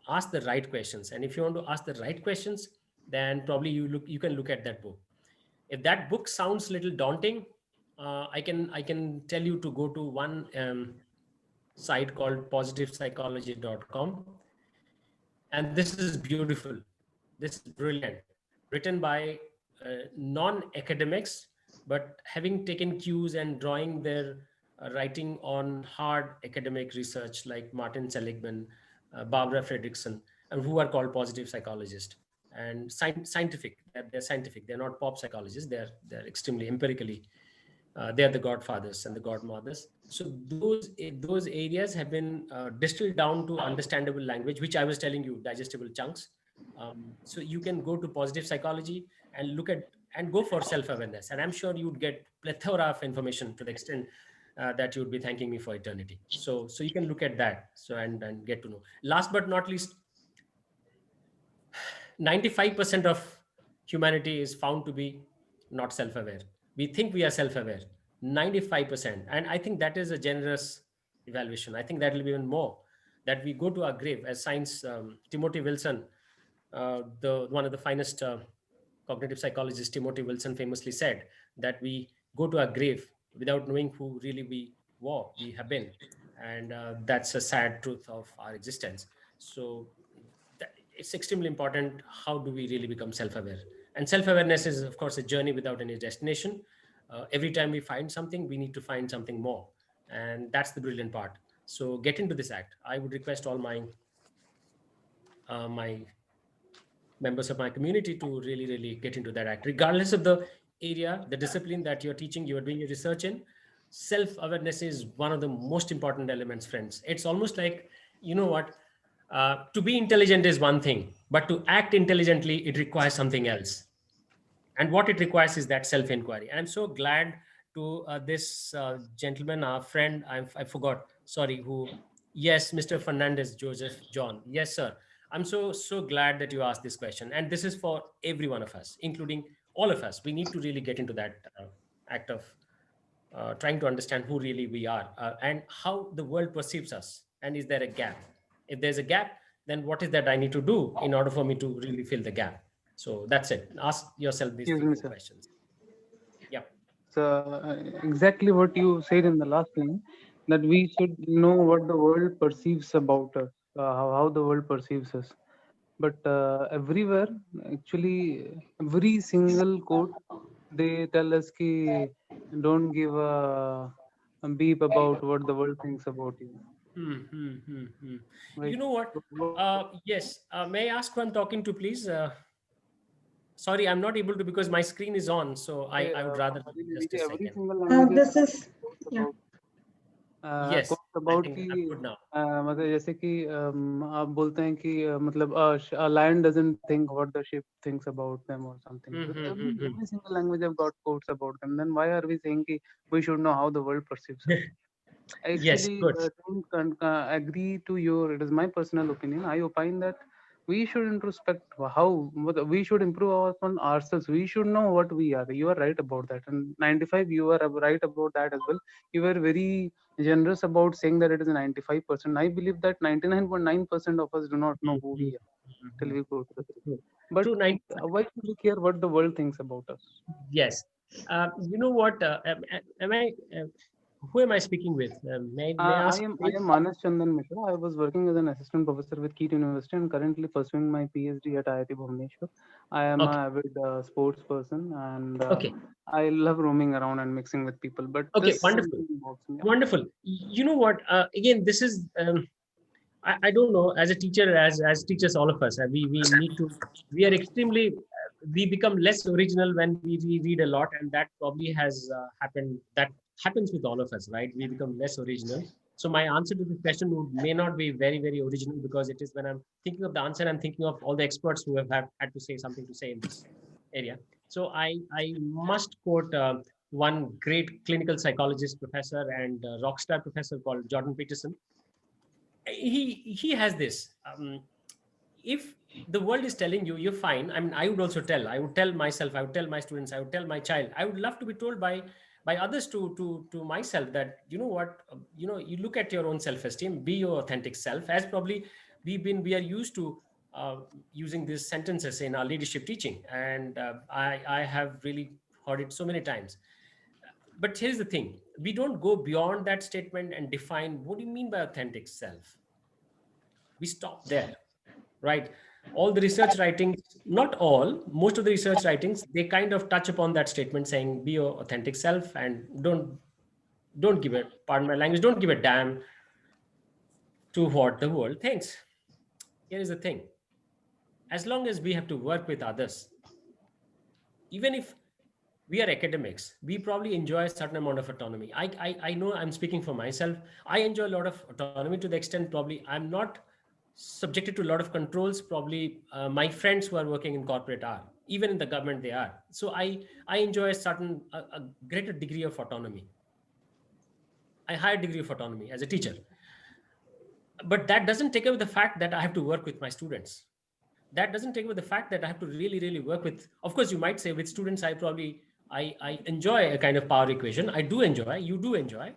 Ask the right questions, and if you want to ask the right questions, then probably you can look at that book. If that book sounds a little daunting, I can tell you to go to one site called positivepsychology.com, and this is beautiful. This is brilliant, written by non-academics, but having taken cues and drawing their writing on hard academic research like Martin Seligman, Barbara Fredrickson, and who are called positive psychologists and scientific. They're scientific. They're not pop psychologists. They're extremely empirically. They are the godfathers and the godmothers. So those areas have been distilled down to understandable language, which I was telling you, digestible chunks. So you can go to positive psychology and look at and go for self-awareness, and I'm sure you would get plethora of information to the extent that you would be thanking me for eternity. So you can look at that. So and get to know. Last but not least, 95% of humanity is found to be not self-aware. We think we are self-aware, 95%. And I think that is a generous evaluation. I think that will be even more, that we go to our grave as science. Timothy Wilson, the one of the finest cognitive psychologists, Timothy Wilson, famously said that we go to our grave without knowing who really we have been. and that's a sad truth of our existence. So it's extremely important. How do we really become self-aware? And self-awareness is, of course, a journey without any destination. Every time we find something, we need to find something more, and that's the brilliant part. So get into this act. I would request all my members of my community to really get into that act, regardless of the area, the discipline that you're teaching, you're doing your research in. Self-awareness is one of the most important elements, friends. It's almost like, you know what, to be intelligent is one thing, but to act intelligently, it requires something else. And what it requires is that self-inquiry. And I'm so glad to this gentleman, our friend, I forgot, sorry, who, yes, Mr. Fernandez, Joseph John. Yes, sir. I'm so glad that you asked this question. And this is for every one of us, including all of us. We need to really get into that act of trying to understand who really we are and how the world perceives us. And is there a gap? If there's a gap, then what is that I need to do in order for me to really fill the gap? So that's it. Ask yourself these Excuse three, me, four sir. questions. Yep. So exactly what you said in the last line, that we should know what the world perceives about us, how the world perceives us. But everywhere, actually, every single quote, they tell us ki don't give a beep about what the world thinks about you. Right? You know what? Yes. May I ask who I'm talking to, please? Sorry, I'm not able to because my screen is on. So I would rather just a every second. single language This is, yeah. Yes, quote I about think कि I'm good now. मतलब जैसे कि आप बोलते हैं कि मतलब a lion doesn't think what the sheep thinks about them or something. With every single language have got quotes about them. Then why are we saying कि we should know how the world perceives us? I Yes, actually good. don't agree to your. It is my personal opinion. I opine that we should introspect we should improve on ourselves. We should know what we are. You are right about that. And 95, you are right about that as well. You were very generous about saying that it is 95%. I believe that 99.9% of us do not know who we are till we go to the truth. But True, 90. why should we care what the world thinks about us? Yes. You know what? Am I? Who am I speaking with? May I ask? I am Manas Chandan Mishra. I was working as an assistant professor with KEET University and currently pursuing my PhD at IIT Bhubaneswar. I am Okay. an avid sports person and Okay. I love roaming around and mixing with people. But Okay. this Wonderful. involves me. Wonderful. You know what? Again, this is. I don't know. As a teacher, as teachers, all of us, we need to. We are extremely. We become less original when we read a lot, and that probably has happened. That happens with all of us, right? We become less original. So my answer to this question may not be very original because it is when I'm thinking of the answer, I'm thinking of all the experts who have had to say something to say in this area. So I must quote one great clinical psychologist professor and rock star professor called Jordan Peterson. He has this. If the world is telling you you're fine, I mean, I would also tell. I would tell myself. I would tell my students. I would tell my child. I would love to be told by others to myself that you know what, you look at your own self-esteem, be your authentic self. As probably we are used to using these sentences in our leadership teaching, and I have really heard it so many times. But here's the thing: we don't go beyond that statement and define what do you mean by authentic self. We stop there, right? All the research writings, not all, most of the research writings, they kind of touch upon that statement saying be your authentic self and don't give a, pardon my language, don't give a damn to what the world thinks. Here is the thing: as long as we have to work with others, even if we are academics, we probably enjoy a certain amount of autonomy. I know I'm speaking for myself. I enjoy a lot of autonomy to the extent probably I'm not subjected to a lot of controls. Probably my friends who are working in corporate are, even in the government they are. So I enjoy a greater degree of autonomy, a higher degree of autonomy as a teacher. But that doesn't take away the fact that I have to work with my students. That doesn't take away the fact that I have to really work with. Of course, you might say with students, I enjoy a kind of power equation. I do enjoy, you do enjoy,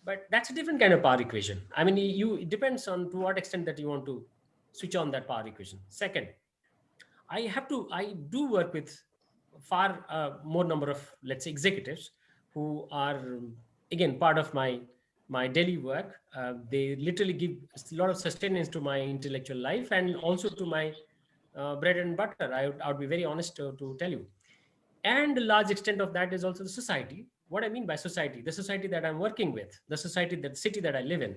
but that's a different kind of power equation. I mean, it depends on to what extent that you want to switch on that power equation. Second, I do work with far more number of, let's say, executives who are again part of my my daily work. They literally give a lot of sustenance to my intellectual life and also to my bread and butter. I would be very honest to tell you. And a large extent of that is also the society. What I mean by society, the society that I'm working with, the society, that city that I live in,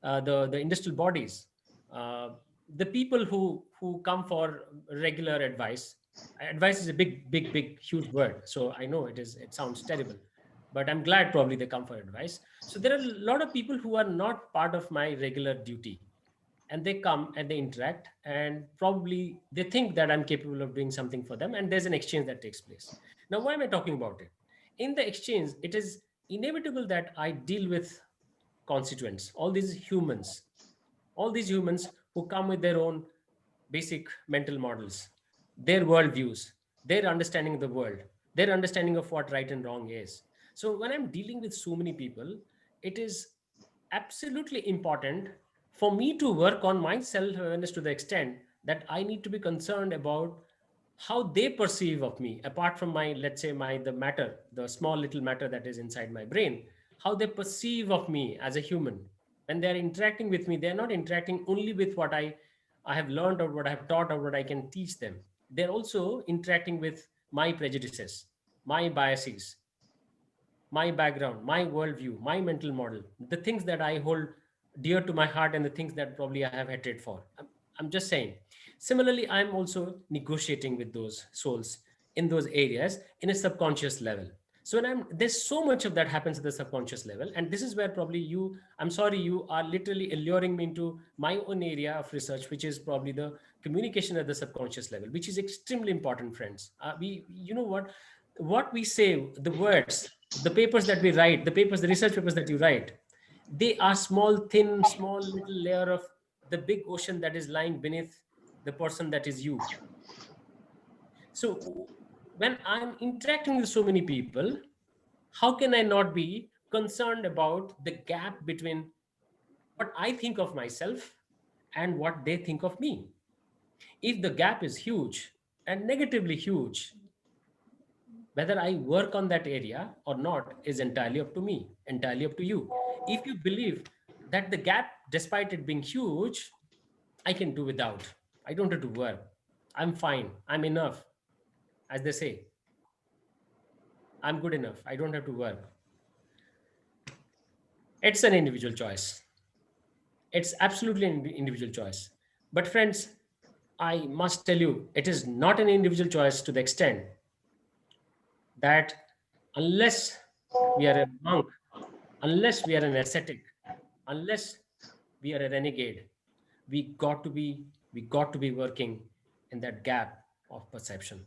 the industrial bodies, uh, the people who come for regular advice. Advice is a big huge word, so I know it sounds terrible, but I'm glad probably they come for advice. So there are a lot of people who are not part of my regular duty, and they come and they interact, and probably they think that I'm capable of doing something for them, and there's an exchange that takes place. Now, why am I talking about it? In the exchange, it is inevitable that I deal with constituents, all these humans who come with their own basic mental models, their worldviews, their understanding of the world, their understanding of what right and wrong is. So when I'm dealing with so many people, it is absolutely important for me to work on my self-awareness to the extent that I need to be concerned about how they perceive of me, apart from my, let's say, my the matter, the small little matter that is inside my brain, how they perceive of me as a human. When they're interacting with me, they're not interacting only with what I have learned or what I have taught or what I can teach them. They're also interacting with my prejudices, my biases, my background, my worldview, my mental model, the things that I hold dear to my heart and the things that probably I have hatred for. I'm just saying. Similarly, I'm also negotiating with those souls in those areas in a subconscious level. So when there's so much of that happens at the subconscious level, and this is where probably I'm sorry, you are literally alluring me into my own area of research, which is probably the communication at the subconscious level, which is extremely important, friends. You know what we say, the words, the papers that we write, the research papers that you write, they are small, thin, small little layer of the big ocean that is lying beneath the person that is you. So when I'm interacting with so many people, how can I not be concerned about the gap between what I think of myself and what they think of me? If the gap is huge and negatively huge, whether I work on that area or not is entirely up to me, entirely up to you. If you believe that the gap, despite it being huge, I can do without, I don't have to work, I'm fine, I'm enough, as they say, I'm good enough, I don't have to work. It's an individual choice. It's absolutely an individual choice. But friends, I must tell you, it is not an individual choice to the extent that unless we are a monk, unless we are an ascetic, unless we are a renegade, we got to be working in that gap of perception.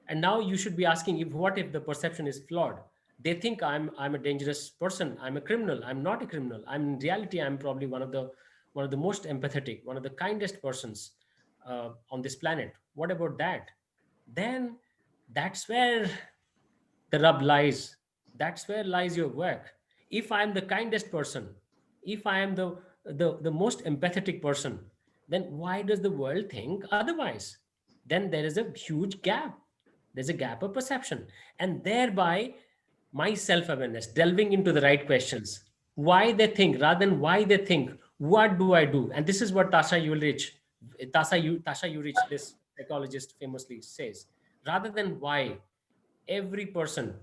And now you should be asking, if what if the perception is flawed? They think I'm a dangerous person, I'm a criminal. I'm not a criminal. I'm in reality, I'm probably one of the most empathetic, one of the kindest persons on this planet. What about that? Then that's where the rub lies. That's where lies your work. If I am the kindest person, if I am the most empathetic person, then why does the world think otherwise? Then there is a huge gap. There's a gap of perception. And thereby, my self-awareness, delving into the right questions, why they think, rather than why they think, what do I do? And this is what Tasha Urich, this psychologist famously says, rather than why, every person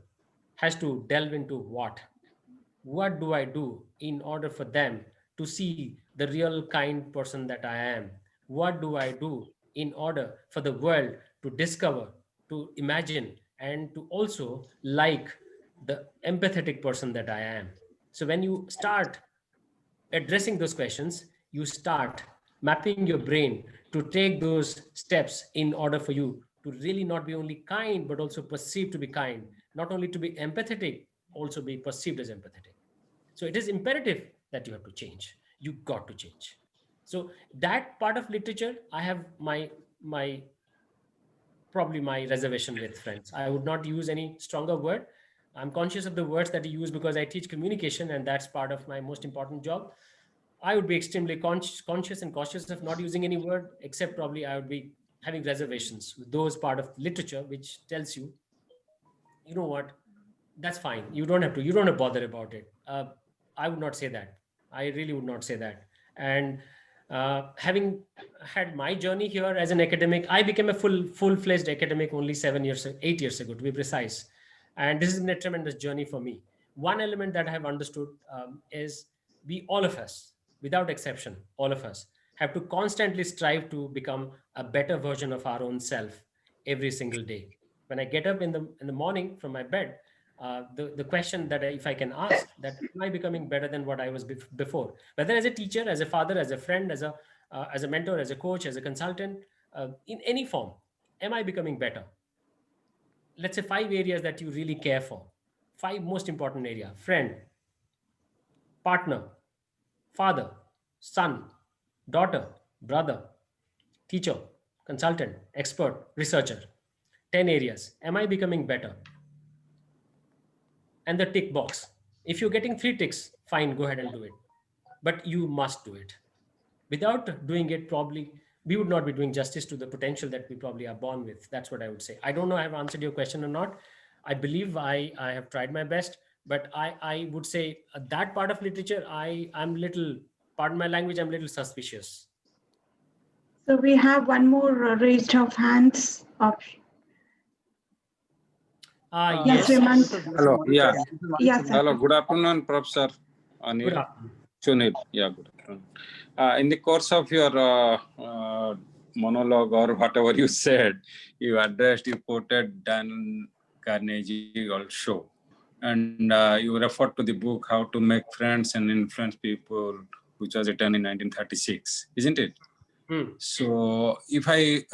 has to delve into what do I do in order for them to see the real kind person that I am? What do I do in order for the world to discover, to imagine, and to also like the empathetic person that I am? So when you start addressing those questions, you start mapping your brain to take those steps in order for you to really not be only kind, but also perceived to be kind, not only to be empathetic, also be perceived as empathetic. So it is imperative that you have to change. You got to change. So that part of literature, I have my probably my reservation with, friends. I would not use any stronger word. I'm conscious of the words that you use because I teach communication, and that's part of my most important job. I would be extremely conscious and cautious of not using any word, except probably I would be having reservations with those part of literature which tells you know what, that's fine. You don't have to bother about it. I would not say that. I really would not say that. And having had my journey here as an academic, I became a full-fledged academic only 8 years ago, to be precise. And this has been a tremendous journey for me. One element that I have understood is all of us, without exception, all of us, have to constantly strive to become a better version of our own self every single day. When I get up in the morning from my bed, the question that if I can ask, that am I becoming better than what I was before, whether as a teacher, as a father, as a friend, as a mentor, as a coach, as a consultant, in any form, am I becoming better? Let's say 5 areas that you really care for. 5 most important area: friend, partner, father, son, daughter, brother, teacher, consultant, expert, researcher. 10 areas. Am I becoming better? And the tick box. If you're getting 3 ticks, fine, go ahead and do it. But you must do it. Without doing it, probably we would not be doing justice to the potential that we probably are born with. That's what I would say. I don't know if I've answered your question or not. I believe I have tried my best, but I would say that part of literature, I'm little, pardon my language, I'm a little suspicious. So we have one more raised of hands option. Yes. Hello. Yeah. Yes. Hello. Good afternoon, Professor Anil. Good afternoon. Sunil. Yeah. Good afternoon. In the course of your monologue or whatever you said, you quoted Dan Carnegie also, and you referred to the book "How to Make Friends and Influence People," which was written in 1936, isn't it? So if I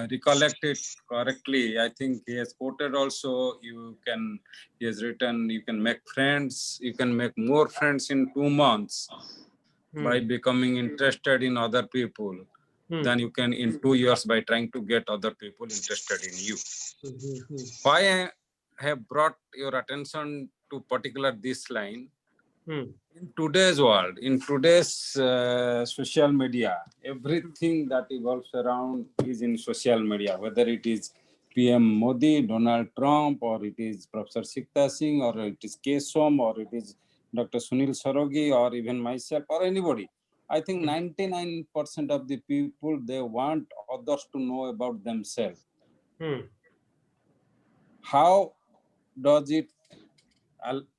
recollect it correctly, I think he has quoted also, he has written, you can make friends, you can make more friends in 2 months by becoming interested in other people than you can in 2 years by trying to get other people interested in you. Why I have brought your attention to particular this line, in today's world, in today's social media, everything that evolves around is in social media, whether it is PM Modi, Donald Trump, or it is Professor Sikta Singh, or it is K. Som, or it is Dr. Sunil Sarangi, or even myself, or anybody. I think 99% of the people, they want others to know about themselves. How does it,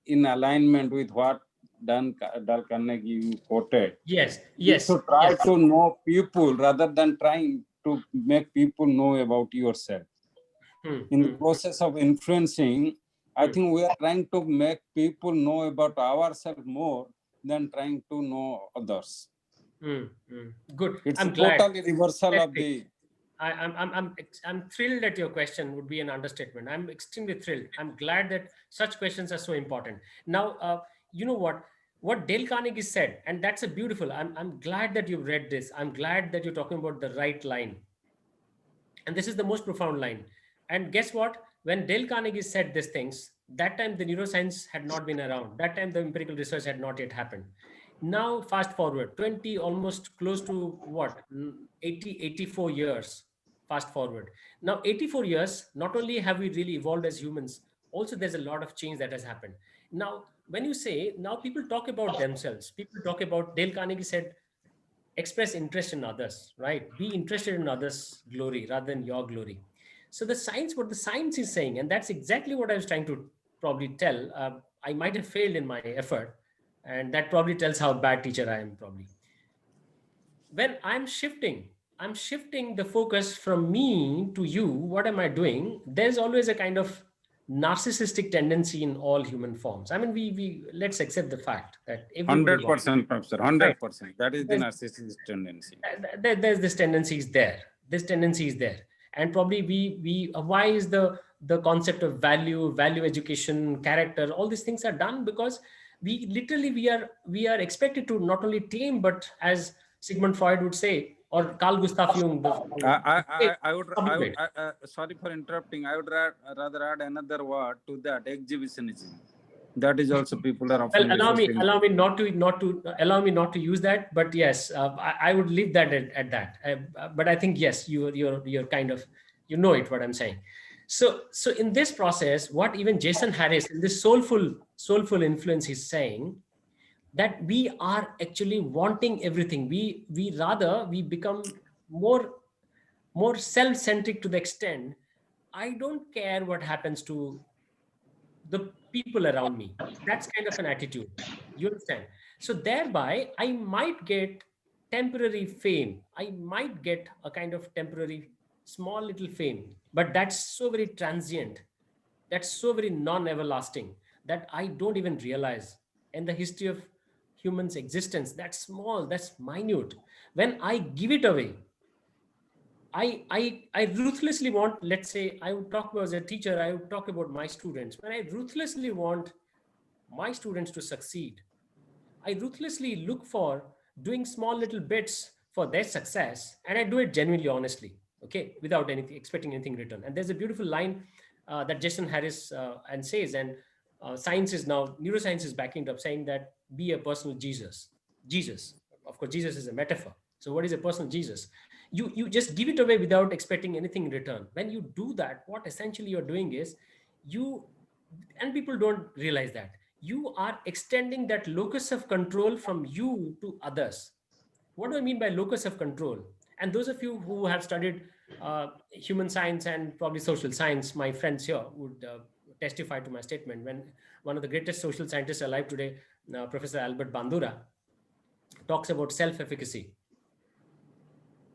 in alignment with what Dale Carnegie you quoted? Yes. You should try to know people rather than trying to make people know about yourself. In the process of influencing, I think we are trying to make people know about ourselves more than trying to know others. Good. It's I'm a glad. total reversal of the. I'm thrilled that your question would be an understatement. I'm extremely thrilled. I'm glad that such questions are so important. Now, you know what Dale Carnegie said, and that's a beautiful. I'm glad that you've read this. I'm glad that you're talking about the right line. And this is the most profound line. And guess what? When Dale Carnegie said these things, that time the neuroscience had not been around. That time the empirical research had not yet happened. Now, fast forward 20, almost close to what, 84 years, fast forward. Now, 84 years, not only have we really evolved as humans, also there's a lot of change that has happened. Now, when you say, now people talk about themselves, people talk about, Dale Carnegie said, express interest in others, right? Be interested in others' glory rather than your glory. So the science, what the science is saying, and that's exactly what I was trying to probably tell. I might have failed in my effort, and that probably tells how bad teacher I am probably. When I'm shifting the focus from me to you. What am I doing? There's always a kind of narcissistic tendency in all human forms. I mean, we let's accept the fact that 100%, Professor, 100%. Right. That is the narcissistic tendency. There's this tendency is there. This tendency is there, and probably we why is the concept of value education, character, all these things are done because we literally we are expected to not only tame, but as Sigmund Freud would say, or Carl Gustav Jung. I would sorry for interrupting. I would rather add another word to that: exhibitionism. That is also people are often. Well, allow me not to use that. But yes, I would leave that at that. But I think yes, you're kind of it what I'm saying. So in this process, what even Jason Harris in this soulful influence is saying, that we are actually wanting everything. We become more self-centric to the extent I don't care what happens to the people around me. That's kind of an attitude. You understand? So thereby, I might get temporary fame. I might get a kind of temporary, small little fame, but that's so very transient. That's so very non-everlasting that I don't even realize. In the history of humans' existence, that's small, that's minute. When I give it away, I ruthlessly want, let's say, I would talk about as a teacher, I would talk about my students. When I ruthlessly want my students to succeed, I ruthlessly look for doing small little bits for their success, and I do it genuinely, honestly, okay, without anything expecting anything in return. And there's a beautiful line that Jason Harris and says, and science is now, neuroscience is backing it up, saying that be a personal Jesus. Jesus, of course, Jesus is a metaphor. So what is a personal Jesus? You just give it away without expecting anything in return. When you do that, what essentially you're doing is you, and people don't realize that you are extending that locus of control from you to others. What do I mean by locus of control? And those of you who have studied human science and probably social science, my friends here would testify to my statement. When one of the greatest social scientists alive today, Professor Albert Bandura, talks about self-efficacy,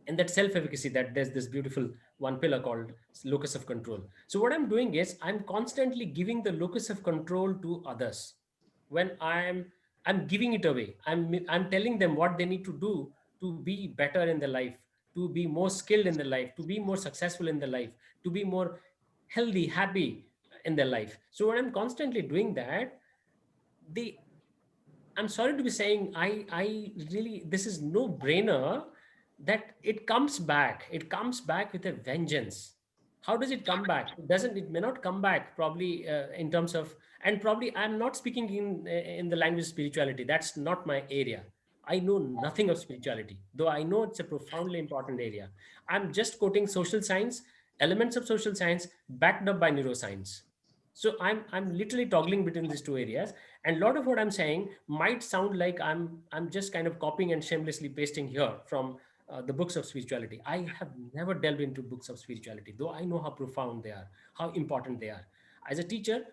and that self-efficacy, that there's this beautiful one pillar called locus of control. So what I'm doing is I'm constantly giving the locus of control to others. When I'm giving it away, I'm telling them what they need to do to be better in their life, to be more skilled in their life, to be more successful in their life, to be more healthy, happy in their life. So when I'm constantly doing that, the I'm sorry to be saying, I really, this is no brainer that it comes back. It comes back with a vengeance. How does it come back? It may not come back probably in terms of, and probably I'm not speaking in the language of spirituality. That's not my area. I know nothing of spirituality, though I know it's a profoundly important area. I'm just quoting social science, elements of social science backed up by neuroscience. So I'm literally toggling between these two areas, and a lot of what I'm saying might sound like I'm just kind of copying and shamelessly pasting here from the books of spirituality. I have never delved into books of spirituality, though I know how profound they are, how important they are. As a teacher,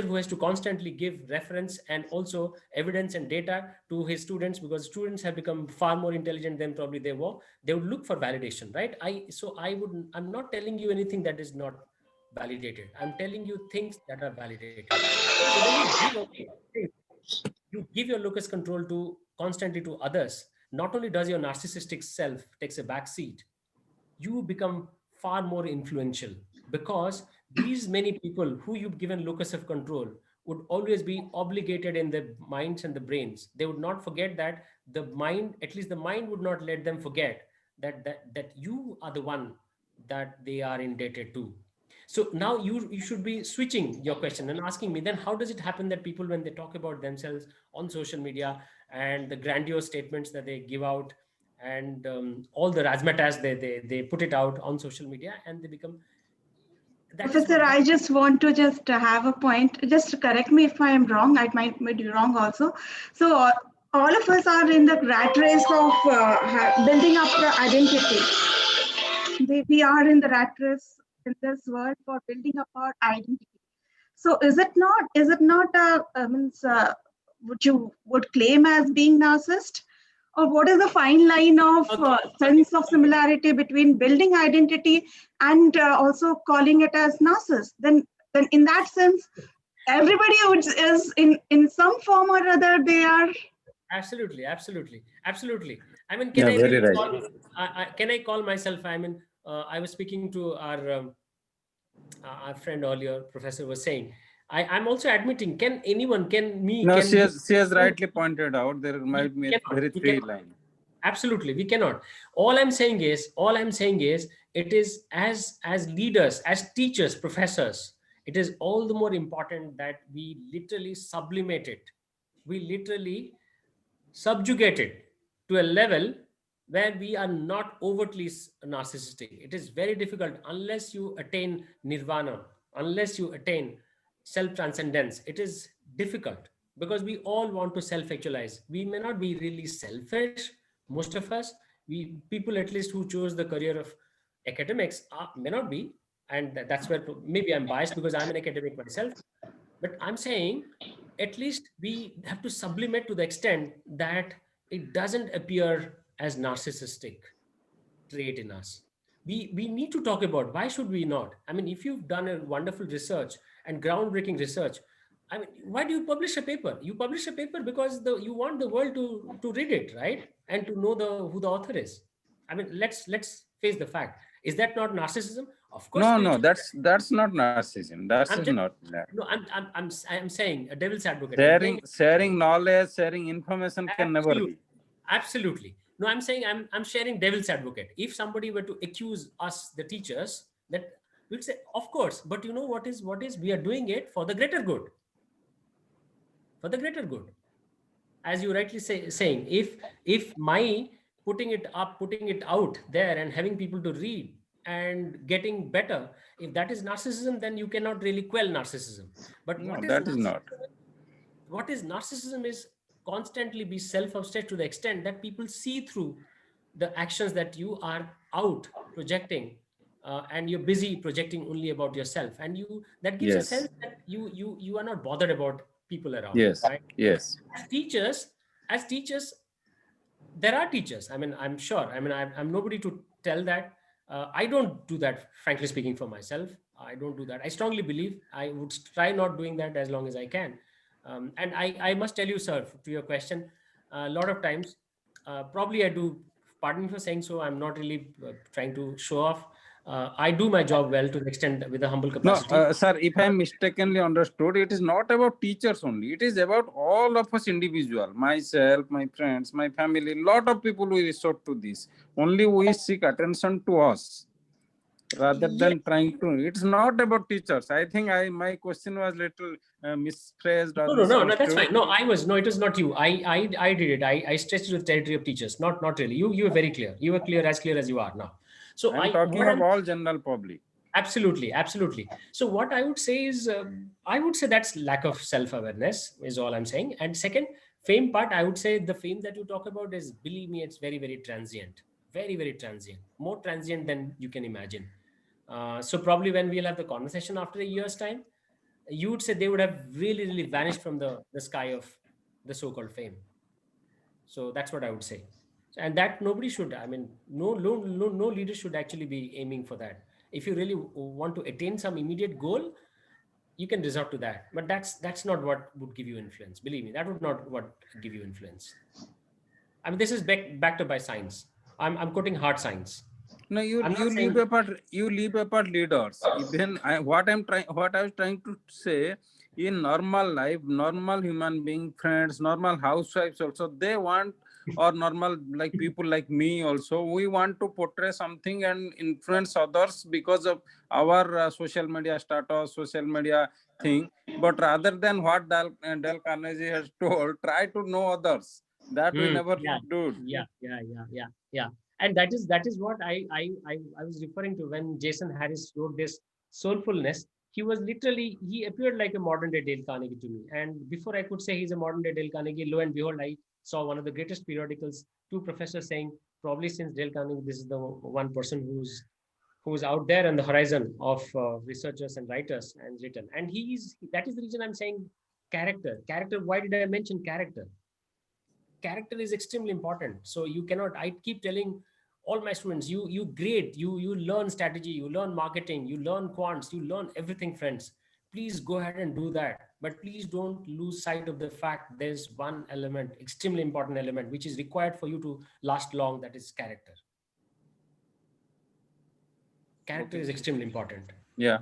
who has to constantly give reference and also evidence and data to his students, because students have become far more intelligent than probably they were, they would look for validation, right? I'm not telling you anything that is not validated. I'm telling you things that are validated. So when you give your locus control to constantly to others, not only does your narcissistic self takes a back seat, you become far more influential, because these many people who you've given locus of control would always be obligated in their minds and the brains. They would not forget that the mind, at least the mind would not let them forget that you are the one that they are indebted to. So now you should be switching your question and asking me, then how does it happen that people, when they talk about themselves on social media and the grandiose statements that they give out, and all the razzmatazz they put it out on social media, and they become, that is Professor, what that, I just want to just have a point. Just correct me if I am wrong. I might be wrong also. So all of us are in the rat race of building up the identity. We are in the rat race in this world for building up our identity. So is it not? Is it not? Would you would claim as being narcissist? Or what is the fine line of sense of similarity between building identity and also calling it as narcissist? Then in that sense, everybody is in some form or other they are. absolutely. I mean, can Yeah, I very really right. call, can I call myself, I mean, I was speaking to our friend earlier, professor was saying, I'm also admitting, can anyone, No, can you, she has rightly pointed out there might be a very we three cannot. line. Absolutely, we cannot. All I'm saying is it is, as leaders, as teachers, professors, it is all the more important that we literally sublimate it, we literally subjugate it to a level where we are not overtly narcissistic. It is very difficult unless you attain nirvana, unless you attain self transcendence. It is difficult. because we all want to self-actualize. We may not be really selfish, most of us. We people at least who chose the career of academics may not be, and that's where maybe I'm biased because I'm an academic myself. But I'm saying at least we have to sublimate to the extent that it doesn't appear as narcissistic trait in us. We need to talk about why should we not? I mean, if you've done a wonderful research and groundbreaking research, I mean, why do you publish a paper? You publish a paper because you want the world to read it, right? And to know who the author is. I mean, let's face the fact. Is that not narcissism? Of course, No, spiritual. that's not narcissism. That I'm is just not that. no. I'm saying a devil's advocate. I'm playing. Sharing knowledge, sharing information can never Absolutely. be. Absolutely. No, I'm saying I'm sharing devil's advocate. If somebody were to accuse us, the teachers, that we'd say, of course, but you know what is we are doing it for the greater good. For the greater good. As you rightly saying, if my putting it up, putting it out there and having people to read and getting better, if that is narcissism, then you cannot really quell narcissism. But No, what is that is narcissism? not. What is narcissism is constantly be self-obsessed to the extent that people see through the actions that you are out projecting, and you're busy projecting only about yourself, and that gives a Yes. sense that you are not bothered about people around, Yes. right? Yes. As teachers, there are teachers. I mean, I'm sure. I mean, I'm nobody to tell that. I don't do that, frankly speaking, for myself. I don't do that. I strongly believe I would try not doing that as long as I can. And I must tell you, sir, to your question, a lot of times, probably I do, pardon me for saying so, I'm not really trying to show off. I do my job well to the extent with a humble No, capacity. sir, if I mistakenly understood, it is not about teachers only. It is about all of us individual, myself, my friends, my family. Lot of people will resort to this. Only we seek attention to us rather than trying to. It's not about teachers. I think my question was little misphrased or No, that's misunderstood. fine. No, it was not you. I did it. I stretched to the territory of teachers. Not really. You were very clear. You were clear as you are now. So I'm talking of all general public. Absolutely. So what I would say is, I would say that's lack of self-awareness is all I'm saying. And second, fame part, I would say the fame that you talk about is, believe me, it's very, very transient. Very, very transient. More transient than you can imagine. So probably when we'll have the conversation after a year's time, you would say they would have really, really vanished from the sky of the so-called fame. So that's what I would say. And that nobody should, I mean, no leader should actually be aiming for that. If you really want to attain some immediate goal, you can resort to that. But that's not what would give you influence. Believe me, that would not what give you influence. I mean, this is backed up by science. I'm quoting hard science. No, you leave apart leaders. Even what I was trying to say, in normal life, normal human being, friends, normal housewives also, they want, or normal like people like me also, we want to portray something and influence others because of our social media status, social media thing. But rather than what Dale Carnegie has told, try to know others. That we never do. Yeah. And that is what I was referring to when Jason Harris wrote this Soulfulness. He appeared like a modern day Dale Carnegie to me. And before I could say he's a modern day Dale Carnegie, lo and behold, I saw one of the greatest periodicals, two professors saying, probably since Dale Carnegie, this is the one person who's out there on the horizon of researchers and writers and written. And that is the reason I'm saying character. Why did I mention character? Character is extremely important. So you cannot, I keep telling all my students, you grade, you learn strategy, you learn marketing, you learn quants, you learn everything, friends. Please go ahead and do that. But please don't lose sight of the fact there's one element, extremely important element, which is required for you to last long. That is character. Character is extremely important. Yeah,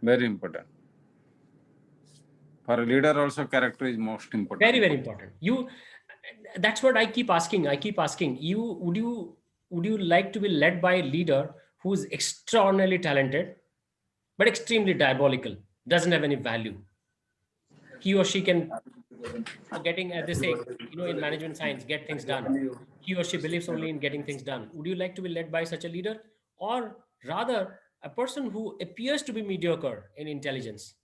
very important. For a leader also, character is most important. Very, very important. That's what I keep asking. Would you like to be led by a leader who's extraordinarily talented, but extremely diabolical, doesn't have any value? He or she can, getting, as they say, in management science, get things done. He or she believes only in getting things done. Would you like to be led by such a leader? Or rather, a person who appears to be mediocre in intelligence,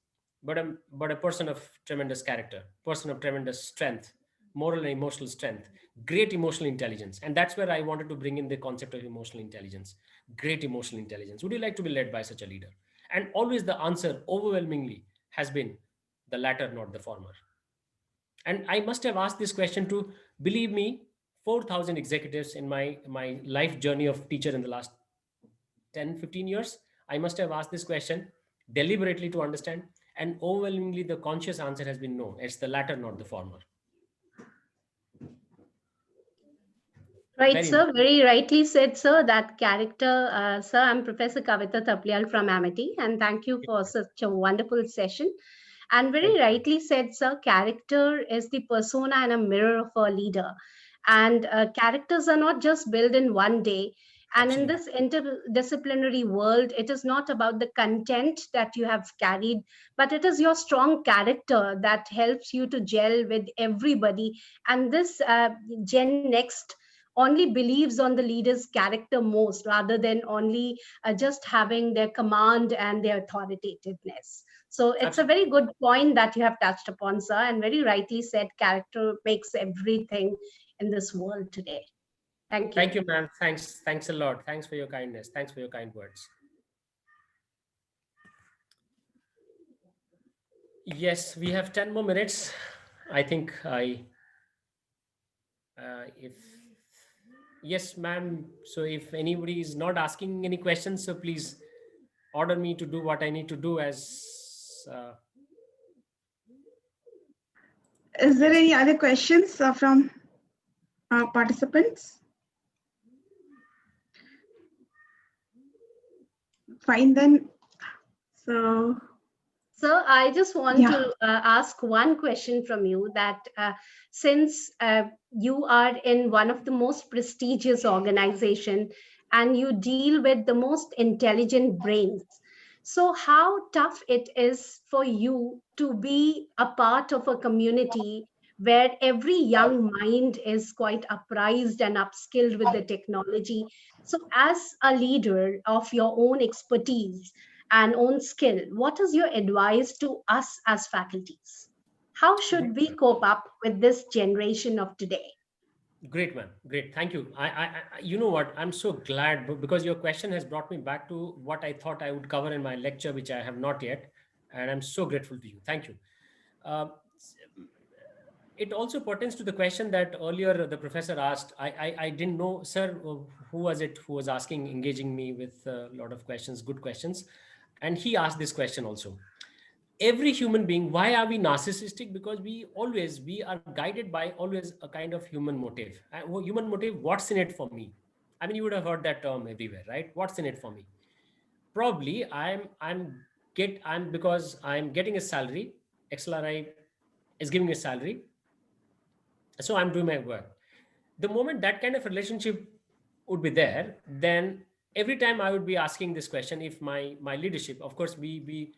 but a person of tremendous character, person of tremendous strength, moral and emotional strength, great emotional intelligence. And that's where I wanted to bring in the concept of emotional intelligence, great emotional intelligence. Would you like to be led by such a leader? And always the answer overwhelmingly has been the latter, not the former. And I must have asked this question to, believe me, 4,000 executives in my life journey of teacher in the last 10, 15 years. I must have asked this question deliberately to understand. And overwhelmingly, the conscious answer has been no. It's the latter, not the former. Right, Very sir. Very rightly said, sir. That character, sir. I'm Professor Kavita Taplial from Amity, and thank you for such a wonderful session. And very rightly said, sir. Character is the persona and a mirror of a leader, and characters are not just built in one day. And in this interdisciplinary world, it is not about the content that you have carried, but it is your strong character that helps you to gel with everybody. And this Gen Next only believes on the leader's character most rather than only just having their command and their authoritativeness. So it's a very good point that you have touched upon, sir, and very rightly said, character makes everything in this world today. Thank you. Thank you, ma'am. Thanks a lot. Thanks for your kindness. Thanks for your kind words. Yes, we have 10 more minutes. I think if yes, ma'am. So if anybody is not asking any questions, so please order me to do what I need to do as. Is there any other questions from our participants? Fine then. So. Sir, I just want to ask one question from you that since you are in one of the most prestigious organization and you deal with the most intelligent brains, so how tough it is for you to be a part of a community where every young mind is quite uprised and upskilled with the technology. So as a leader of your own expertise and own skill, what is your advice to us as faculties? How should we cope up with this generation of today? Great, man. Great. Thank you. You know what? I'm so glad because your question has brought me back to what I thought I would cover in my lecture, which I have not yet. And I'm so grateful to you. Thank you. It also pertains to the question that earlier the professor asked. I didn't know, sir, who was it who was asking, engaging me with a lot of questions, good questions. And he asked this question also. Every human being, why are we narcissistic? Because we are guided by always a kind of human motive. Human motive, what's in it for me? I mean, you would have heard that term everywhere, right? What's in it for me? Probably because I'm getting a salary, XLRI is giving me a salary, so I'm doing my work. The moment that kind of relationship would be there, then every time I would be asking this question, if my leadership, of course, we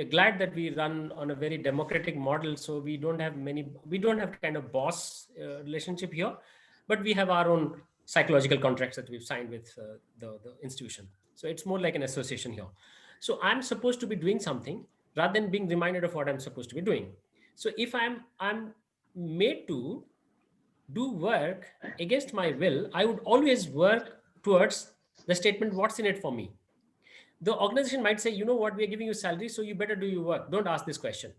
are glad that we run on a very democratic model, so we don't have kind of boss relationship here, but we have our own psychological contracts that we've signed with the institution. So it's more like an association here. So I'm supposed to be doing something rather than being reminded of what I'm supposed to be doing. So if I'm made to do work against my will, I would always work towards the statement, what's in it for me? The organization might say, you know what, we are giving you salary, so you better do your work. Don't ask this question.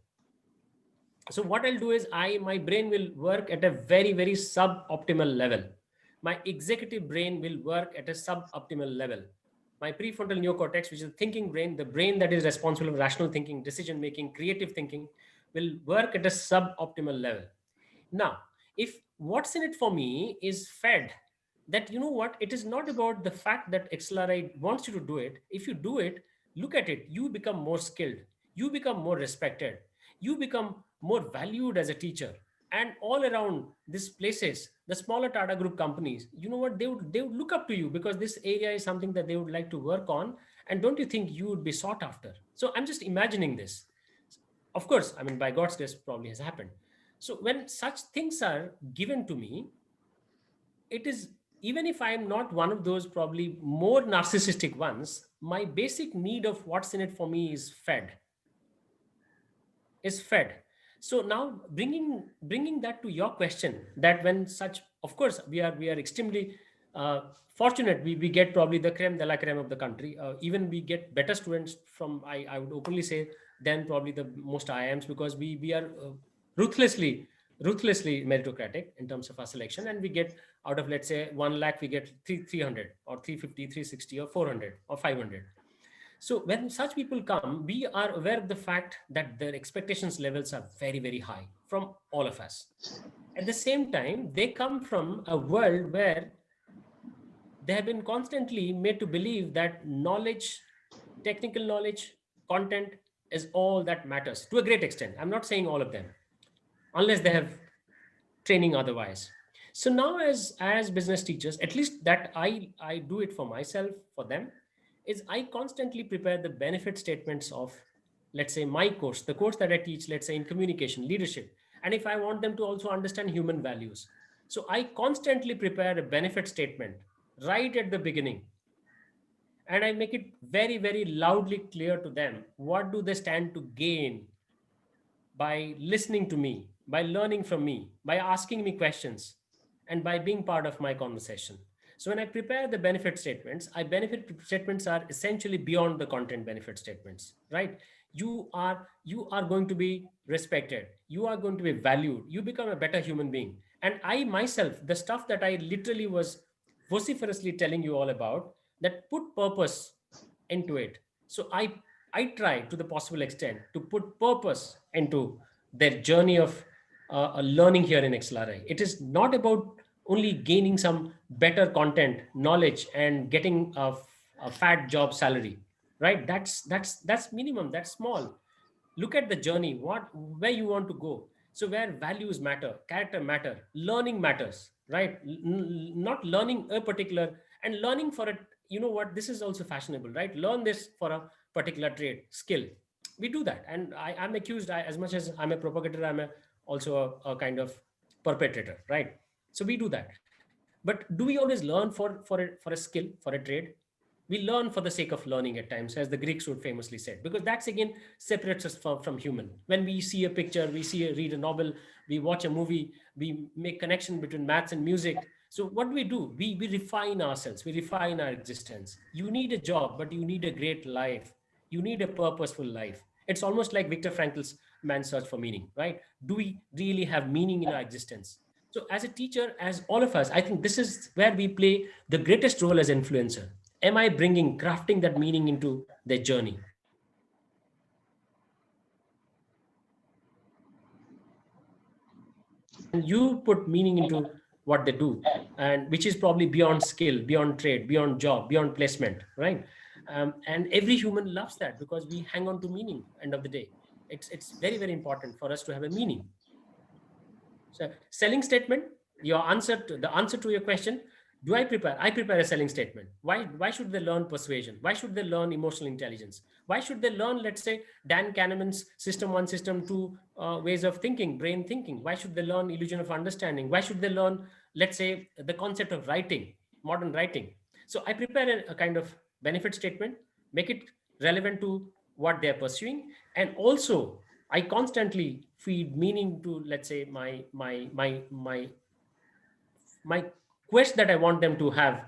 So what I'll do is my brain will work at a very, very suboptimal level. My executive brain will work at a suboptimal level. My prefrontal neocortex, which is the thinking brain, the brain that is responsible for rational thinking, decision making, creative thinking, will work at a suboptimal level. Now, if what's in it for me is fed, that you know what, it is not about the fact that XLRI wants you to do it. If you do it, look at it, you become more skilled, you become more respected, you become more valued as a teacher. And all around these places, the smaller Tata Group companies, you know what, they would look up to you because this area is something that they would like to work on. And don't you think you would be sought after? So I'm just imagining this. Of course, I mean, by God's grace, probably has happened. So when such things are given to me, it is, even if I am not one of those probably more narcissistic ones, my basic need of what's in it for me is fed. is fed. So now bringing that to your question, that when such, of course, we are extremely fortunate. We get probably the creme de la creme of the country. Even we get better students from, I would openly say, than probably the most IIMs, because we are ruthlessly meritocratic in terms of our selection, and we get out of, let's say, 1 lakh, we get 300 or 350, 360 or 400 or 500. So when such people come, we are aware of the fact that their expectations levels are very, very high from all of us. At the same time, they come from a world where they have been constantly made to believe that knowledge, technical knowledge, content is all that matters to a great extent. I'm not saying all of them, unless they have training otherwise. So now as business teachers, at least that I do it for myself, for them, is I constantly prepare the benefit statements of, let's say, my course, the course that I teach, let's say in communication, leadership. And if I want them to also understand human values, so I constantly prepare a benefit statement right at the beginning. And I make it very, very loudly clear to them, what do they stand to gain by listening to me, by learning from me, by asking me questions, and by being part of my conversation. So when I prepare the benefit statements, benefit statements are essentially beyond the content benefit statements, right? You are going to be respected. You are going to be valued. You become a better human being. And I myself, the stuff that I literally was vociferously telling you all about, that put purpose into it. So I try to the possible extent to put purpose into their journey of learning here in XLRI. It is not about only gaining some better content, knowledge, and getting a fat job salary, right? That's minimum. That's small. Look at the journey, where you want to go. So where values matter, character matter, learning matters, right? Not learning a particular, and learning for it. You know what? This is also fashionable, right? Learn this for a particular trade, skill. We do that. And I'm accused, as much as I'm a propagator, also a kind of perpetrator, right? So we do that. But do we always learn for a skill, for a trade? We learn for the sake of learning at times, as the Greeks would famously say, because that's again separates us from human. When we see a picture, read a novel, we watch a movie, we make connection between maths and music. So what do? We refine ourselves, we refine our existence. You need a job, but you need a great life. You need a purposeful life. It's almost like Viktor Frankl's Man's Search for Meaning, right? Do we really have meaning in our existence? So as a teacher, as all of us, I think this is where we play the greatest role as influencer. Am I crafting that meaning into their journey? And you put meaning into what they do, and which is probably beyond skill, beyond trade, beyond job, beyond placement, right? And every human loves that, because we hang on to meaning. End of the day, it's very, very important for us to have a meaning. So selling statement, the answer to your question, do I prepare? I prepare a selling statement. Why should they learn persuasion? Why should they learn emotional intelligence? Why should they learn, let's say, Dan Kahneman's System 1, System 2 ways of thinking, brain thinking? Why should they learn illusion of understanding? Why should they learn, let's say, the concept of writing, modern writing? So I prepare a kind of benefit statement, make it relevant to what they're pursuing, and also I constantly feed meaning to, let's say, my quest that I want them to have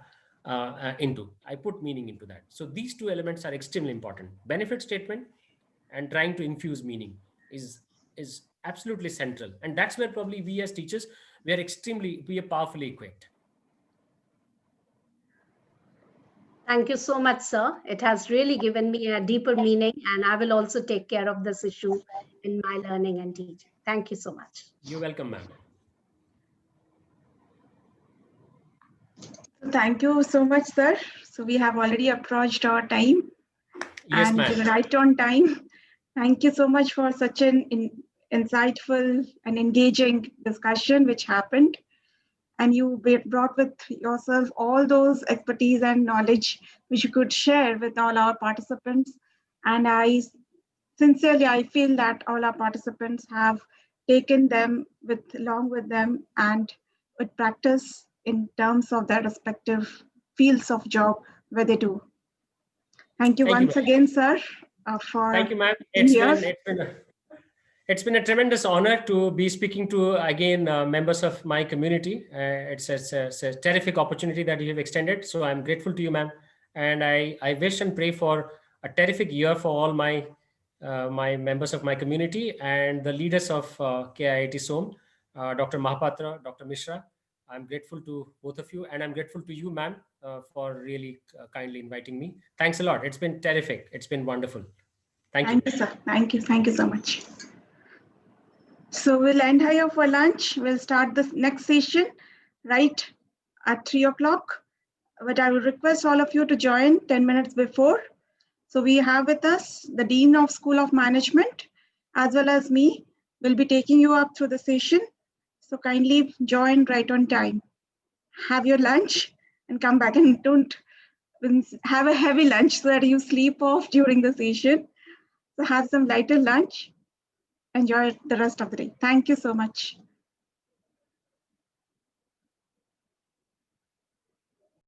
into. I put meaning into that. So these two elements are extremely important. Benefit statement and trying to infuse meaning is absolutely central. And that's where probably we as teachers, we are powerfully equipped. Thank you so much, sir. It has really given me a deeper meaning, and I will also take care of this issue in my learning and teaching. Thank you so much. You're welcome, ma'am. Thank you so much, sir. So we have already approached our time. Yes, and ma'am. Right on time. Thank you so much for such an insightful and engaging discussion which happened. And you brought with yourself all those expertise and knowledge which you could share with all our participants. And I feel that all our participants have taken them along with them and with practice in terms of their respective fields of job where they do. Thank you once again, sir, for Thank you, ma'am. It's been a tremendous honor to be speaking to, again, members of my community. It's a terrific opportunity that you have extended. So I'm grateful to you, ma'am. And I wish and pray for a terrific year for all my members of my community and the leaders of KIIT SOM, Dr. Mahapatra, Dr. Mishra. I'm grateful to both of you, and I'm grateful to you, ma'am, for really kindly inviting me. Thanks a lot. It's been terrific. It's been wonderful. Thank you. Thank you, sir. Thank you. Thank you so much. So we'll end here for lunch. We'll start the next session right at 3 o'clock. But I will request all of you to join 10 minutes before. So we have with us the Dean of School of Management, as well as me. Will be taking you up through the session. So kindly join right on time. Have your lunch and come back, and don't have a heavy lunch so that you sleep off during the session. So have some lighter lunch. Enjoy the rest of the day. Thank you so much.